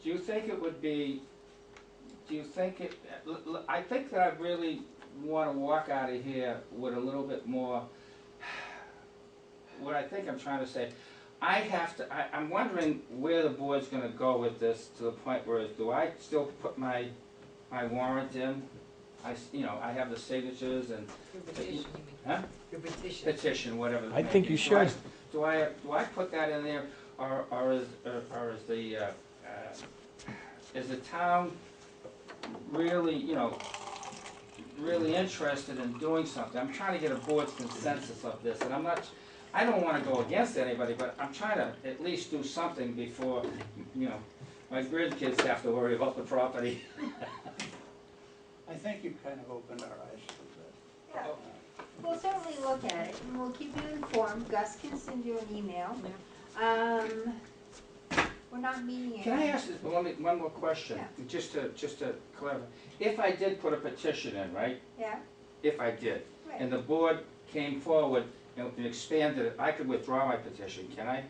Do you think it would be, I think that I really want to walk out of here with a little bit more, what I think I'm trying to say. I'm wondering where the board's gonna go with this, to the point where, do I still put my warrant in? I have the signatures and. Your petition, you mean? Huh? Your petition. Petition, whatever. I think you should. Do I put that in there, or is the town really, really interested in doing something? I'm trying to get a board's consensus of this, and I don't wanna go against anybody, but I'm trying to at least do something before, my grandkids have to worry about the property. I think you've kind of opened our eyes a little bit. Yeah. We'll certainly look at it, and we'll keep you informed. Gus can send you an email. We're not meeting. Can I ask one more question? Yeah. Just to clarify. If I did put a petition in, right? Yeah. If I did, Right. and the board came forward and expanded it, I could withdraw my petition, can I?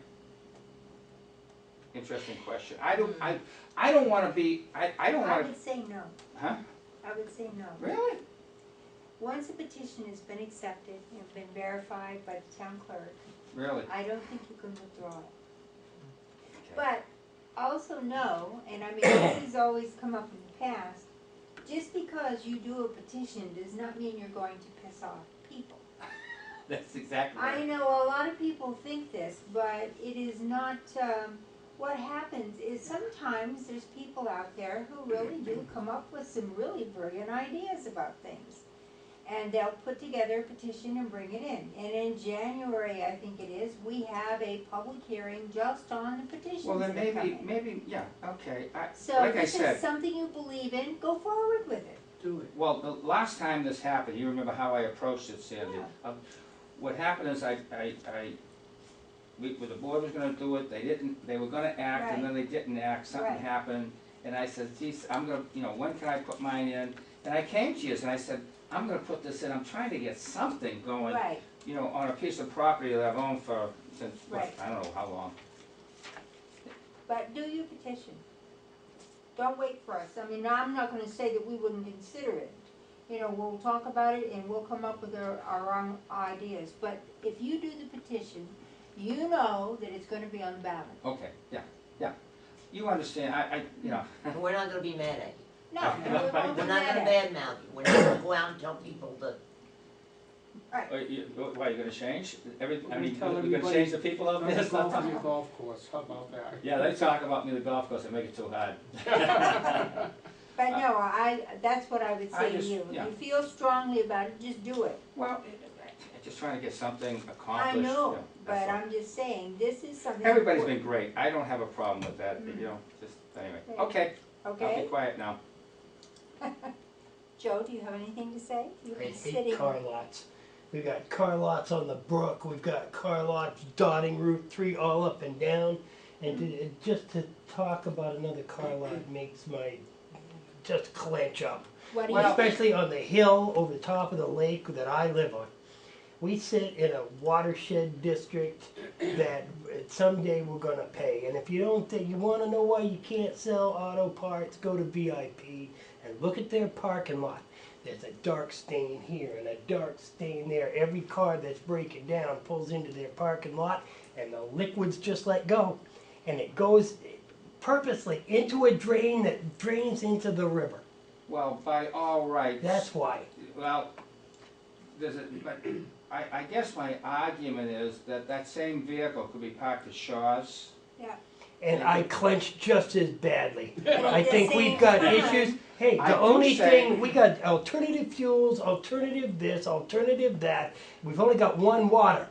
Interesting question. I don't wanna be, I don't I wanna, would say no. huh? I would say no. Really? Once a petition has been accepted and been verified by the town clerk, Really? I don't think you can withdraw it. Okay. But also know, and I mean, this has always come up in the past, just because you do a petition does not mean you're going to piss off people. That's exactly I right. know a lot of people think this, but it is not, what happens is sometimes there's people out there who really do come up with some really brilliant ideas about things. And they'll put together a petition and bring it in. And in January, I think it is, we have a public hearing just on the petitions Well, then that come in. maybe, yeah, okay. So Like if I this said, is something you believe in, go forward with it. Do it. well, the last time this happened, you remember how I approached it, Sandy? Yeah. What happened is the board was gonna do it, they were gonna act, and then they didn't act, something Right. happened, and I said, geez, I'm gonna, when can I put mine in? And I came to you and I said, I'm gonna put this in, I'm trying to get something going, Right, on a piece of property that I've owned since, Right. I don't know how long. but do your petition. Don't wait for us. I mean, I'm not gonna say that we wouldn't consider it. We'll talk about it and we'll come up with our own ideas. But if you do the petition, you know that it's gonna be on the ballot. Okay, yeah. You understand, And we're not gonna be mad at you. No, we won't be We're not mad gonna at you. badmouth you. We're not gonna go out and tell people that, Why, you gonna change? Tell We're gonna everybody, change the people out there? don't go on your golf course, how about that? Yeah, they talk about me at the golf course and make it too hard. But no, that's what I would I say to just- you. yeah. If you feel strongly about it, just do it. Well, just trying to get something I accomplished. know, but that's all. I'm just saying, this is something. Everybody's been important. great, I don't have a problem with that, just, anyway. Okay, I'll be Okay? quiet now. Joe, do you have anything to say? You've I been hate sitting. car lots. We've got car lots on the brook, we've got car lots dotting Route 3 all up and down. And just to talk about another car lot makes my, just clench up. What do you Especially on the hill over the top of the lake that I live on. We sit in a watershed district that someday we're gonna pay. And if you don't think, you wanna know why you can't sell auto parts, go to VIP and look at their parking lot. There's a dark stain here and a dark stain there. Every car that's breaking down pulls into their parking lot and the liquids just let go. And it goes purposely into a drain that drains into the river. Well, by all rights. That's why. Well, but I guess my argument is that same vehicle could be parked at Shaw's. Yeah. And I clench just as badly. But at I the think same we've got time- issues. Hey, I the do only say- thing, we got alternative fuels, alternative this, alternative that. We've only got one water.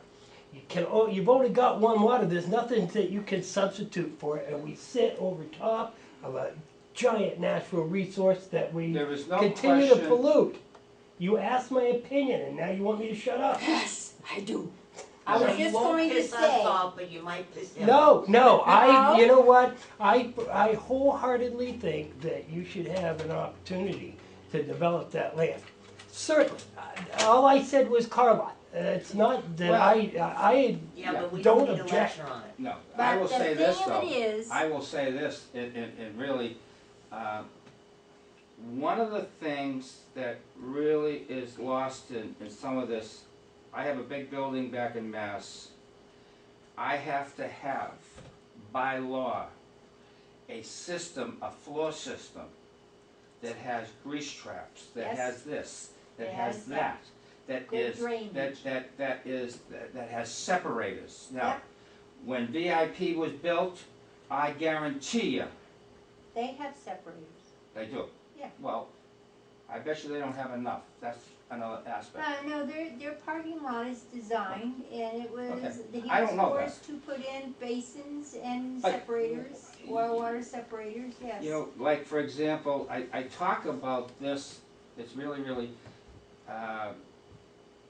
You've only got one water, there's nothing that you can substitute for it, and we sit over top of a giant natural resource that we There is no continue to question. pollute. You asked my opinion, and now you want me to shut up? Yes, I do. I was So you just won't going to piss us say, off, but you might piss him No, off. no, you know what? I wholeheartedly think that you should have an opportunity to develop that land. Certainly. All I said was car lot. It's not that Well, I Yeah, but we don't don't need a object. lecture on it. No, I but will the say this thing though. of it is, I will say this, and really, one of the things that really is lost in some of this, I have a big building back in Mass. I have to have, by law, a system, a floor system, that has grease traps, that Yes. has this, that It has has that, that good is, drainage. that has separators. Now, Yep. when VIP was built, I guarantee you, they have separators. they do. Yeah. Well, I bet you they don't have enough, that's another aspect. No, their parking lot is designed, and it was, Okay. he I was don't know forced to put in basins and Like- separators, oil water separators, yes. You know, like for example, I talk about this, it's really,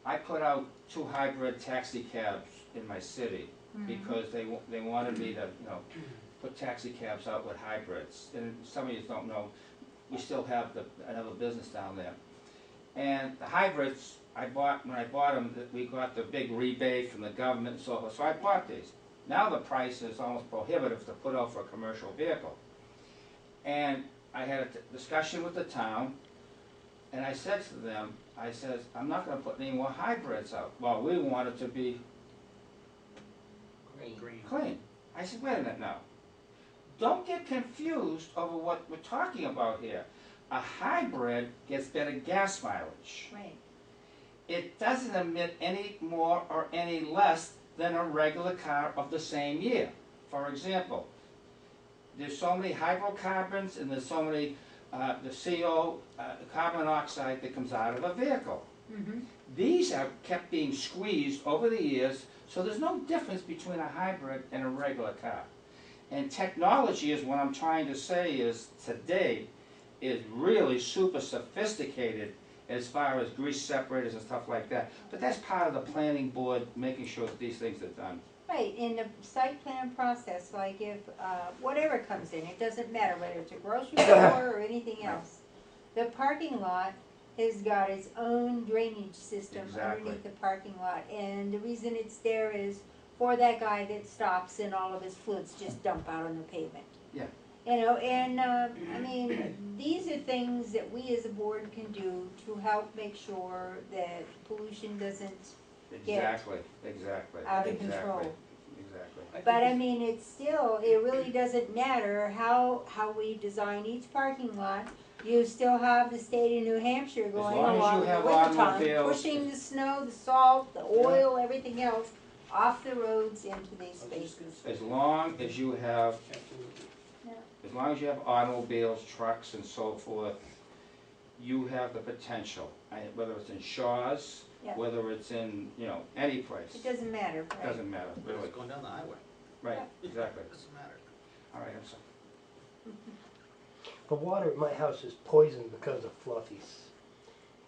I put out 2 hybrid taxi cabs in my city because they wanted me to, put taxi cabs out with hybrids. And some of you don't know, we still have another business down there. And the hybrids, when I bought them, we got the big rebate from the government and so forth, so I bought these. Now the price is almost prohibitive to put out for a commercial vehicle. And I had a discussion with the town, and I said to them, I says, I'm not gonna put any more hybrids out. Well, we want it to be Green. clean. I said, wait a minute now. Don't get confused over what we're talking about here. A hybrid gets better gas mileage. Right. It doesn't emit any more or any less than a regular car of the same year. For example, there's so many hydrocarbons and there's so many, the CO, carbon monoxide that comes out of a vehicle. These have kept being squeezed over the years, so there's no difference between a hybrid and a regular car. And technology is what I'm trying to say is today is really super sophisticated as far as grease separators and stuff like that. But that's part of the planning board, making sure that these things are done. Right, in the site plan process, like if, whatever comes in, it doesn't matter whether it's a grocery store or anything else. The parking lot has got its own drainage system Exactly. underneath the parking lot. And the reason it's there is for that guy that stops and all of his fluids just dump out on the pavement. Yeah. You know, and, I mean, these are things that we as a board can do to help make sure that pollution doesn't Exactly. out of control. Exactly. But I mean, it's still, it really doesn't matter how we design each parking lot. You still have the state of New Hampshire going long as you along in the have wintertime, automobiles- pushing the snow, the salt, the oil, everything else off the roads into these spaces. As long as you have, Yeah. as long as you have automobiles, trucks and so forth, you have the potential, whether it's in Shaw's, Yeah. whether it's in, any place. It doesn't matter, right? Doesn't matter, really. It's going down the highway. Right, exactly. Doesn't matter. All right, I'm sorry. The water at my house is poisoned because of fluffies.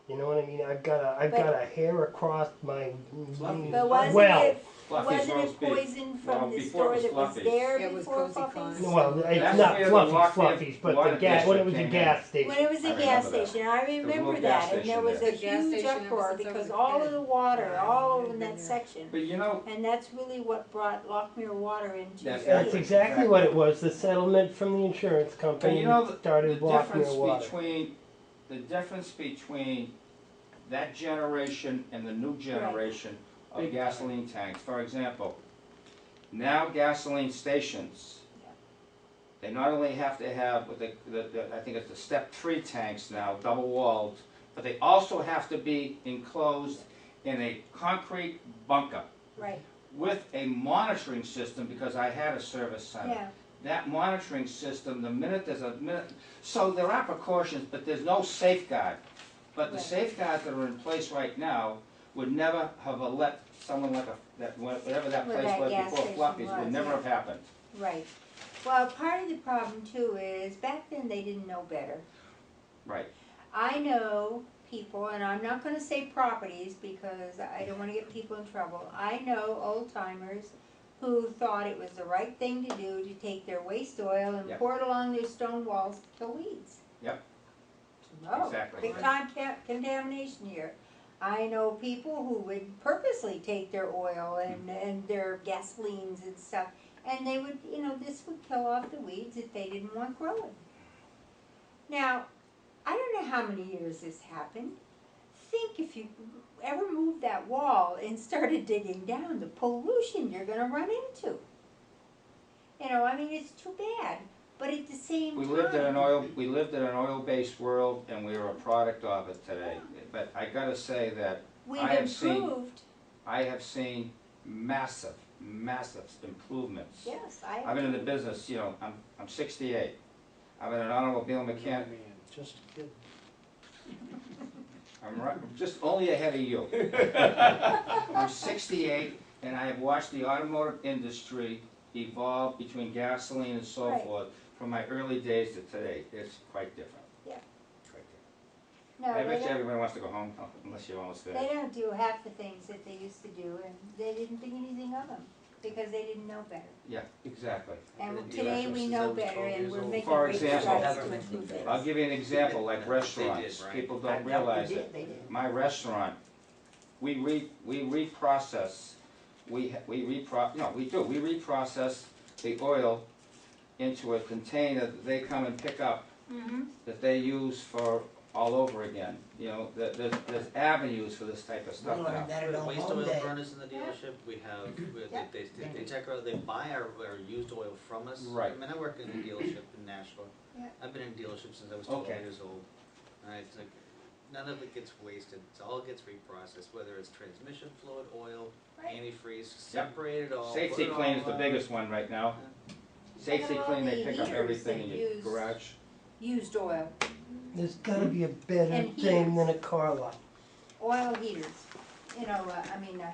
You know what I mean? I've got a hair across my Fluffies? But wasn't well. it, Fluffies wasn't roast it beef. poisoned Well, from the before it store was that was Fluffies. there It was before Cozy Fluffies? Con. Well, it's That's not where the fluffy Locklear fluffies, but Water the gas when it was a District gas When station. it was a I gas remember that. station, I There was a remember little gas that, and there station was a there. The gas huge station ever uproar since I because was a all kid. of the water, Yeah, all yeah, over in yeah, that yeah. section. But you know, And that's really what brought Lockmere Water into That's That's being. exactly what it was. The settlement from the insurance but company you know, the started difference Lockmere Water. between that generation and the new generation of Big gasoline tanks. For example, now gasoline stations, they not only have to have what I think it's the step 3 tanks now, double walled, but they also have to be enclosed in a concrete bunker Right, with a monitoring system, because I had a service center. yeah, That monitoring system, the minute there's so there are precautions, but there's no safeguard. But the Right. safeguards that are in place right now would never have let someone like whatever that Where place that was gas before station Fluffy's would was, never yeah. have happened. Right. Well, part of the problem too is back then they didn't know better. Right. I know people, and I'm not gonna say properties because I don't wanna get people in trouble. I know old timers who thought it was the right thing to do to take their waste oil and Yep. pour it along their stone walls to kill weeds. Yep. Oh, Exactly. big time contamination here. I know people who would purposely take their oil and their gasolines and stuff, and they would, this would kill off the weeds that they didn't want growing. Now, I don't know how many years this happened. Think if you ever moved that wall and started digging down, the pollution you're gonna run into. It's too bad, but at the same We time. lived in an oil-based world, and we are a product of it today. But I gotta say that We've I have improved. seen massive improvements. Yes, I have. I've been in the business, I'm 68. I've been an automobile mechanic. Just a kid. I'm just only ahead of you. I'm 68, and I have watched the automotive industry evolve between gasoline and so Right. forth from my early days to today. It's quite different. Yeah. Quite different. No, I they bet you don't, everybody wants to go home, unless you're almost they there. don't do half the things that they used to do, and they didn't think anything of them, because they didn't know better. Yeah, exactly. And The today we dealerships know since I was better, 12 and years we're old. making For great example, strides to improve it. I'll give you an example, like They restaurants. did, right? People don't realize it. They did. My restaurant, we reprocess, we reprocess the oil into a container that they come and pick up, Mm-hmm. that they use for all over again. There's avenues for this type of stuff now. that We have waste oil burners in the dealership, Yeah. they check out, they buy our used oil from us. Right. I mean, I work in a dealership in Nashville. Yeah. I've been in dealerships since I was 12 Okay. years old. Alright, it's like, none of it gets wasted, it all gets reprocessed, whether it's transmission fluid, oil, Right. antifreeze, separate it all, put Safety it all Clean is the out. biggest one right now. Safety Look at all Clean, they the pick up heaters everything in they your use. garage. Used oil, There's gotta be a better And thing heaters. than a car lot. oil heaters,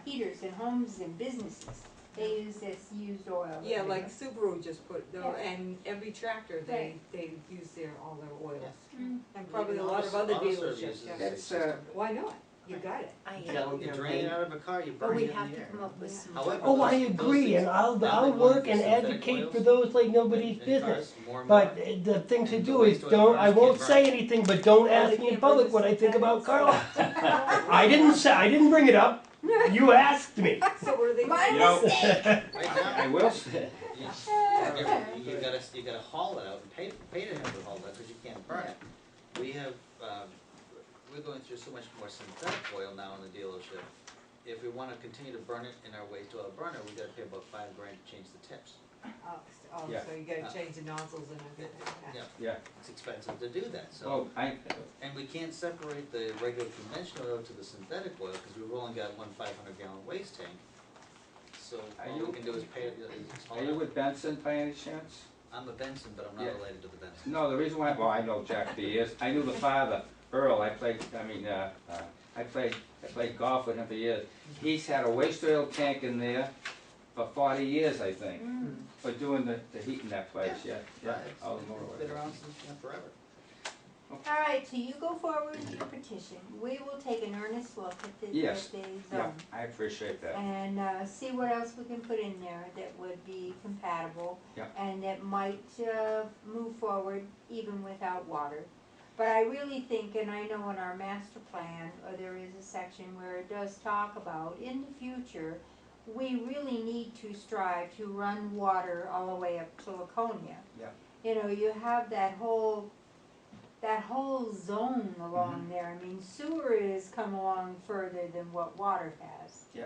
heaters in homes and businesses, they use this used oil. Yeah, like Subaru just put, Yeah. and every tractor, they use all their oils. Mm. And probably a Even lot of other auto service dealerships, uses yeah. the same It's, system. Why not? You got it. You drain it out of a car, you But burn we it in have the to air. come up with some. However, Oh, I those agree, things- and I'll now they want work the and synthetic advocate oils for those like nobody's in business. cars, more and But more. the thing to The do is waste oil don't, I burners won't can't say burn. anything, but don't Oh, ask they me in can't public burn what the I think about synthetics? car lots. I didn't bring it up, you asked me. So what are they My doing? mistake. Right now, I will say, you gotta haul it out and pay to have it hauled out, cause you can't burn it. We have, we're going through so much more synthetic oil now in the dealership. If we wanna continue to burn it in our waste oil burner, we gotta pay about $5 grand to change the tips. Yeah. So you gotta change the nozzles and everything. Yeah, yeah, it's expensive to do that, so. well, And we can't separate the regular conventional oil to the synthetic oil, cause we've only got one 500-gallon waste tank. So all we can do is pay it, are you with Benson by any chance? I'm a Benson, but I'm not Yeah. related to the Benson. No, the reason why, well, I know Jack for years. I knew the father, Earl. I played golf with him for years. He's had a waste oil tank in there for 40 years, I think, Mm. for doing the heat in that place. Yeah, yeah. All the It's motorway. been around since, forever. All right, so you go forward with your petition, we will take an earnest look at the Yes. zone. Yeah, I appreciate that. And see what else we can put in there that would be compatible. Yeah. And that might move forward even without water. But I really think, and I know in our master plan, there is a section where it does talk about, in the future, we really need to strive to run water all the way up to Laconia. Yeah. You have that whole zone along there. I mean, sewer has come along further than what water has. Yeah.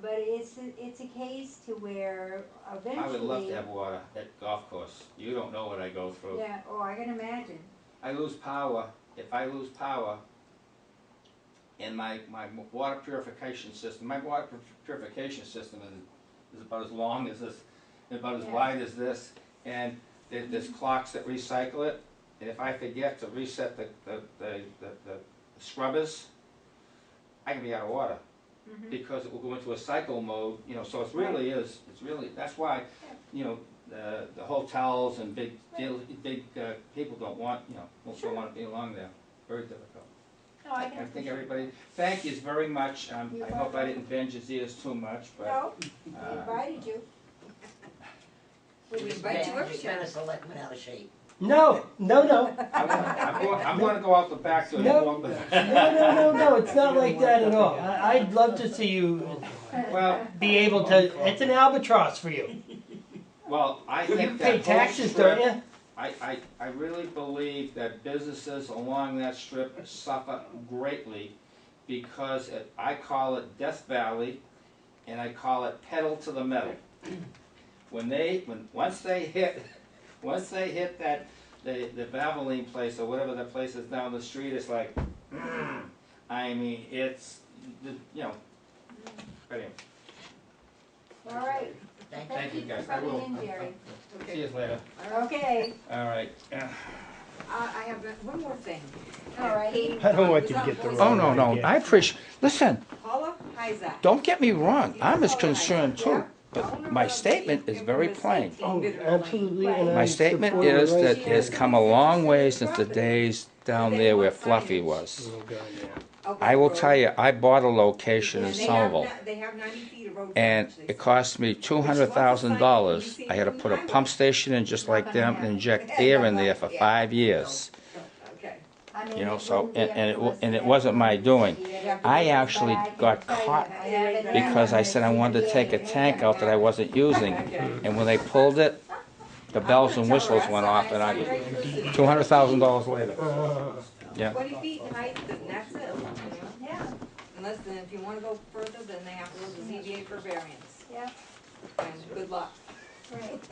But it's a case to where eventually. I would love to have water at golf course. You don't know what I go through. Yeah, oh, I can imagine. I lose power. If I lose power in my water purification system, my water purification system is about as long as this, about as Yeah. wide as this, and there's clocks that recycle it. And if I forget to reset the scrubbers, I can be out of water. because it will go into a cycle mode, you know, so it's really, that's why, you know, the hotels and big people don't want, you know, don't want to be along there, very difficult. No, I I can. think everybody, thank yous very much, I hope I didn't bend your ears too much, but. No, we invited you. We invite you every Spent time. a selectman out of shape. No, no, no. I'm gonna go out the back door. No, no, it's not like that at all. I'd love to see you Well, be able to, it's an albatross for you. well, I think You that pay whole taxes, strip- don't you? I really believe that businesses along that strip suffer greatly because I call it Death Valley and I call it pedal to the metal. Once they hit that, the Valvoline place or whatever the place is down the street, it's like, I mean, it's, you know, anyway. All right. Thank you guys. for I will. coming in, Jerry. See you later. Okay, All right. I have one more thing. all right. Katie, I don't want was you to on get the voice- wrong Oh, no, idea. I appreciate, listen, Paula Hyzak. don't get me wrong, I'm as You know Paula concerned Hyzak, too, yeah? but Owner my of the statement is very infamous plain. 18 Oh, Bitter Lane. absolutely, and I My statement support is it that right it's there. come a long ways since the days down there where Fluffy was. We'll go there. Okay, I will road. tell you, I bought a location in And they have Somerville, they have 90 feet of road and frontage, they it say. cost me $200,000. I had to put a pump station in just like them and inject air in there for 5 years. Okay. I mean, You know, it so, wouldn't be up to us and it to wasn't my doing. have to I do it, actually but I can got tell you, caught I have it because I said I wanted to take a tank out that I wasn't using, and when they pulled it, the bells and whistles went off, and I, $200,000 later. Yeah. 20 feet in height, and that's it. You know? Yeah, Unless, then if you wanna go further, then they have to go to ZBA for variance. yeah, And good luck. right.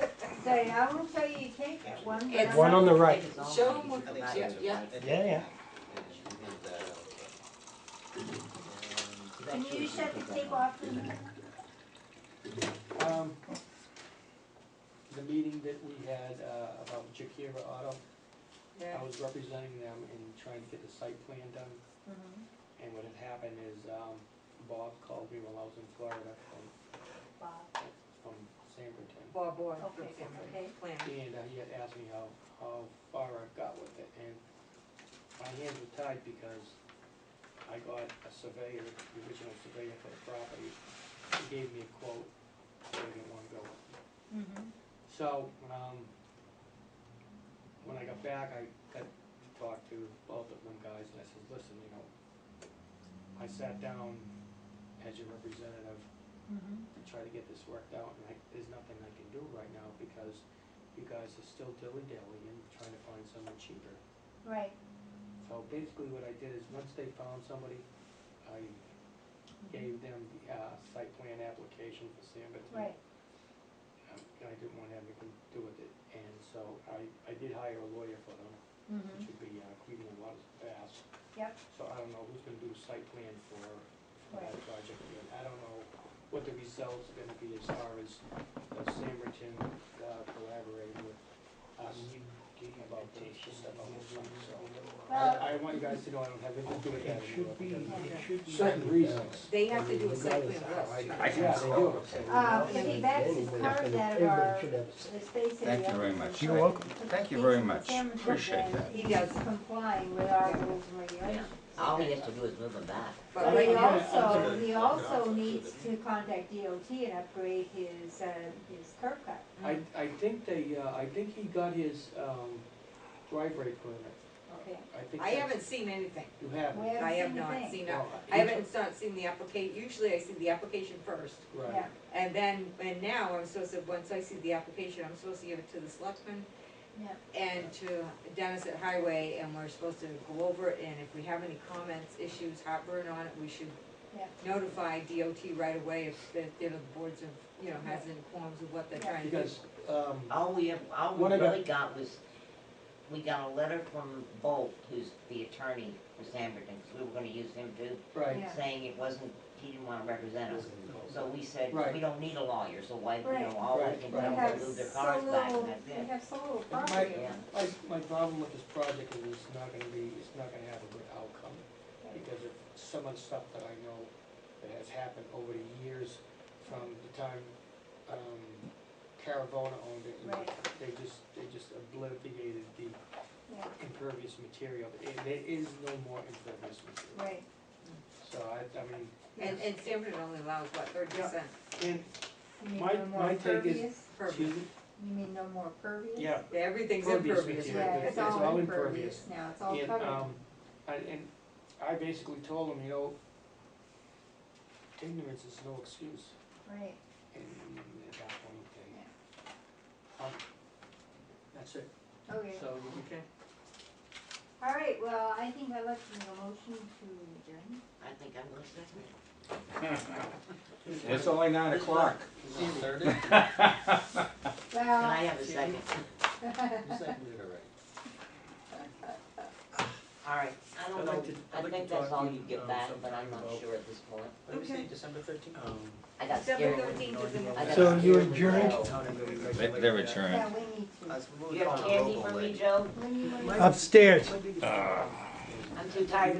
So I will tell you, you can't get one, but It's I'm One not- on the right. Show them what, I think yeah, so. yeah. Yeah. Can you shut the tape off for a minute? The meeting that we had about Jakira Auto, Yeah. I was representing them in trying to get the site plan done. Mhm. And what had happened is, Bob called me while I was in Florida from Sangerton. Bob Boy. Okay. Plan. And he had asked me how far I've got with it, and my hands were tied because I got a surveyor, the original surveyor for the property. He gave me a quote, so I didn't wanna go with it. Mhm. So, when I got back, I got to talk to both of them guys, and I said, listen, you know, I sat down as your representative Mhm. to try to get this worked out, and there's nothing I can do right now because you guys are still dilly-dallying, trying to find someone cheaper. Right. So basically what I did is, once they found somebody, I gave them the site plan application for Sangerton. Right. I didn't want to have anything to do with it, and so I did hire a lawyer for them, which Mhm. would be Cleveland Waters Bass. Yep. So I don't know who's gonna do the site plan for that Right. project, and I don't know what the results are gonna be as far as Sangerton collaborating with us about this stuff. So, I want you guys to know I don't have anything to do with that anymore, because certain reasons. They have to do a site plan with us. Yeah, they do. The Bax's cars that are, the space Thank you very much. You're welcome. Thank you very much. Appreciate that. He does. Complying with our rules and regulations. All he has to do is move them back. But But right he now, also needs to contact DOT and upgrade his curb cut. I think I think he got his, driveway permit. Okay. think I that's- haven't seen anything. You haven't? We haven't I have seen not anything. seen, Well, I haven't not seen the application, usually I see the application first. Right. Yeah, And then, and now I'm supposed to, once I see the application, I'm supposed to give it to the selectmen yeah. and to Dennis at Highway, and we're supposed to go over it, and if we have any comments, issues, heartburn on it, we should Yeah. notify DOT right away if the, you know, the boards have, you know, has any qualms with what they're trying to do. Because, All we What I got- really got was, we got a letter from Bolt, who's the attorney for Sanverton, because we were gonna use him too, right, Yeah. saying it wasn't, he didn't wanna represent us. So we said, Right. we don't need a lawyer, so why, you Right. know, all we Right. can We tell them have to move their so cars back, little, and that's we it. have so little My- property. Yeah. my problem with this project is it's not gonna have a good outcome, because of some of the stuff that I know that has happened over the years from the time, Caravona owned it. And Right. they just obliterated the Yeah, impervious material. There is no more impervious material. right. So I mean, And Sanford only allows, what, 30%? and You mean My- no more my take is- pervious? excuse me? You mean no more pervious? Yeah, Everything's Pervious impervious material. right Yeah, there. it's It's all all impervious now, it's all and, covered. and I basically told them, ignorance is no excuse. Right, And at that point, yeah, that's it. okay. So, Okay. All right, well, I think I'd like to make a motion to adjourn. I think I'm gonna second it. It's only 9 o'clock. Can Well, I have a second? All right, I don't know, I think that's all you get back, but I'm not sure at this point. What did we say, December 13th? I got December scared. 13th is in I got So you scared. adjourned? They're adjourned. yeah, we need to. You have candy for me, Joe? When you wanna- Upstairs. I'm too tired to